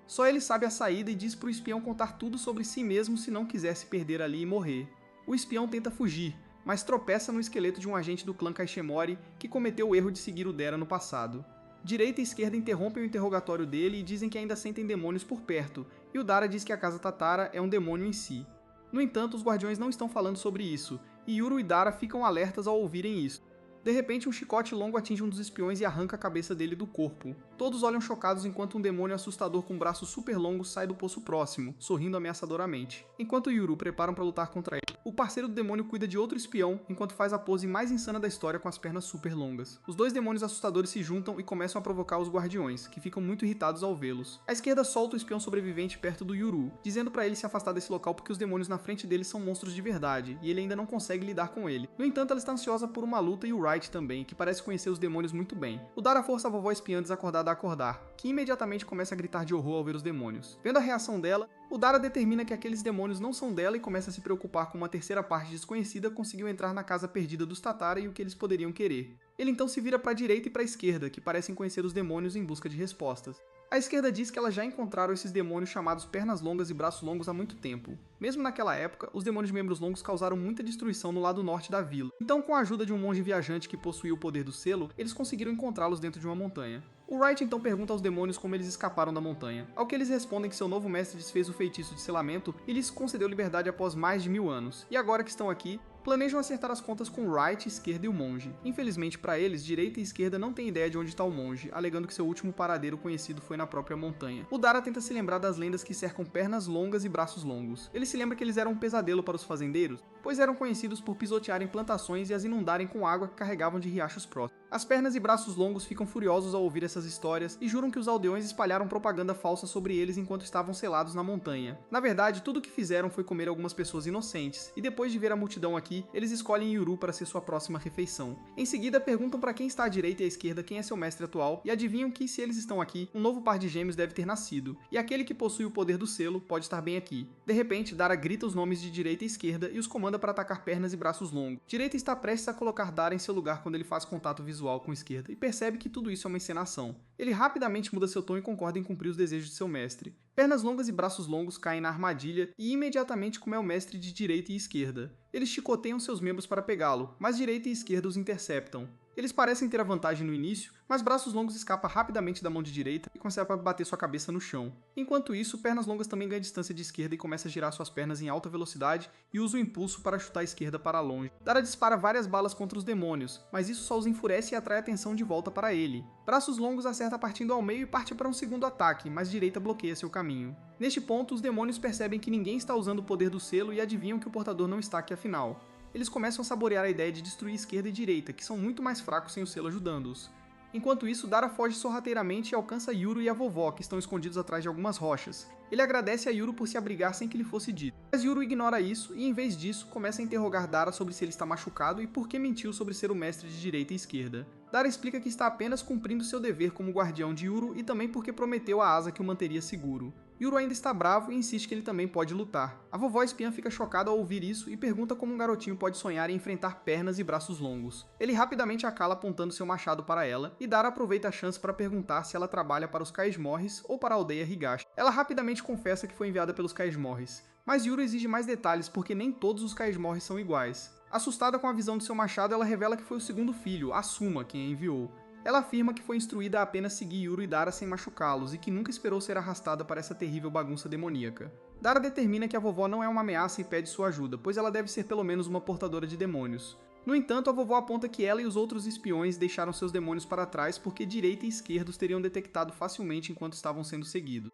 Só ele sabe a saída e diz pro espião contar tudo sobre si mesmo se não quiser se perder ali e morrer. O espião tenta fugir, mas tropeça no esqueleto de um agente do clã Kaishemori que cometeu o erro de seguir o Dera no passado. Direita e esquerda interrompem o interrogatório dele e dizem que ainda sentem demônios por perto, e o Dara diz que a casa Tatara é um demônio em si. No entanto, os guardiões não estão falando sobre isso, e Yuru e Dara ficam alertas ao ouvirem isso. De repente, um chicote longo atinge um dos espiões e arranca a cabeça dele do corpo. Todos olham chocados enquanto um demônio assustador com braços super longos sai do poço próximo, sorrindo ameaçadoramente. Enquanto Yuru preparam para lutar contra ele, o parceiro do demônio cuida de outro espião enquanto faz a pose mais insana da história com as pernas super longas. Os 2 demônios assustadores se juntam e começam a provocar os guardiões, que ficam muito irritados ao vê-los. A esquerda solta o espião sobrevivente perto do Yuru, dizendo para ele se afastar desse local porque os demônios na frente dele são monstros de verdade, e ele ainda não consegue lidar com ele. No entanto, ela está ansiosa por uma luta e o Wright também, que parece conhecer os demônios muito bem. O Dara força a vovó espiã desacordada a acordar, que imediatamente começa a gritar de horror ao ver os demônios. Vendo a reação dela, o Dara determina que aqueles demônios não são dela e começa a se preocupar com uma terceira parte desconhecida conseguiu entrar na casa perdida dos Tatara e o que eles poderiam querer. Ele então se vira para a direita e para a esquerda, que parecem conhecer os demônios em busca de respostas. A esquerda diz que elas já encontraram esses demônios chamados pernas longas e braços longos há muito tempo. Mesmo naquela época, os demônios de membros longos causaram muita destruição no lado norte da vila. Então, com a ajuda de um monge viajante que possuía o poder do selo, eles conseguiram encontrá-los dentro de uma montanha. O Wright então pergunta aos demônios como eles escaparam da montanha, ao que eles respondem que seu novo mestre desfez o feitiço de selamento e lhes concedeu liberdade após mais de 1000 anos. E agora que estão aqui, Planejam acertar as contas com Wright, esquerda e o monge. Infelizmente para eles, direita e esquerda não têm ideia de onde está o monge, alegando que seu último paradeiro conhecido foi na própria montanha. O Dara tenta se lembrar das lendas que cercam pernas longas e braços longos. Ele se lembra que eles eram um pesadelo para os fazendeiros, pois eram conhecidos por pisotearem plantações e as inundarem com água que carregavam de riachos próximos. As pernas e braços longos ficam furiosos ao ouvir essas histórias e juram que os aldeões espalharam propaganda falsa sobre eles enquanto estavam selados na montanha. Na verdade, tudo o que fizeram foi comer algumas pessoas inocentes, e depois de ver a multidão aqui, eles escolhem Yuru para ser sua próxima refeição. Em seguida, perguntam para quem está à direita e à esquerda quem é seu mestre atual, e adivinham que, se eles estão aqui, um novo par de gêmeos deve ter nascido, e aquele que possui o poder do selo pode estar bem aqui. De repente, Dara grita os nomes de direita e esquerda e os comanda para atacar pernas e braços longos. Direita está prestes a colocar Dara em seu lugar quando ele faz contato visual com esquerda, e percebe que tudo isso é uma encenação. Ele rapidamente muda seu tom e concorda em cumprir os desejos de seu mestre. Pernas longas e braços longos caem na armadilha e imediatamente come o mestre de direita e esquerda. Eles chicoteiam seus membros para pegá-lo, mas direita e esquerda os interceptam. Eles parecem ter a vantagem no início, mas Braços Longos escapa rapidamente da mão de direita e começa a bater sua cabeça no chão. Enquanto isso, Pernas Longas também ganha distância de esquerda e começa a girar suas pernas em alta velocidade e usa o impulso para chutar a esquerda para longe. Dara dispara várias balas contra os demônios, mas isso só os enfurece e atrai a atenção de volta para ele. Braços Longos acerta partindo ao meio e parte para um segundo ataque, mas direita bloqueia seu caminho. Neste ponto, os demônios percebem que ninguém está usando o poder do selo e adivinham que o portador não está aqui afinal. Eles começam a saborear a ideia de destruir esquerda e direita, que são muito mais fracos sem o selo ajudando-os. Enquanto isso, Dara foge sorrateiramente e alcança Yuru e a vovó, que estão escondidos atrás de algumas rochas. Ele agradece a Yuru por se abrigar sem que lhe fosse dito. Mas Yuru ignora isso e, em vez disso, começa a interrogar Dara sobre se ele está machucado e por que mentiu sobre ser o mestre de direita e esquerda. Dara explica que está apenas cumprindo seu dever como guardião de Yuru e também porque prometeu a asa que o manteria seguro. Yuru ainda está bravo e insiste que ele também pode lutar. A vovó espiã fica chocada ao ouvir isso e pergunta como um garotinho pode sonhar em enfrentar pernas e braços longos. Ele rapidamente a cala apontando seu machado para ela, e Dara aproveita a chance para perguntar se ela trabalha para os Kaesmorres ou para a aldeia Higashi. Ela rapidamente confessa que foi enviada pelos Kaesmorres, mas Yuru exige mais detalhes porque nem todos os Kaesmorres são iguais. Assustada com a visão do seu machado, ela revela que foi o segundo filho, Asuma, quem a enviou. Ela afirma que foi instruída a apenas seguir Yuru e Dara sem machucá-los e que nunca esperou ser arrastada para essa terrível bagunça demoníaca. Dara determina que a vovó não é uma ameaça e pede sua ajuda, pois ela deve ser pelo menos uma portadora de demônios. No entanto, a vovó aponta que ela e os outros espiões deixaram seus demônios para trás porque direita e esquerda os teriam detectado facilmente enquanto estavam sendo seguidos.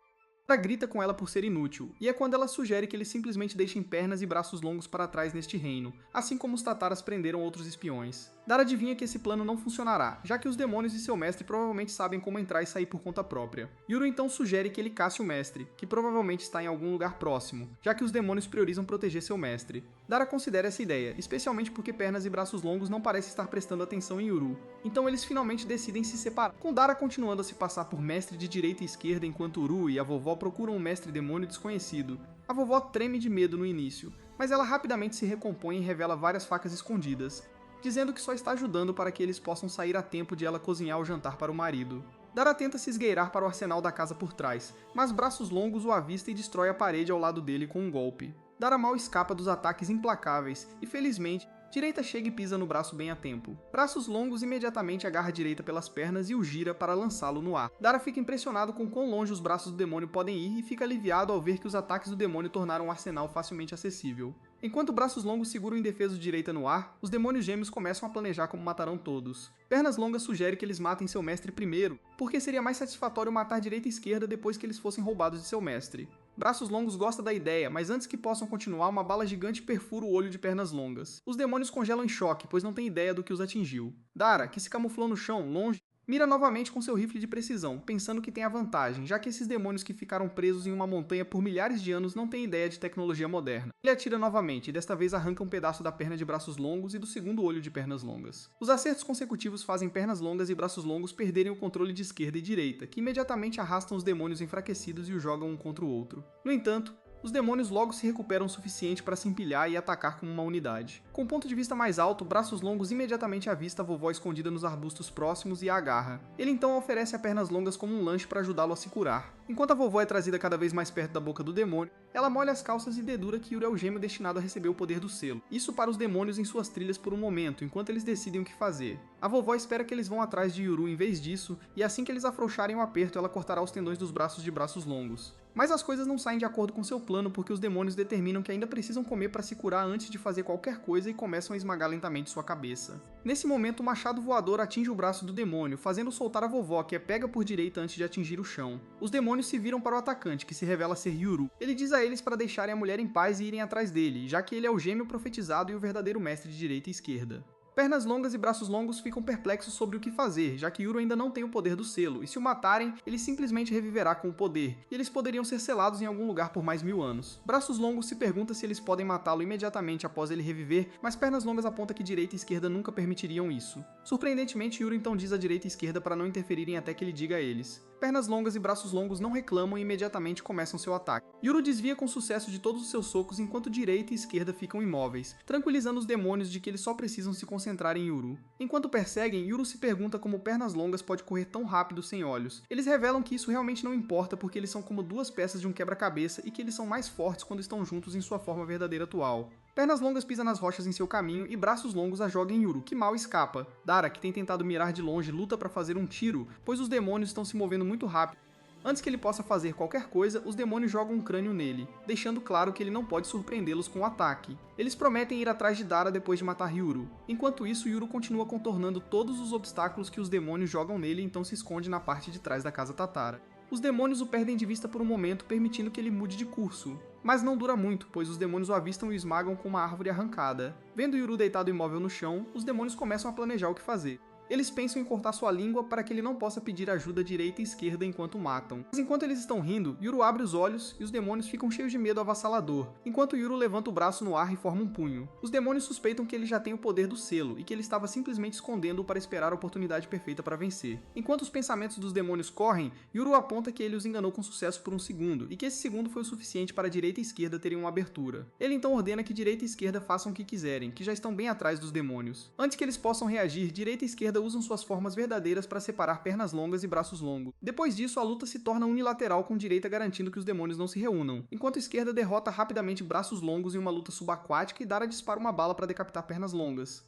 Dara grita com ela por ser inútil, e é quando ela sugere que eles simplesmente deixem pernas e braços longos para trás neste reino, assim como os Tataras prenderam outros espiões. Dara adivinha que esse plano não funcionará, já que os demônios e seu mestre provavelmente sabem como entrar e sair por conta própria. Yuru então sugere que ele casse o mestre, que provavelmente está em algum lugar próximo, já que os demônios priorizam proteger seu mestre. Dara considera essa ideia, especialmente porque pernas e braços longos não parecem estar prestando atenção em Yuru. Então eles finalmente decidem se separar, com Dara continuando a se passar por mestre de direita e esquerda enquanto Uru e a vovó procuram um mestre demônio desconhecido. A vovó treme de medo no início, mas ela rapidamente se recompõe e revela várias facas escondidas, dizendo que só está ajudando para que eles possam sair a tempo de ela cozinhar o jantar para o marido. Dara tenta se esgueirar para o arsenal da casa por trás, mas Braços Longos o avista e destrói a parede ao lado dele com um golpe. Dara mal escapa dos ataques implacáveis e, felizmente, Direita chega e pisa no braço bem a tempo. Braços Longos imediatamente agarra a direita pelas pernas e o gira para lançá-lo no ar. Dara fica impressionado com quão longe os braços do demônio podem ir e fica aliviado ao ver que os ataques do demônio tornaram o arsenal facilmente acessível. Enquanto Braços Longos segura o indefeso direita no ar, os demônios gêmeos começam a planejar como matarão todos. Pernas Longas sugere que eles matem seu mestre primeiro, porque seria mais satisfatório matar direita e esquerda depois que eles fossem roubados de seu mestre. Braços Longos gosta da ideia, mas antes que possam continuar, uma bala gigante perfura o olho de Pernas Longas. Os demônios congelam em choque, pois não têm ideia do que os atingiu. Dara, que se camuflou no chão, longe, mira novamente com seu rifle de precisão, pensando que tem a vantagem, já que esses demônios que ficaram presos em uma montanha por milhares de anos não têm ideia de tecnologia moderna. Ele atira novamente, e desta vez arranca um pedaço da perna de Braços Longos e do segundo olho de Pernas Longas. Os acertos consecutivos fazem Pernas Longas e Braços Longos perderem o controle de esquerda e direita, que imediatamente arrastam os demônios enfraquecidos e os jogam um contra o outro. No entanto, os demônios logo se recuperam o suficiente para se empilhar e atacar como uma unidade. Com um ponto de vista mais alto, Braços Longos imediatamente avista a vovó escondida nos arbustos próximos e a agarra. Ele então oferece a Pernas Longas como um lanche para ajudá-lo a se curar. Enquanto a vovó é trazida cada vez mais perto da boca do demônio, ela molha as calças e dedura que Yuri é o gêmeo destinado a receber o poder do selo. Isso para os demônios em suas trilhas por um momento, enquanto eles decidem o que fazer. A vovó espera que eles vão atrás de Yuru em vez disso, e assim que eles afrouxarem o aperto, ela cortará os tendões dos braços de braços longos. Mas as coisas não saem de acordo com seu plano porque os demônios determinam que ainda precisam comer para se curar antes de fazer qualquer coisa e começam a esmagar lentamente sua cabeça. Nesse momento, o machado voador atinge o braço do demônio, fazendo soltar a vovó, que é pega por direita antes de atingir o chão. Os demônios se viram para o atacante, que se revela ser Yuru. Ele diz a eles para deixarem a mulher em paz e irem atrás dele, já que ele é o gêmeo profetizado e o verdadeiro mestre de direita e esquerda. Pernas longas e braços longos ficam perplexos sobre o que fazer, já que Yuru ainda não tem o poder do selo, e se o matarem, ele simplesmente reviverá com o poder, e eles poderiam ser selados em algum lugar por mais 1000 anos. Braços longos se pergunta se eles podem matá-lo imediatamente após ele reviver, mas Pernas longas aponta que direita e esquerda nunca permitiriam isso. Surpreendentemente, Yuru então diz à direita e esquerda para não interferirem até que ele diga a eles. Pernas longas e braços longos não reclamam e imediatamente começam seu ataque. Yuru desvia com sucesso de todos os seus socos enquanto direita e esquerda ficam imóveis, tranquilizando os demônios de que eles só precisam se concentrar em Yuru. Enquanto perseguem, Yuru se pergunta como Pernas longas pode correr tão rápido sem olhos. Eles revelam que isso realmente não importa porque eles são como duas peças de um quebra-cabeça e que eles são mais fortes quando estão juntos em sua forma verdadeira atual. Pernas longas pisa nas rochas em seu caminho e braços longos a joga em Yuru, que mal escapa. Dara, que tem tentado mirar de longe, luta para fazer um tiro, pois os demônios estão se movendo muito rápido. Antes que ele possa fazer qualquer coisa, os demônios jogam um crânio nele, deixando claro que ele não pode surpreendê-los com o ataque. Eles prometem ir atrás de Dara depois de matar Yuru. Enquanto isso, Yuru continua contornando todos os obstáculos que os demônios jogam nele e então se esconde na parte de trás da casa Tatara. Os demônios o perdem de vista por um momento, permitindo que ele mude de curso. Mas não dura muito, pois os demônios o avistam e o esmagam com uma árvore arrancada. Vendo Yuru deitado imóvel no chão, os demônios começam a planejar o que fazer. Eles pensam em cortar sua língua para que ele não possa pedir ajuda à direita e esquerda enquanto matam. Mas enquanto eles estão rindo, Yuru abre os olhos e os demônios ficam cheios de medo avassalador, enquanto Yuru levanta o braço no ar e forma um punho. Os demônios suspeitam que ele já tem o poder do selo e que ele estava simplesmente escondendo-o para esperar a oportunidade perfeita para vencer. Enquanto os pensamentos dos demônios correm, Yuru aponta que ele os enganou com sucesso por um segundo e que esse segundo foi o suficiente para a direita e esquerda terem uma abertura. Ele então ordena que direita e esquerda façam o que quiserem, que já estão bem atrás dos demônios. Antes que eles possam reagir, direita e esquerda usam suas formas verdadeiras para separar pernas longas e braços longos. Depois disso, a luta se torna unilateral com direita garantindo que os demônios não se reúnam, enquanto esquerda derrota rapidamente braços longos em uma luta subaquática e Dara dispara uma bala para decapitar pernas longas.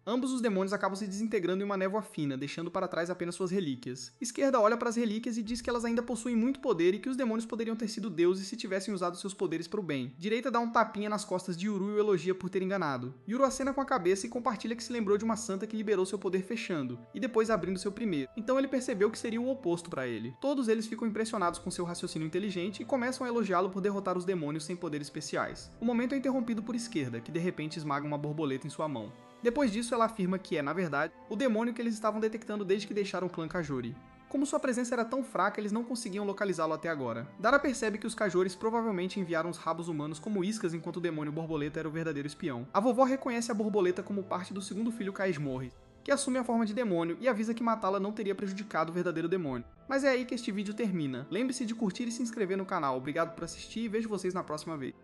Ambos os demônios acabam se desintegrando em uma névoa fina, deixando para trás apenas suas relíquias. Esquerda olha para as relíquias e diz que elas ainda possuem muito poder e que os demônios poderiam ter sido deuses se tivessem usado seus poderes para o bem. Direita dá um tapinha nas costas de Yuru e o elogia por ter enganado. Yuru acena com a cabeça e compartilha que se lembrou de uma santa que liberou seu poder fechando, e depois abrindo seu primeiro. Então ele percebeu que seria o oposto para ele. Todos eles ficam impressionados com seu raciocínio inteligente e começam a elogiá-lo por derrotar os demônios sem poderes especiais. O momento é interrompido por Esquerda, que de repente esmaga uma borboleta em sua mão. Depois disso, ela afirma que é, na verdade, o demônio que eles estavam detectando desde que deixaram o clã Kajori. Como sua presença era tão fraca, eles não conseguiam localizá-lo até agora. Dara percebe que os Kajores provavelmente enviaram os rabos humanos como iscas enquanto o demônio borboleta era o verdadeiro espião. A vovó reconhece a borboleta como parte do segundo filho Kaismorri, que assume a forma de demônio e avisa que matá-la não teria prejudicado o verdadeiro demônio. Mas é aí que este vídeo termina. Lembre-se de curtir e se inscrever no canal. Obrigado por assistir e vejo vocês na próxima vez.